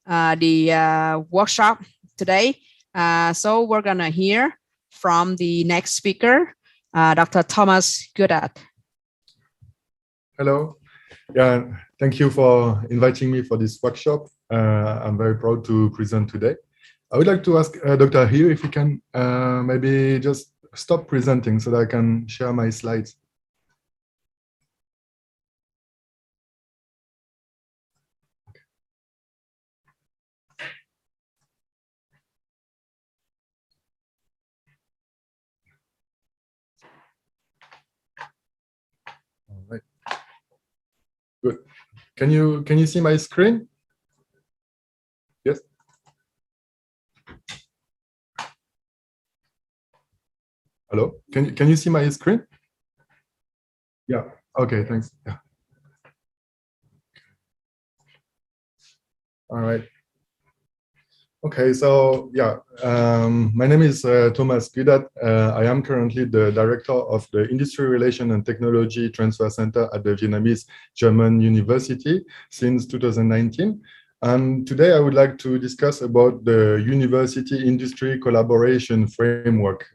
the workshop today. So we're going to hear from the next speaker, Dr. Thomas Goddard. Hello. Yeah, thank you for inviting me for this workshop. I'm very proud to present today. I would like to ask Dr. Hill if he can maybe just stop presenting so that I can share my slides. All right. Good. Can you see my screen? Yes. Hello. Can you see my screen? Yeah. Okay. Thanks. Yeah. All right. Okay, so yeah, my name is Thomas Goddard. I am currently the director of the Industry Relation and Technology Transfer Center at the Vietnamese-German University since 2019. And today I would like to discuss about the university industry collaboration framework.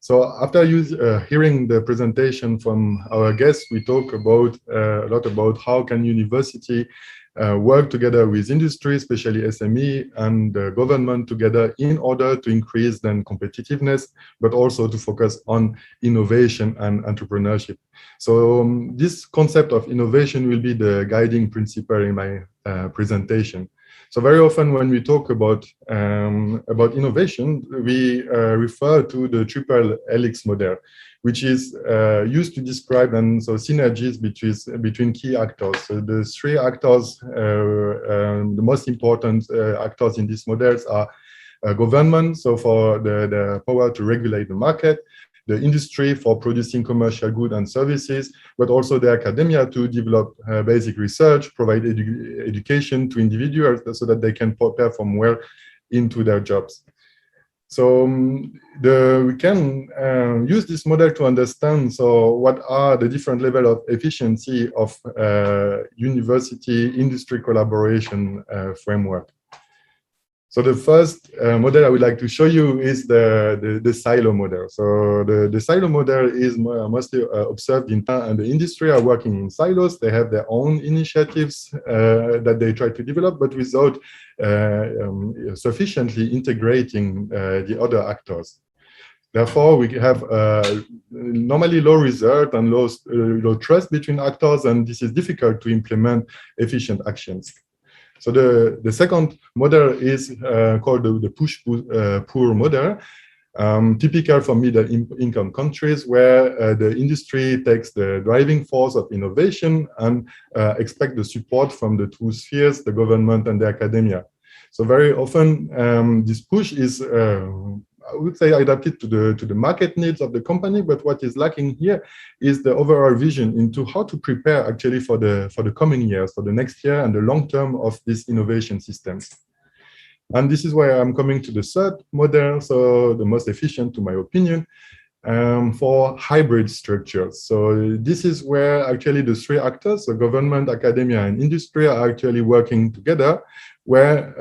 So after hearing the presentation from our guests, we talk about a lot about how can university work together with industry, especially SME and the government together in order to increase then competitiveness, but also to focus on innovation and entrepreneurship. So this concept of innovation will be the guiding principle in my presentation. So very often when we talk about innovation, we refer to the triple helix model, which is used to describe synergies between key actors. So the three actors, the most important actors in these models are government, so for the power to regulate the market, the industry for producing commercial goods and services, but also the academia to develop basic research, provide education to individuals so that they can perform well into their jobs. So we can use this model to understand what are the different levels of efficiency of university industry collaboration framework. So the first model I would like to show you is the silo model. So the silo model is mostly observed in and the industry are working in silos. They have their own initiatives that they try to develop, but without sufficiently integrating the other actors. Therefore, we have normally low result and low trust between actors, and this is difficult to implement efficient actions. So the second model is called the push-pull model, typical for middle-income countries where the industry takes the driving force of innovation and expect the support from the two spheres, the government and the academia. So very often this push is, I would say, adapted to the market needs of the company, but what is lacking here is the overall vision into how to prepare actually for the coming years, for the next year and the long term of this innovation system. And this is where I'm coming to the third model, so the most efficient to my opinion, for hybrid structures. So this is where actually the three actors, so government, academia, and industry are actually working together, where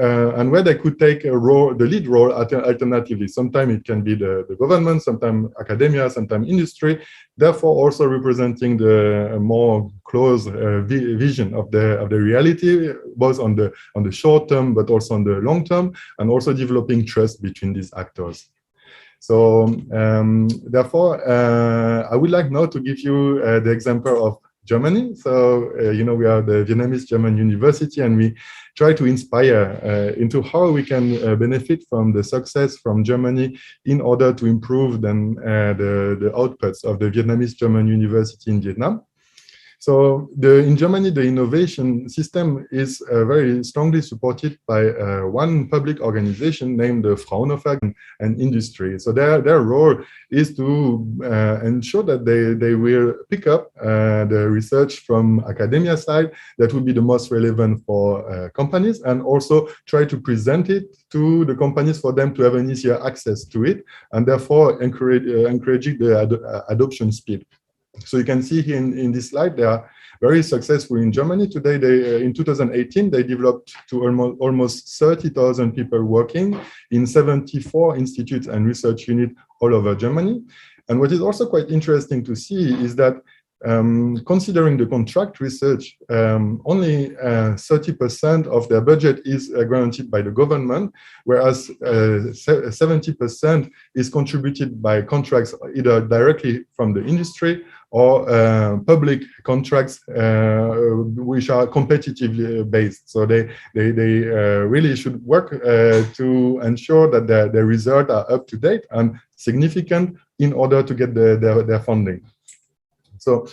they could take a role, the lead role alternatively. Sometimes it can be the government, sometimes academia, sometimes industry, therefore also representing the more close vision of the reality, both on the short term, but also on the long term, and also developing trust between these actors. So therefore, I would like now to give you the example of Germany. So, we are the Vietnamese-German University, and we try to inspire into how we can benefit from the success from Germany in order to improve then the outputs of the Vietnamese-German University in Vietnam. So in Germany, the innovation system is very strongly supported by one public organization named the Fraunhofer and Industry. So their role is to ensure that they will pick up the research from academia side that will be the most relevant for companies, and also try to present it to the companies for them to have an easier access to it, and therefore encouraging the adoption speed. So you can see here in this slide, they are very successful in Germany. Today, in 2018, they developed to almost 30,000 people working in 74 institutes and research units all over Germany. And what is also quite interesting to see is that considering the contract research, only 30% of their budget is guaranteed by the government, whereas 70% is contributed by contracts either directly from the industry or public contracts which are competitively based. So they really should work to ensure that their results are up to date and significant in order to get their funding. So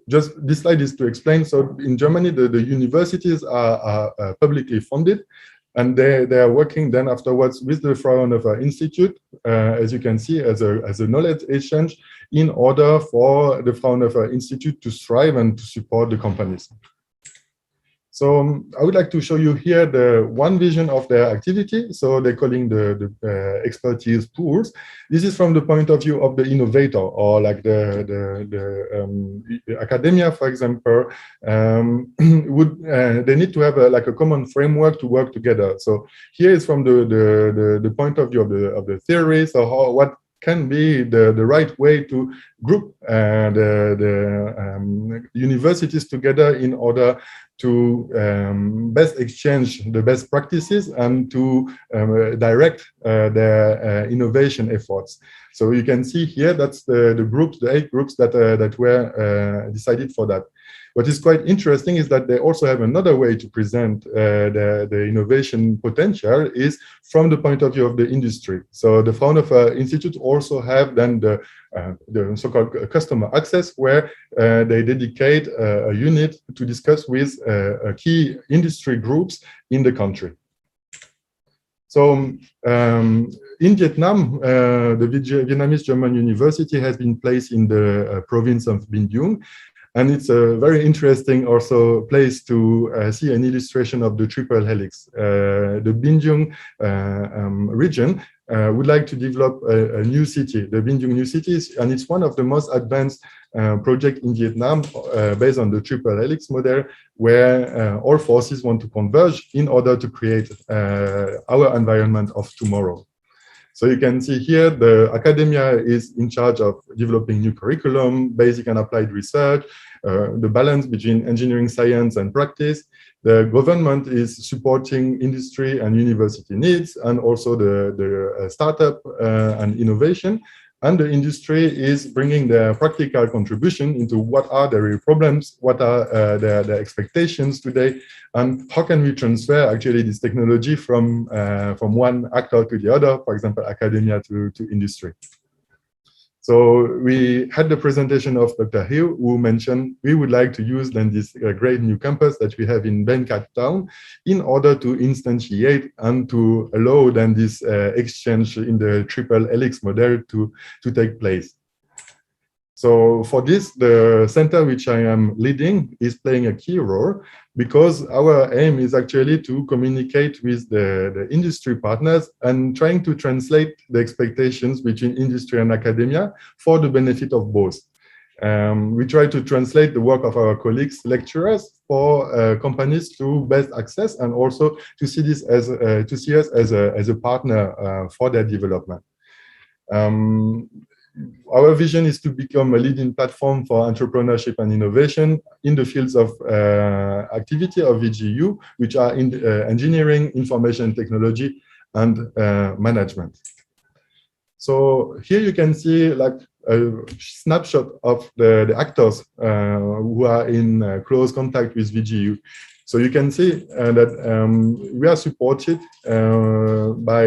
just this slide is to explain. So in Germany, the universities are publicly funded, and they are working then afterwards with the Fraunhofer Institute, as you can see, as a knowledge exchange in order for the Fraunhofer Institute to thrive and to support the companies. So I would like to show you here the one vision of their activity. So they're calling the expertise pools. This is from the point of view of the innovator, or like the academia, for example, they need to have a common framework to work together. So here is from the point of view of the theory. So what can be the right way to group the universities together in order to best exchange the best practices and to direct their innovation efforts. So you can see here that's the groups, the 8 groups that were decided for that. What is quite interesting is that they also have another way to present the innovation potential is from the point of view of the industry. So the Fraunhofer Institute also have then the so-called customer access, where they dedicate a unit to discuss with key industry groups in the country. So in Vietnam, the Vietnamese German University has been placed in the province of Binh Duong. And it's a very interesting also place to see an illustration of the triple helix. The Binh Duong region would like to develop a new city, the Binh Duong New Cities, and it's one of the most advanced projects in Vietnam based on the triple helix model, where all forces want to converge in order to create our environment of tomorrow. So you can see here the academia is in charge of developing new curriculum, basic and applied research, the balance between engineering, science, and practice. The government is supporting industry and university needs, and also the startup and innovation. And the industry is bringing their practical contribution into what are the real problems, what are their expectations today, and how can we transfer actually this technology from one actor to the other, for example, academia to industry. So we had the presentation of Dr. Hill, who mentioned we would like to use then this great new campus that we have in Binh Duong in order to instantiate and to allow then this exchange in the triple helix model to take place. So for this, the center which I am leading is playing a key role, because our aim is actually to communicate with the industry partners and trying to translate the expectations between industry and academia for the benefit of both. We try to translate the work of our colleagues, lecturers, for companies to best access, and also to see this as to see us as a partner for their development. Our vision is to become a leading platform for entrepreneurship and innovation in the fields of activity of VGU, which are in engineering, information technology, and management. So here you can see like a snapshot of the actors who are in close contact with VGU. So you can see that we are supported by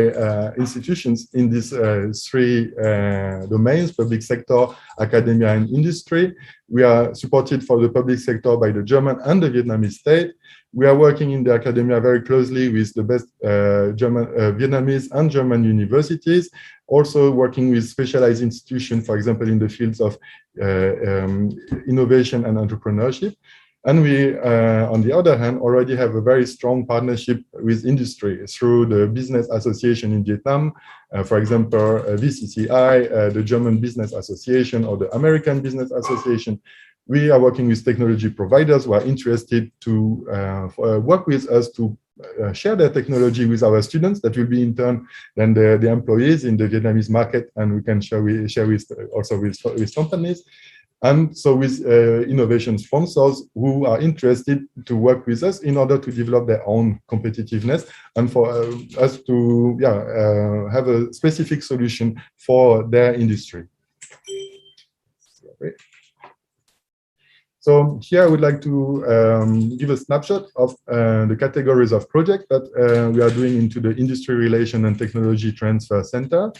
institutions in these three domains: public sector, academia, and industry. We are supported for the public sector by the German and the Vietnamese state. We are working in the academia very closely with the best Vietnamese and German universities, also working with specialized institutions, for example, in the fields of innovation and entrepreneurship. And we, on the other hand, already have a very strong partnership with industry through the Business Association in Vietnam, for example, VCCI, the German Business Association, or the American Business Association. We are working with technology providers who are interested to work with us to share their technology with our students. That will be in turn then the employees in the Vietnamese market, and we can share with also with companies. And so with innovation sponsors who are interested to work with us in order to develop their own competitiveness and for us to have a specific solution for their industry. So here I would like to give a snapshot of the categories of projects that we are doing into the Industry Relation and Technology Transfer Center.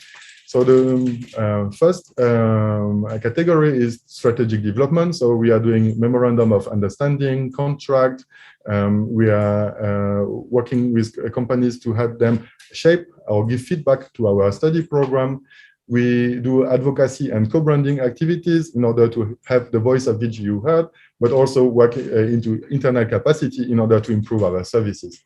So the first category is strategic development. So we are doing memorandum of understanding, contract. We are working with companies to help them shape or give feedback to our study program. We do advocacy and co-branding activities in order to have the voice of VGU heard, but also work into internal capacity in order to improve our services.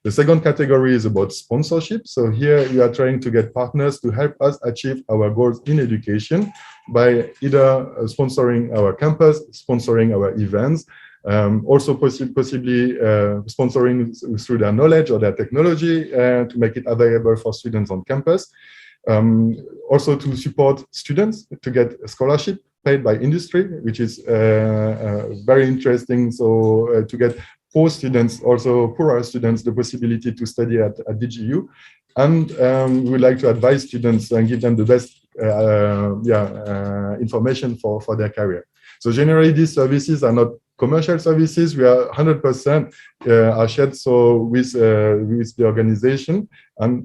The second category is about sponsorship. So here we are trying to get partners to help us achieve our goals in education by either sponsoring our campus, sponsoring our events, also possibly sponsoring through their knowledge or their technology to make it available for students on campus. Also to support students to get a scholarship paid by industry, which is very interesting. So to get poor students, also poorer students, the possibility to study at VGU. And we would like to advise students and give them the best information for their career. So generally, these services are not commercial services. We are 100% are shared with the organization, and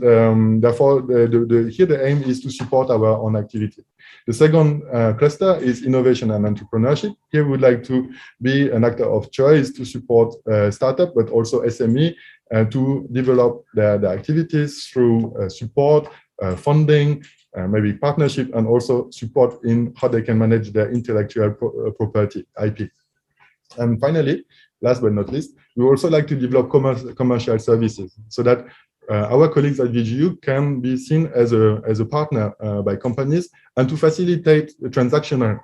therefore here the aim is to support our own activity. The second cluster is innovation and entrepreneurship. Here we would like to be an actor of choice to support startup, but also SME to develop their activities through support, funding, maybe partnership, and also support in how they can manage their intellectual property, IP. And finally, last but not least, we also like to develop commercial services so that our colleagues at VGU can be seen as a partner by companies and to facilitate the transactional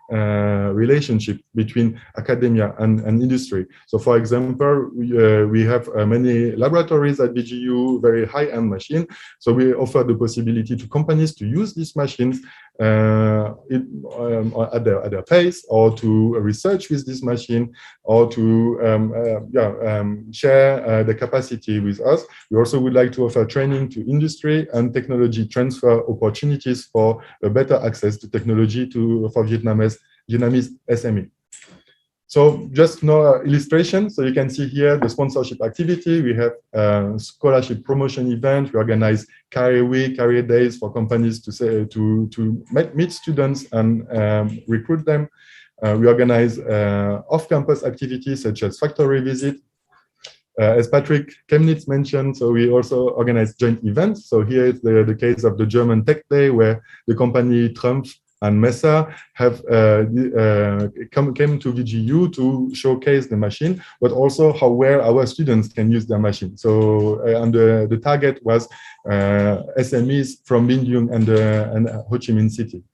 relationship between academia and industry. So for example, we have many laboratories at VGU, very high-end machine. So we offer the possibility to companies to use these machines at their pace, or to research with this machine, or to share the capacity with us. We also would like to offer training to industry and technology transfer opportunities for a better access to technology for Vietnamese SME. So just no illustration. So you can see here the sponsorship activity. We have scholarship promotion event. We organize career week, career days for companies to meet students and recruit them. We organize off-campus activities such as factory visit. As Patrick Chemnitz mentioned, so we also organize joint events. So here is the case of the German Tech Day, where the company Trumpf and Messer have came to VGU to showcase the machine, but also where our students can use their machine. So and the target was SMEs from Binh Duong and Ho Chi Minh City.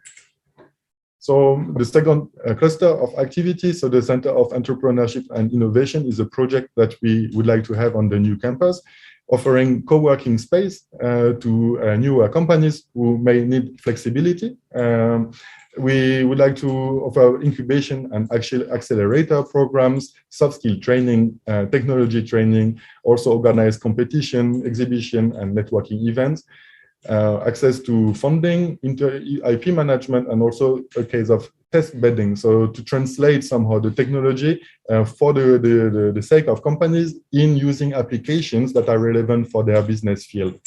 So the second cluster of activities, so the Center of Entrepreneurship and Innovation, is a project that we would like to have on the new campus, offering co-working space to newer companies who may need flexibility. We would like to offer incubation and accelerator programs, soft skill training, technology training, also organize competition, exhibition, and networking events. access to funding, IP management, and also a case of test bedding. So to translate somehow the technology for the sake of companies in using applications that are relevant for their business field.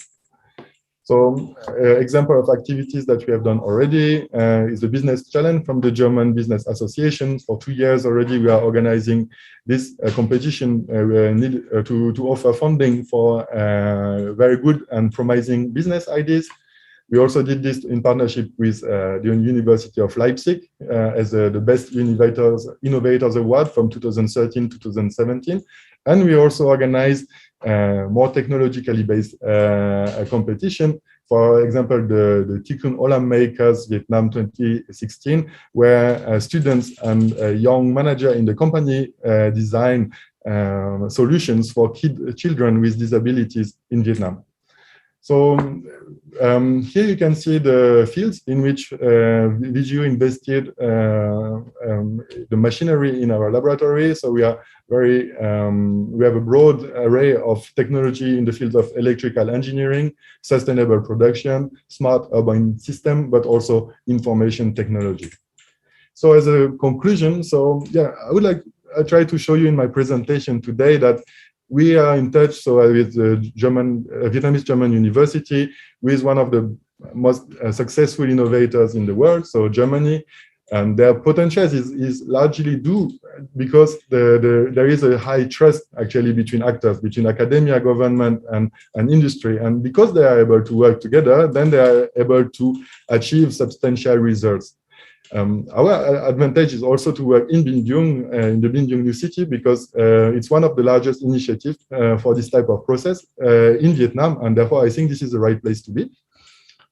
So example of activities that we have done already is the business challenge from the German Business Association. For 2 years already, we are organizing this competition to offer funding for very good and promising business ideas. We also did this in partnership with the University of Leipzig as the Best Innovators Award from 2013 to 2017. And we also organized more technologically based competition. For example, the Tikun Olam Makers Vietnam 2016, where students and young manager in the company design solutions for children with disabilities in Vietnam. So here you can see the fields in which VGU invested the machinery in our laboratory. So we are we have a broad array of technology in the field of electrical engineering, sustainable production, smart urban system, but also information technology. So as a conclusion, so yeah, I try to show you in my presentation today that we are in touch with the Vietnamese German University, with one of the most successful innovators in the world, so Germany, and their potential is largely due because there is a high trust actually between actors, between academia, government, and industry, and because they are able to work together, then they are able to achieve substantial results. Our advantage is also to work in Binh Duong, in the Binh Duong new city, because it's one of the largest initiatives for this type of process in Vietnam, and therefore I think this is the right place to be.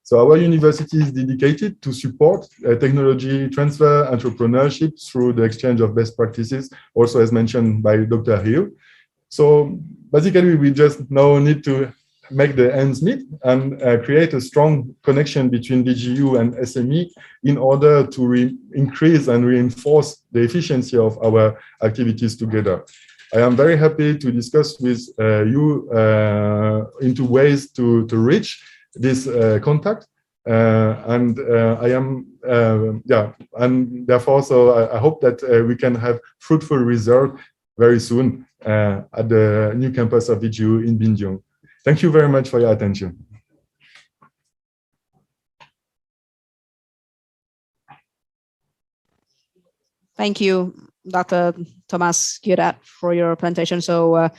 So our university is dedicated to support technology transfer, entrepreneurship through the exchange of best practices, also as mentioned by Dr. Hiu. So basically we just now need to make the ends meet and create a strong connection between VGU and SME in order to increase and reinforce the efficiency of our activities together. I am very happy to discuss with you into ways to reach this contact, and I am and therefore so I hope that we can have fruitful results very soon at the new campus of VGU in Binh Duong. Thank you very much for your attention. Thank you, Dr. Thomas Kierat, for your presentation. So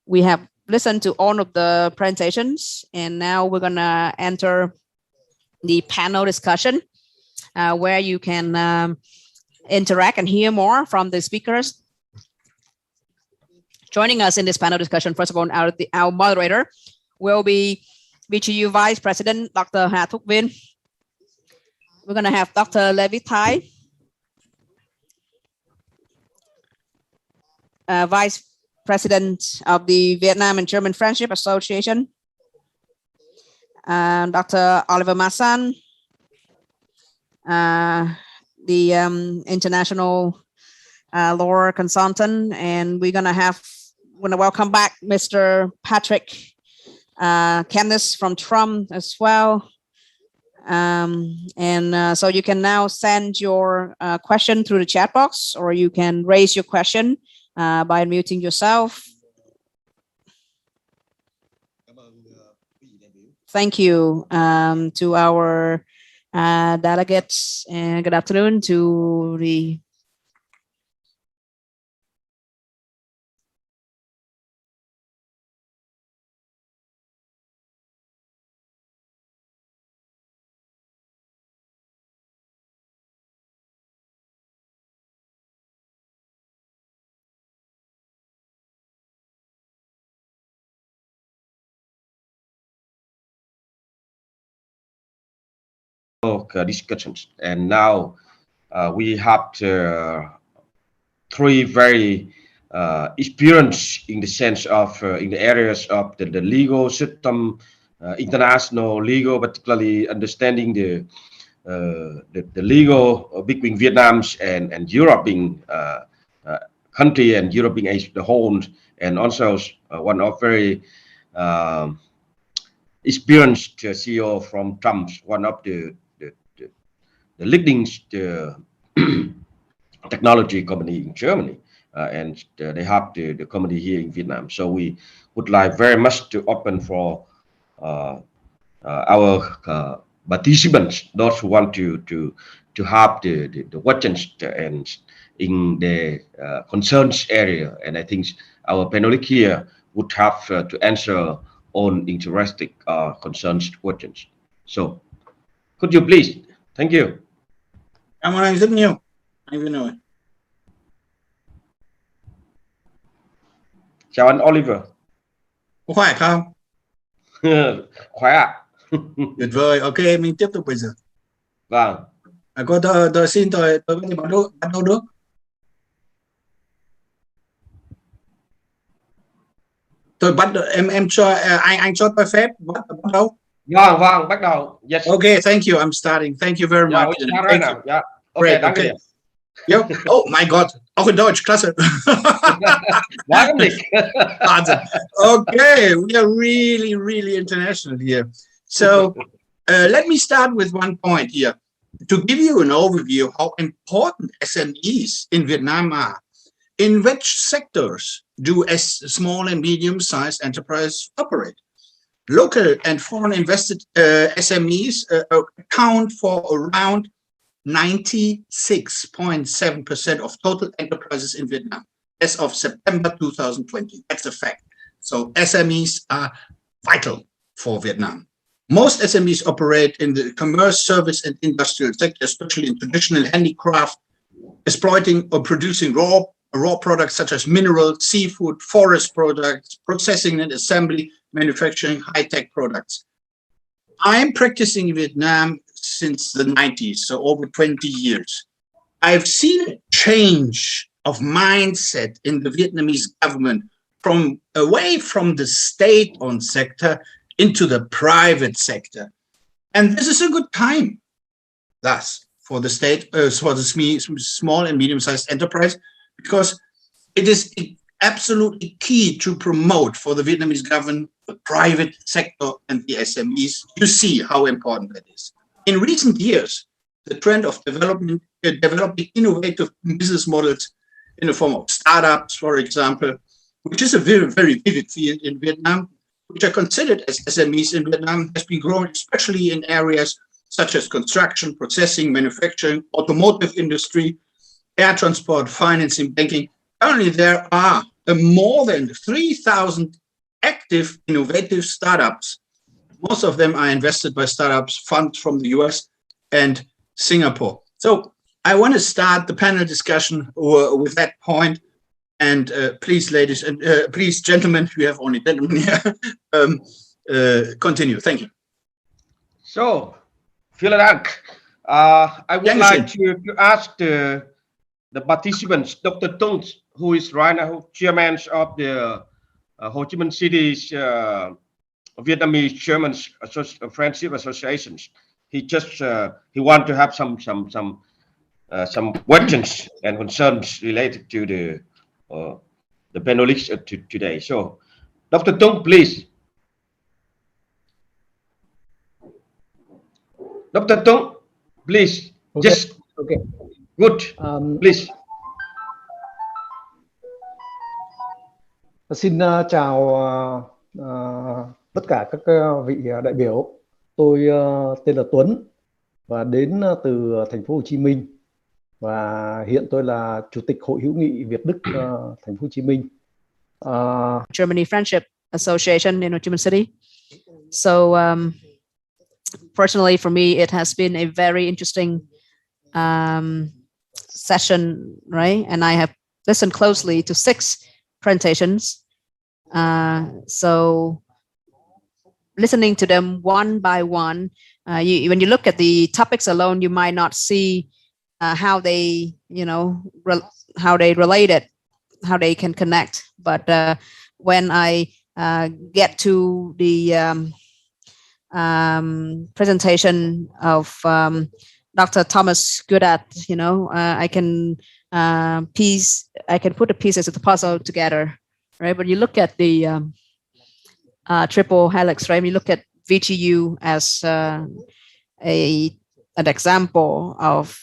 we have listened to all of the presentations, and now we're going to enter the panel discussion where you can interact and hear more from the speakers. Joining us in this panel discussion, first of all, our moderator will be VGU Vice President, Dr. Hà Thúc Viên. We're going to have Dr. Lê Viết Thái, Vice President of the Vietnamese German Friendship Association, Dr. Oliver Massman, the international law consultant, and we're going to welcome back Mr. Patrick Kenneth from Trump as well. So you can now send your question through the chat box, or you can raise your question by unmuting yourself. Thank you to our delegates, and good afternoon to the discussions. And now we have three very experienced in the sense of in the areas of the legal system, international legal, particularly understanding the legal between Vietnam and Europe being country and Europe being as the whole, and also one of very experienced CEO from Trump's, one of the leading technology company in Germany, and they have the company here in Vietnam. So we would like very much to open for our participants, those who want to have the questions and in the concerns area. And I think our panelists here would have to answer all interesting concerns questions. So could you please? Thank you. Cảm ơn anh rất nhiều. Anh Vinh ơi. Chào anh Oliver. Có khỏe không? Khỏe ạ. Tuyệt vời. Ok, mình tiếp tục bây giờ. Vâng. Tôi xin tôi có thể bắt đầu được. Tôi bắt đầu, em cho anh cho tôi phép bắt đầu. Vâng, bắt đầu. Yes. Okay, thank you. I'm starting. Thank you very much. We start right now. Yeah. Okay, Great. Okay. Yo. Oh my God. Auch in Deutsch. Klasse. Wahnsinn. Okay, we are really, really international here. So let me start with one point here to give you an overview of how important SMEs in Vietnam are. In which sectors do small and medium-sized enterprises operate? Local and foreign invested SMEs account for around 96.7% of total enterprises in Vietnam as of September 2020. That's a fact. So SMEs are vital for Vietnam. Most SMEs operate in the commerce, service, and industrial sector, especially in traditional handicraft, exploiting or producing raw products such as mineral, seafood, forest products, processing and assembly, manufacturing high-tech products. I'm practicing in Vietnam since the 90s, so over 20 years. I've seen a change of mindset in the Vietnamese government from away from the state-owned sector into the private sector. And this is a good time, thus, for the state, for the small and medium-sized enterprise, because it is absolutely key to promote for the Vietnamese government, the private sector and the SMEs. You see how important that is. In recent years, the trend of developing innovative business models in the form of startups, for example, which is a very, very vivid field in Vietnam, which are considered as SMEs in Vietnam, has been growing, especially in areas such as construction, processing, manufacturing, automotive industry, air transport, financing, banking. Currently, there are more than 3,000 active innovative startups. Most of them are invested by startups funds from the US and Singapore. So I want to start the panel discussion with that point. And please, ladies and please, gentlemen, we have only gentlemen here, continue. Thank you. So, vielen Dank. I would like to ask the participants, Dr. Tung, who is right now chairman of the Ho Chi Minh City's Vietnamese-German Friendship Association. He just he want to have some questions and concerns related to the panelists today. So, Dr. Tung, please. Dr. Tung, please. Okay. Just okay. Good. Please. Xin chào tất cả các vị đại biểu. Tôi tên là Tuấn và đến từ thành phố Hồ Chí Minh và hiện tôi là chủ tịch Hội hữu nghị Việt Đức thành phố Hồ Chí Minh. Germany Friendship Association in Ho Chi Minh City. So personally, for me, it has been a very interesting session, right? And I have listened closely to 6 presentations. So listening to them one by one, when you look at the topics alone, you might not see how they, how they relate it, how they can connect. But when I get to the presentation of Dr. Thomas Goodat, I can put the pieces of the puzzle together, right? But you look at the triple helix, right? You look at VTU as an example of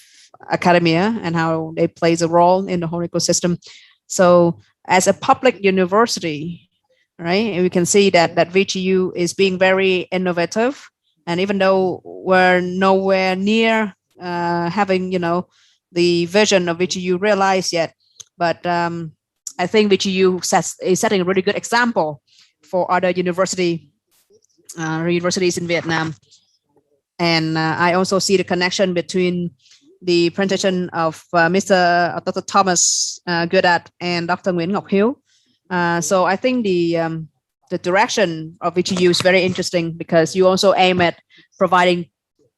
academia and how they plays a role in the whole ecosystem. So as a public university, right, we can see that VTU is being very innovative. And even though we're nowhere near having, the vision of VTU realized yet, but I think VTU is setting a really good example for other universities in Vietnam. And I also see the connection between the presentation of Dr. Thomas Goddard and Dr. Nguyễn Ngọc Hiếu. So I think the direction of VTU is very interesting because you also aim at providing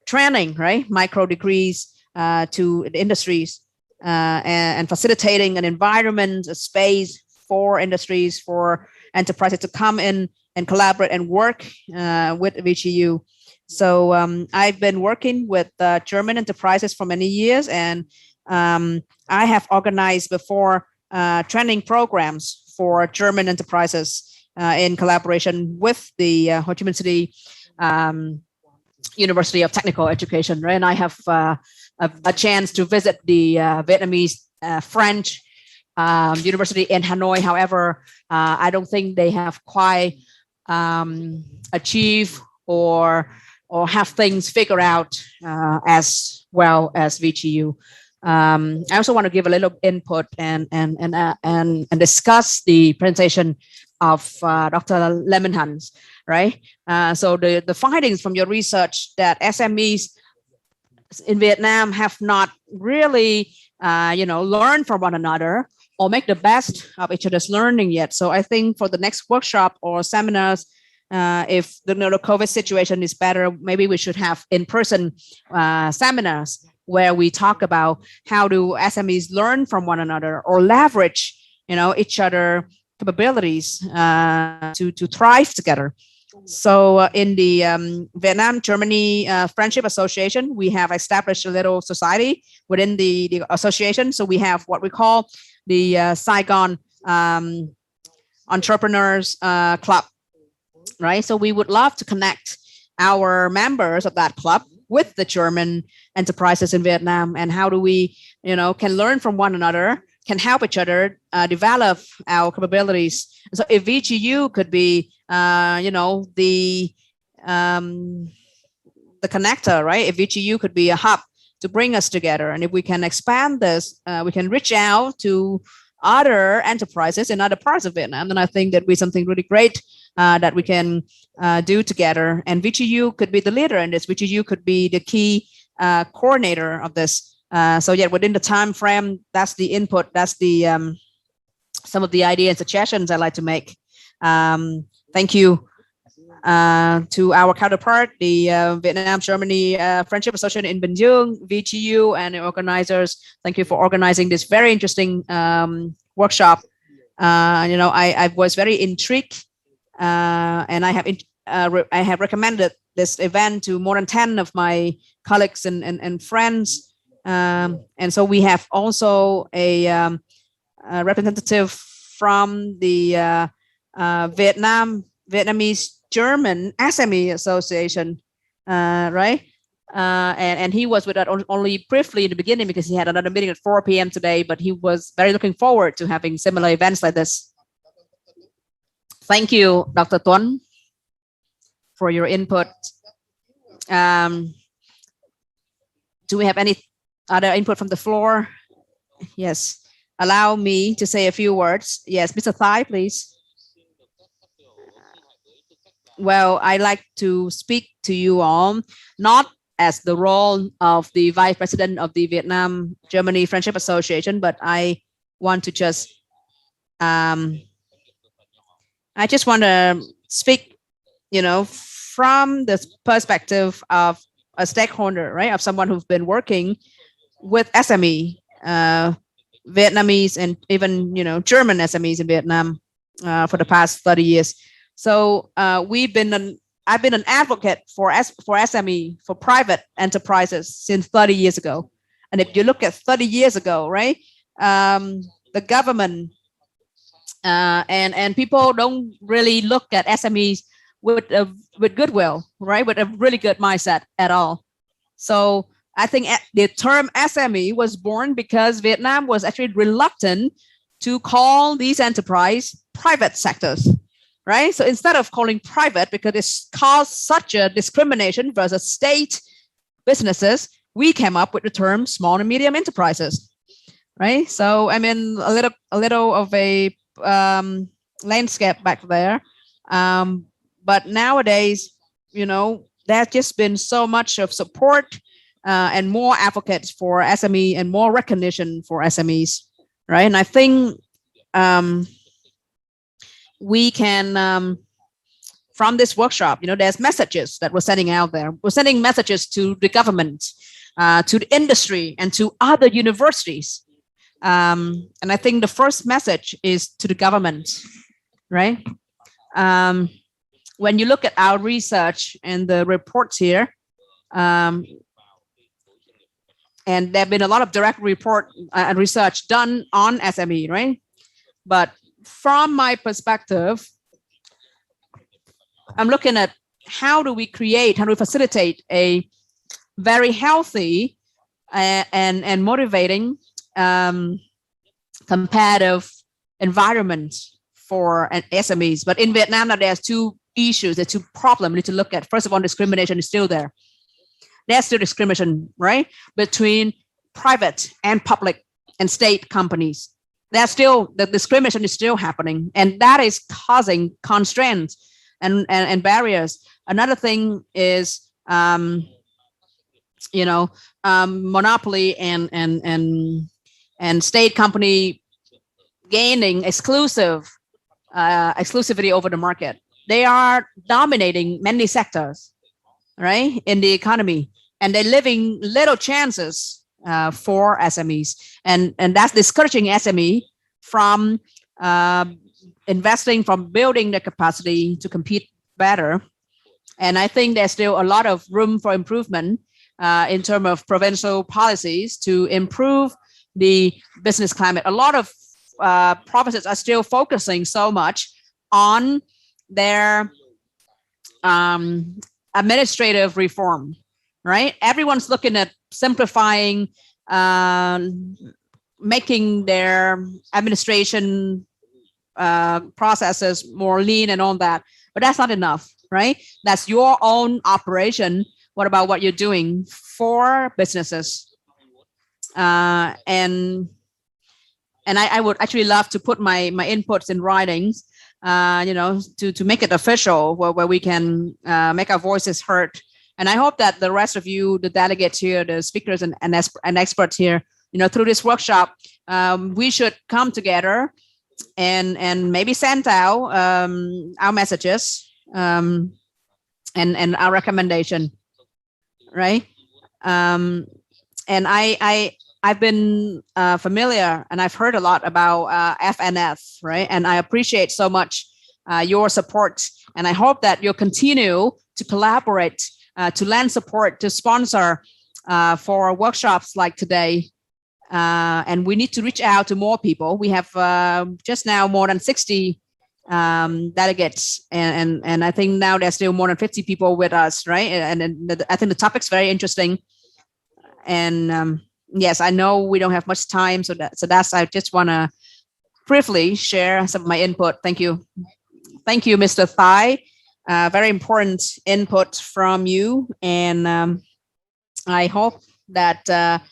training, right? Micro degrees to the industries and facilitating an environment, a space for industries, for enterprises to come in and collaborate and work with VTU. So I've been working with German enterprises for many years, and I have organized before training programs for German enterprises in collaboration with the Ho Chi Minh City University of Technical Education, right? And I have a chance to visit the Vietnamese French University in Hanoi. However, I don't think they have quite achieved or have things figured out as well as VTU. I also want to give a little input and discuss the presentation of Dr. Lemenhans, right? So the findings from your research that SMEs in Vietnam have not really, learned from one another or make the best of each other's learning yet. So I think for the next workshop or seminars, if the COVID situation is better, maybe we should have in-person seminars where we talk about how do SMEs learn from one another or leverage, each other capabilities to thrive together. So in the Vietnam-Germany Friendship Association, we have established a little society within the association. So we have what we call the Saigon Entrepreneurs Club, right? So we would love to connect our members of that club with the German enterprises in Vietnam, and how do we, can learn from one another, can help each other develop our capabilities. So if VTU could be, the connector, right? If VTU could be a hub to bring us together, and if we can expand this, we can reach out to other enterprises in other parts of Vietnam, then I think that would be something really great that we can do together. And VTU could be the leader in this. VTU could be the key coordinator of this. So yeah, within the time frame, that's the input. That's the some of the ideas and suggestions I'd like to make. Thank you to our counterpart, the Vietnam-Germany Friendship Association in Binh Duong, VTU, and the organizers. Thank you for organizing this very interesting workshop. I was very intrigued, and I have recommended this event to more than 10 of my colleagues and friends. And so we have also a representative from the Vietnamese-German SME Association, right? And he was with us only briefly in the beginning because he had another meeting at 4 p.m. today, but he was very looking forward to having similar events like this. Thank you, Dr. Tuấn, for your input. Do we have any other input from the floor? Yes. Allow me to say a few words. Yes, Mr. Thai, please. Well, I like to speak to you all, not as the role of the Vice President of the Vietnam-Germany Friendship Association, but I want to just, I just want to speak, from the perspective of a stakeholder, right? Of someone who's been working with SME, Vietnamese and even, German SMEs in Vietnam for the past 30 years. So I've been an advocate for SME, for private enterprises since 30 years ago. And if you look at 30 years ago, right, the government and people don't really look at SMEs with goodwill, right? With a really good mindset at all. So I think the term SME was born because Vietnam was actually reluctant to call these enterprise private sectors, right? So instead of calling private, because it's caused such a discrimination versus state businesses, we came up with the term small and medium enterprises, right? So I mean, a little of a landscape back there. But nowadays, you know, there's just been so much of support and more advocates for SME and more recognition for SMEs, right? And I think we can, from this workshop, you know, there's messages that we're sending out there. We're sending messages to the government, to the industry, and to other universities. And I think the first message is to the government, right? When you look at our research and the reports here, and there have been a lot of direct report and research done on SME, right? But from my perspective, I'm looking at how do we facilitate a very healthy and motivating competitive environment for SMEs. But in Vietnam, now there's two issues, there's two problems we need to look at. First of all, discrimination is still there. There's still discrimination, right, between private and public and state companies. There's still, the discrimination is still happening, and that is causing constraints and barriers. Another thing is, monopoly and state company gaining exclusivity over the market. They are dominating many sectors, right, in the economy, and they're leaving little chances for SMEs, and that's discouraging SME from investing, from building the capacity to compete better. And I think there's still a lot of room for improvement in terms of provincial policies to improve the business climate. A lot of provinces are still focusing so much on their administrative reform, right? Everyone's looking at simplifying, making their administration processes more lean and all that, but that's not enough, right? That's your own operation. What about what you're doing for businesses? And I would actually love to put my inputs in writings, to make it official, where we can make our voices heard. And I hope that the rest of you, the delegates here, the speakers and experts here, through this workshop, we should come together and maybe send out our messages and our recommendation, right? And I've been familiar, and I've heard a lot about FNF, right? And I appreciate so much your support, and I hope that you'll continue to collaborate, to lend support, to sponsor for workshops like today. And we need to reach out to more people. We have just now more than 60 delegates, and I think now there's still more than 50 people with us, right? And I think the topic's very interesting. And yes, I know we don't have much time, so that's I just want to briefly share some of my input. Thank you, Mr. Thai. Very important input from you, and I hope that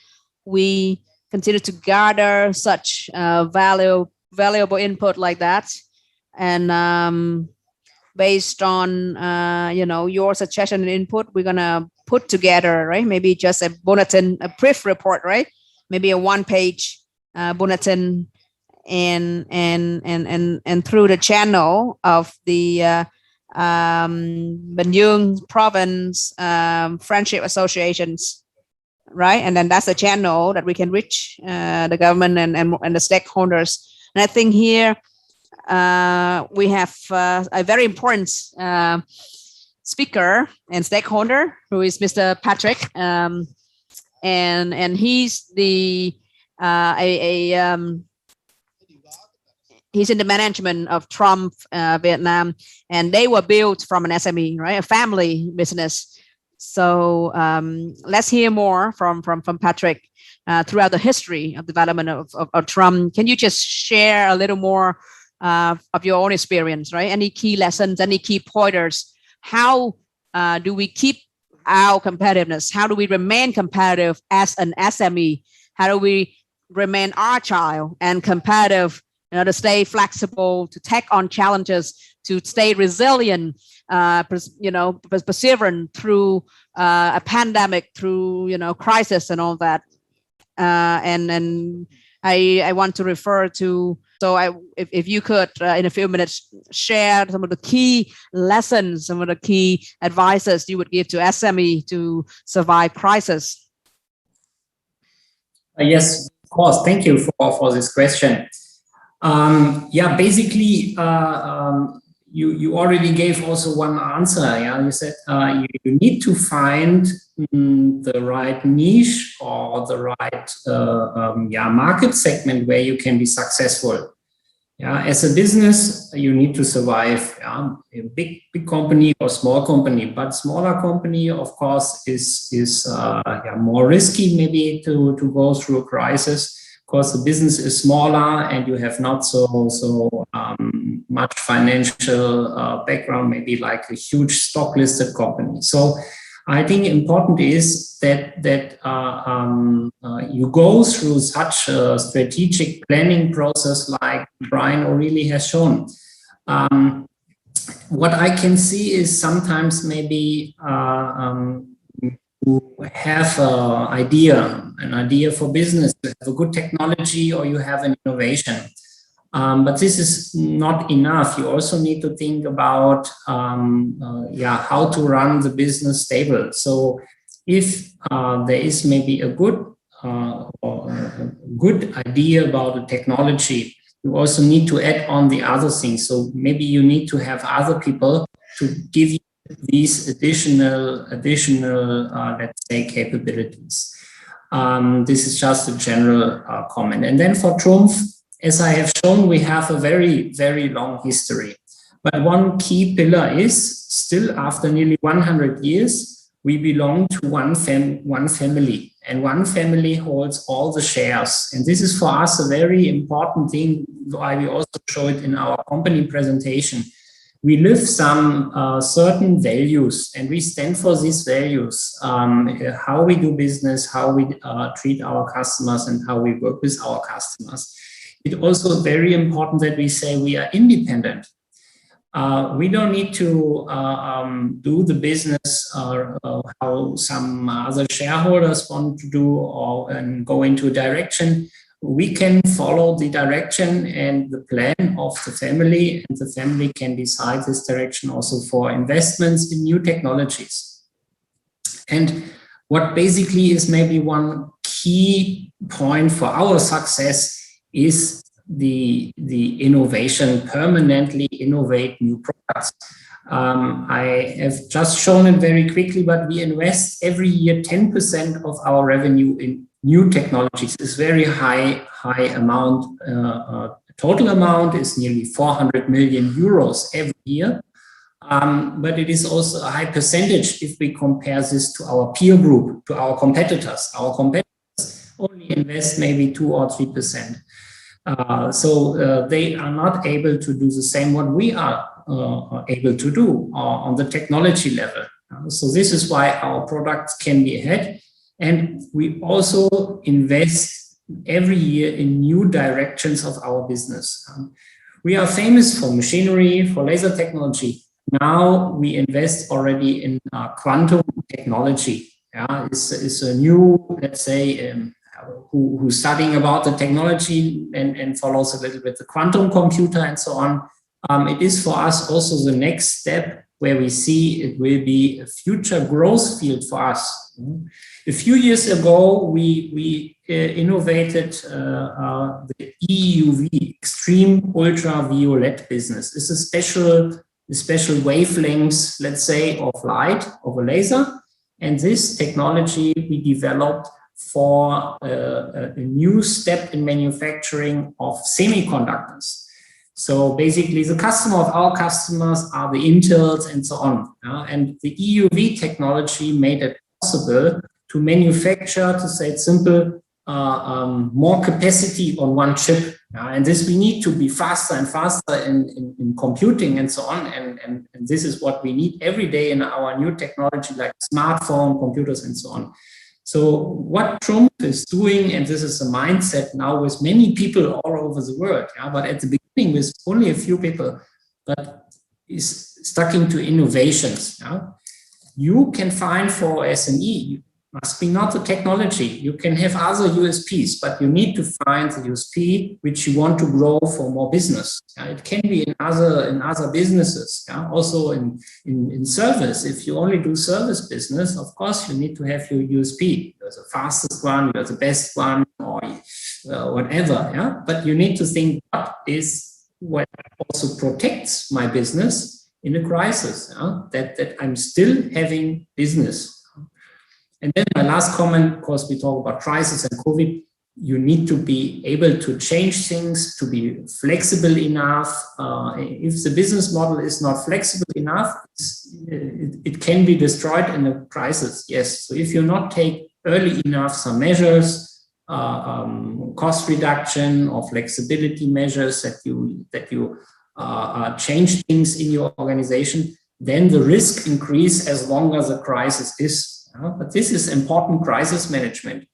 we continue to gather such valuable input like that. And based on your suggestion and input, we're gonna put together, right? Maybe just a bulletin, a brief report, right? Maybe a one-page bulletin, and through the channel of the Binh Duong Province Friendship Associations, right? And then that's the channel that we can reach the government and the stakeholders. And I think here we have a very important speaker and stakeholder, who is Mr. Patrick, and he's the he's in the management of Trump Vietnam, and they were built from an SME, right, a family business. So let's hear more from Patrick throughout the history of development of Trump. Can you just share a little more of your own experience, right? Any key lessons, any key pointers? How do we keep our competitiveness? How do we remain competitive as an SME? How do we remain agile and competitive, to stay flexible, to take on challenges, to stay resilient, perseverant through a pandemic, through crisis and all that. And I want to refer to. So if you could, in a few minutes, share some of the key lessons, some of the key advices you would give to SME to survive crisis. Yes, of course. Thank you for this question. Basically, you already gave also one answer. Yeah, you said you need to find the right niche or the right market segment where you can be successful. Yeah, as a business, you need to survive. Yeah, a big company or small company, but smaller company, of course, is more risky maybe to go through a crisis. Of course, the business is smaller and you have not so much financial background, maybe like a huge stock listed company. So I think important is that you go through such a strategic planning process like Brian O'Reilly has shown. What I can see is sometimes maybe you have an idea for business, you have a good technology or you have an innovation. But this is not enough. You also need to think about how to run the business stable. So if there is maybe a good idea about the technology, you also need to add on the other things. So maybe you need to have other people to give you these additional let's say, capabilities. This is just a general comment. And then for Trumpf, as I have shown, we have a very, very long history. But one key pillar is still after nearly 100 years, we belong to one family, and one family holds all the shares. And this is for us a very important thing, why we also show it in our company presentation. We live some certain values, and we stand for these values, how we do business, how we treat our customers, and how we work with our customers. It's also very important that we say we are independent. We don't need to do the business how some other shareholders want to do and go into a direction. We can follow the direction and the plan of the family, and the family can decide this direction also for investments in new technologies. And what basically is maybe one key point for our success is the innovation, permanently innovate new products. I have just shown it very quickly, but we invest every year 10% of our revenue in new technologies. It's very high amount. Total amount is nearly 400 million euros every year. But it is also a high percentage if we compare this to our peer group, to our competitors. Our competitors only invest maybe 2 or 3%. So they are not able to do the same what we are able to do on the technology level. So this is why our products can be ahead. And we also invest every year in new directions of our business. We are famous for machinery, for laser technology. Now we invest already in quantum technology. Yeah, it's a new, let's say, who's studying about the technology and follows a little bit the quantum computer and so on. It is for us also the next step where we see it will be a future growth field for us. A few years ago, we innovated the EUV, extreme ultraviolet business. It's a special wavelengths, let's say, of light, of a laser. And this technology we developed for a new step in manufacturing of semiconductors. So basically, the customer of our customers are the Intels and so on. And the EUV technology made it possible to manufacture, to say it simple, more capacity on one chip. And this we need to be faster and faster in computing and so on. And this is what we need every day in our new technology like smartphone, computers and so on. So what Trump is doing, and this is a mindset now with many people all over the world, but at the beginning with only a few people, but is sticking to innovations. You can find for SME, must be not the technology. You can have other USPs, but you need to find the USP which you want to grow for more business. It can be in other businesses, also in service. If you only do service business, of course you need to have your USP. You're the fastest one, you're the best one, or whatever. But you need to think what also protects my business in a crisis. That I'm still having business. And then my last comment, of course, we talk about crisis and COVID. You need to be able to change things, to be flexible enough. If the business model is not flexible enough, it can be destroyed in a crisis. Yes. So if you not take early enough some measures, cost reduction or flexibility measures that you change things in your organization, then the risk increase as long as the crisis is. But this is important crisis management.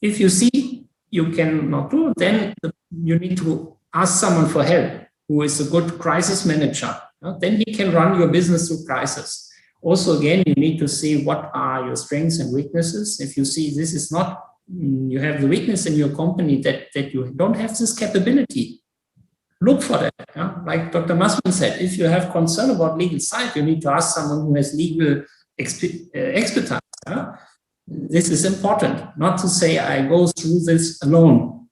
If you see you cannot do it, then you need to ask someone for help who is a good crisis manager. Then he can run your business through crisis. Also, again, you need to see what are your strengths and weaknesses. If you see this is not, you have the weakness in your company that you don't have this capability, look for that. Like Dr. Massman said, if you have concern about legal side, you need to ask someone who has legal expertise. This is important, not to say I go through this alone.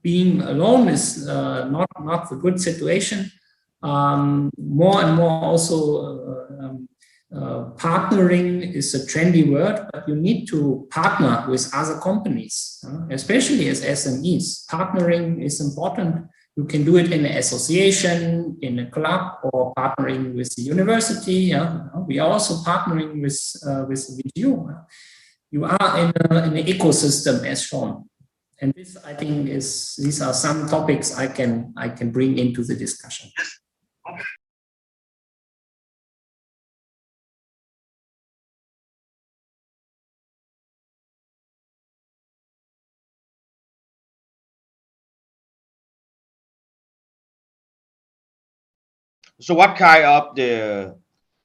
Being alone is not a good situation. More and more also partnering is a trendy word, but you need to partner with other companies, especially as SMEs. Partnering is important. You can do it in an association, in a club, or partnering with the university. We are also partnering with VGU. You are in an ecosystem as shown. And this, I think, these are some topics I can bring into the discussion. So what kind of the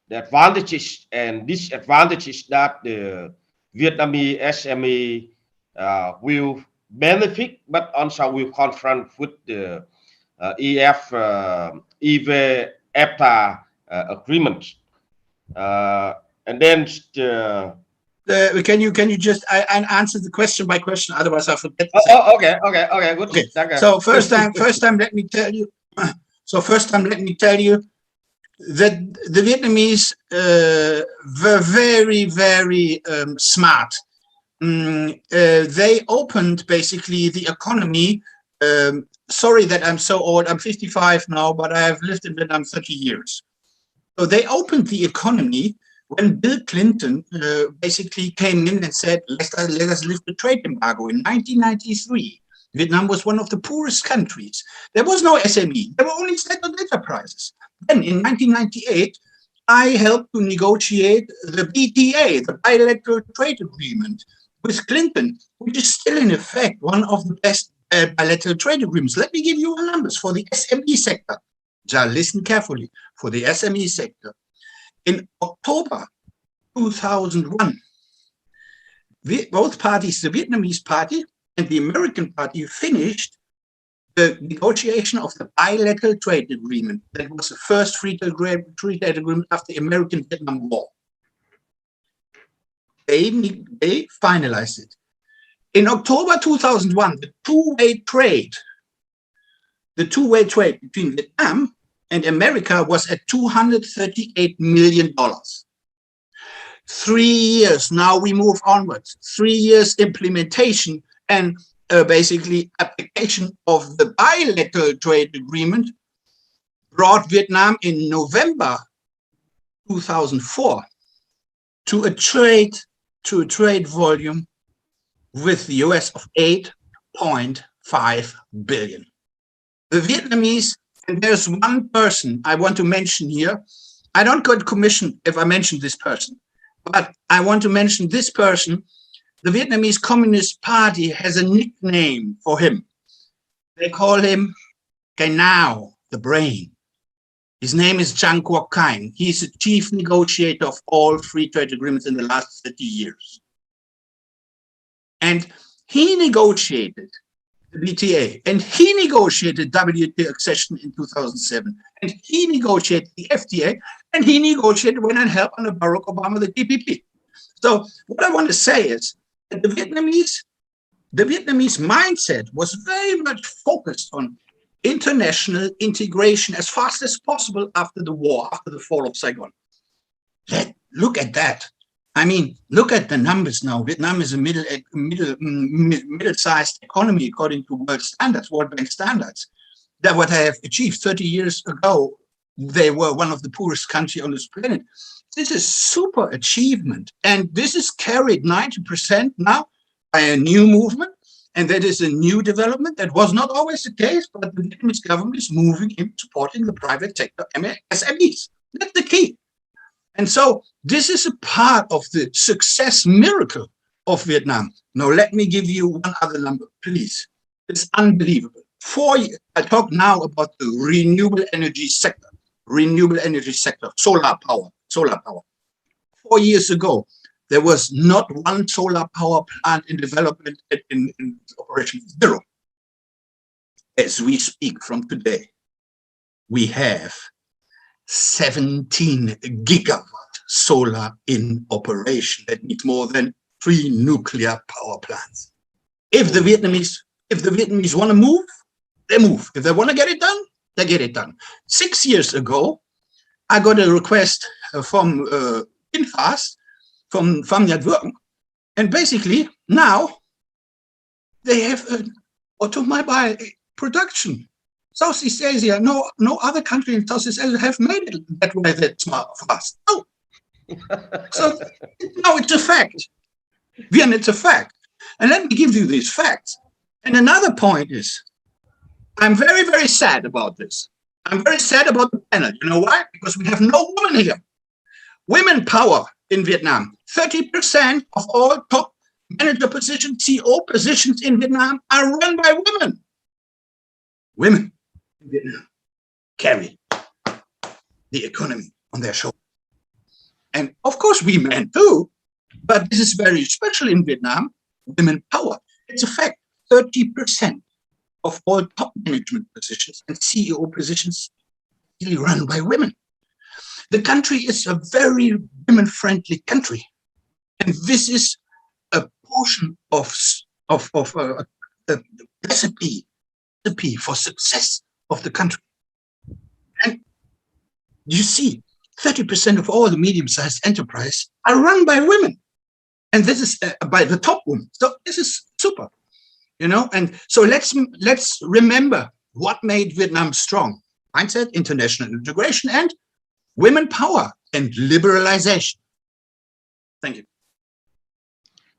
advantages and disadvantages that the Vietnamese SME will benefit, but also will confront with the EFTA agreement, and then can you just answer the question by question? Otherwise, I forget. Okay, good. Okay. So first time, let me tell you. That the Vietnamese were very, very smart. They opened basically the economy. Sorry that I'm so old. I'm 55 now, but I have lived in Vietnam 30 years. So they opened the economy when Bill Clinton basically came in and said, let us lift the trade embargo in 1993. Vietnam was one of the poorest countries. There was no SME. There were only state-owned enterprises. Then in 1998, I helped to negotiate the BTA, the Bilateral Trade Agreement, with Clinton, which is still in effect one of the best bilateral trade agreements. Let me give you the numbers for the SME sector. So listen carefully. For the SME sector, in October 2001, both parties, the Vietnamese party and the American party, finished the negotiation of the bilateral trade agreement. That was the first free trade agreement after the American-Vietnam War. They finalized it. In October 2001, the two-way trade between Vietnam and America was at $238 million. 3 years, now we move onwards. 3 years implementation and basically application of the bilateral trade agreement, brought Vietnam in November 2004 to a trade volume with the US of 8.5 billion. The Vietnamese, and there's one person I want to mention here. I don't get commission if I mention this person, but I want to mention this person. The Vietnamese Communist Party has a nickname for him. They call him Cái Nào, the brain. His name is Trang Quoc Khanh. He's the chief negotiator of all free trade agreements in the last 30 years. And he negotiated the BTA, and he negotiated WTO accession in 2007, and he negotiated the FTA, and he negotiated when I helped under Barack Obama the TPP. So what I want to say is that the Vietnamese mindset was very much focused on international integration as fast as possible after the war, after the fall of Saigon. Look at that. I mean, look at the numbers now. Vietnam is a middle-sized economy according to World Bank standards. That what they have achieved 30 years ago, they were one of the poorest countries on this planet. This is super achievement. And this is carried 90% now by a new movement. And that is a new development. That was not always the case, but the Vietnamese government is moving in supporting the private sector SMEs. That's the key. And so this is a part of the success miracle of Vietnam. Now, let me give you one other number, please. It's unbelievable. I talk now about the renewable energy sector, solar power. 4 years ago, there was not one solar power plant in development in operation, zero. As we speak from today, we have 17 gigawatt solar in operation. That means more than 3 nuclear power plants. If the Vietnamese want to move, they move. If they want to get it done, they get it done. 6 years ago, I got a request from Infast, from Binh Duong, and basically now they have an automobile production. Southeast Asia, no other country in Southeast Asia have made it that way, that smart, fast. No. So no, it's a fact. Vietnam, it's a fact. And let me give you these facts. And another point is, I'm very, very sad about this. I'm very sad about the panel. You know why? Because we have no women here. Women power in Vietnam. 30% of all top manager positions, CEO positions in Vietnam are run by women. Women in Vietnam carry the economy on their shoulders. And of course we men too, but this is very special in Vietnam, women power. It's a fact, 30% of all top management positions and CEO positions really run by women. The country is a very women-friendly country. And this is a portion of the recipe for success of the country. And you see, 30% of all the medium-sized enterprise are run by women. And this is by the top women. So this is super, you know? And so let's remember what made Vietnam strong. Mindset, international integration, and women power and liberalization. Thank you.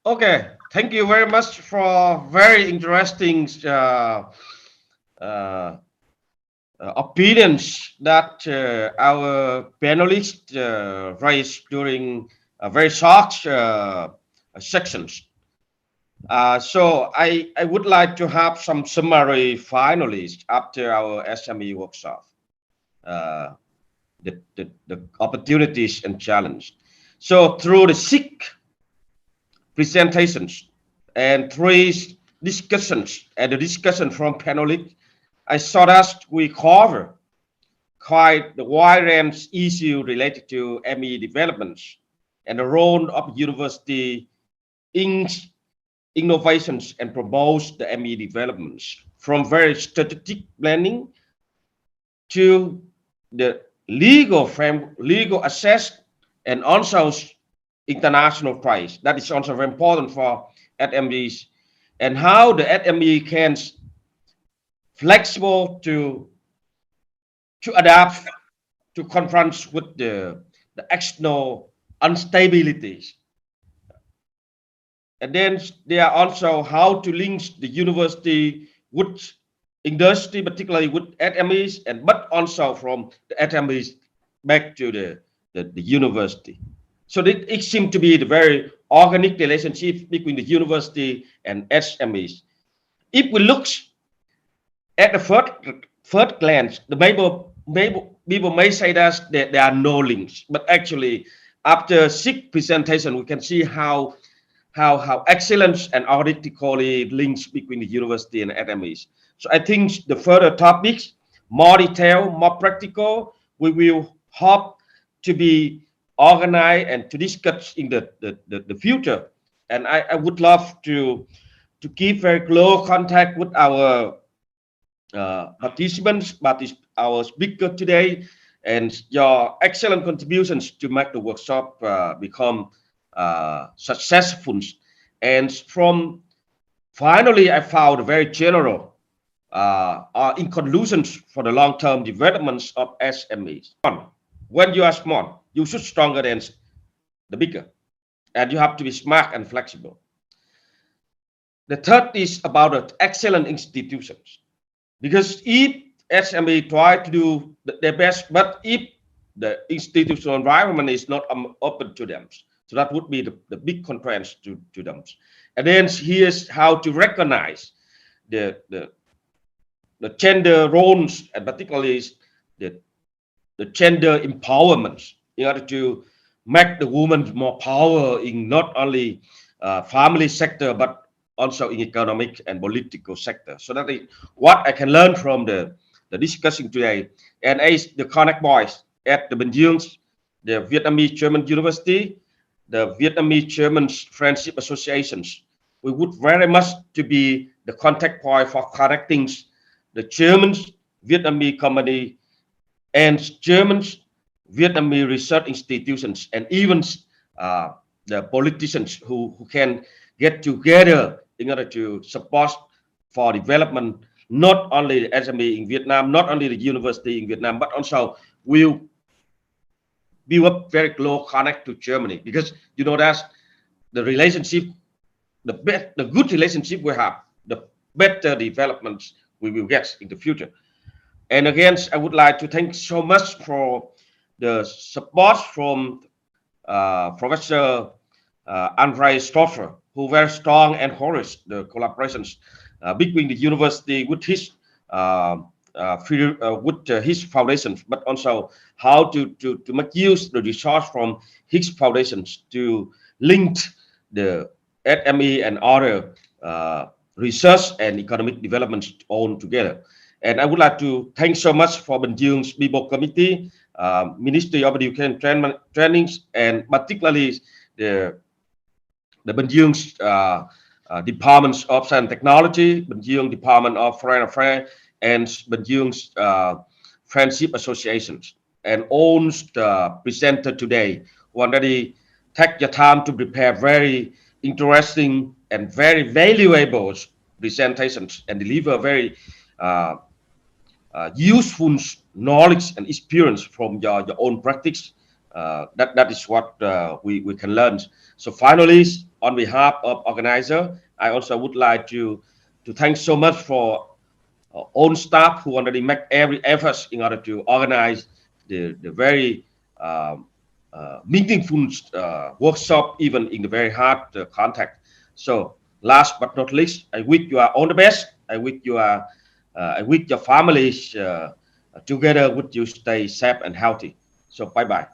Okay, thank you very much for very interesting opinions that our panelists raised during very short sections. So I would like to have some summary finalists after our SME workshop, the opportunities and challenges. So through the 6 presentations and 3 discussions and the discussion from panelists, I saw that we cover quite the wide range issue related to ME developments and the role of university in innovations and promotes the ME developments, from very strategic planning to the legal access and also international price. That is also very important for SMEs, and how the SME can flexible to to adapt, to confront with the external instabilities. And then there are also how to link the university with industry, particularly with SMEs, but also from the SMEs back to the university. So it seems to be the very organic relationship between the university and SMEs. If we look at the first glance, people may say that there are no links, but actually after 6 presentations, we can see how excellent and organically links between the university and SMEs. So I think the further topics, more detailed, more practical, we will hope to be organized and to discuss in the future. And I would love to keep very close contact with our participants, our speaker today, and your excellent contributions to make the workshop become successful. And from finally, I found a very general in conclusions for the long-term developments of SMEs. When you are small, you should stronger than the bigger, and you have to be smart and flexible. The third is about the excellent institutions, because if SME try to do their best, but if the institutional environment is not open to them, so that would be the big contrast to them. And then here's how to recognize the gender roles, and particularly the gender empowerment, in order to make the woman more power in not only family sector, but also in economic and political sector. So that is what I can learn from the discussion today. And as the connect boys at the Binh Duong, the Vietnamese-German University, the Vietnamese-German Friendship Associations, we would very much to be the contact point for connecting the Germans, Vietnamese company, and Germans, Vietnamese research institutions, and even the politicians who can get together in order to support for development, not only the SME in Vietnam, not only the university in Vietnam, but also will build up very close connect to Germany, because you know that's the relationship, the good relationship we have, the better developments we will get in the future. And again, I would like to thank so much for the support from Professor Andre Stoffer, who very strong and encouraged the collaborations between the university with his his foundations, but also how to make use the resource from his foundations to link the SME and other research and economic developments all together. And I would like to thank so much for Binh Duong's People Committee, Ministry of Education Training, and particularly the Binh Duong's Departments of Science and Technology, Binh Duong Department of Foreign Affairs, and Binh Duong's Friendship Associations, and all the presenter today who already take your time to prepare very interesting and very valuable presentations and deliver very useful knowledge and experience from your own practice. That is what we can learn. So finally, on behalf of organizer, I also would like to thank so much for own staff who already make every effort in order to organize the very meaningful workshop, even in the very hard contact. So last but not least, I wish you are all the best. I wish your families together with you stay safe and healthy. So bye bye.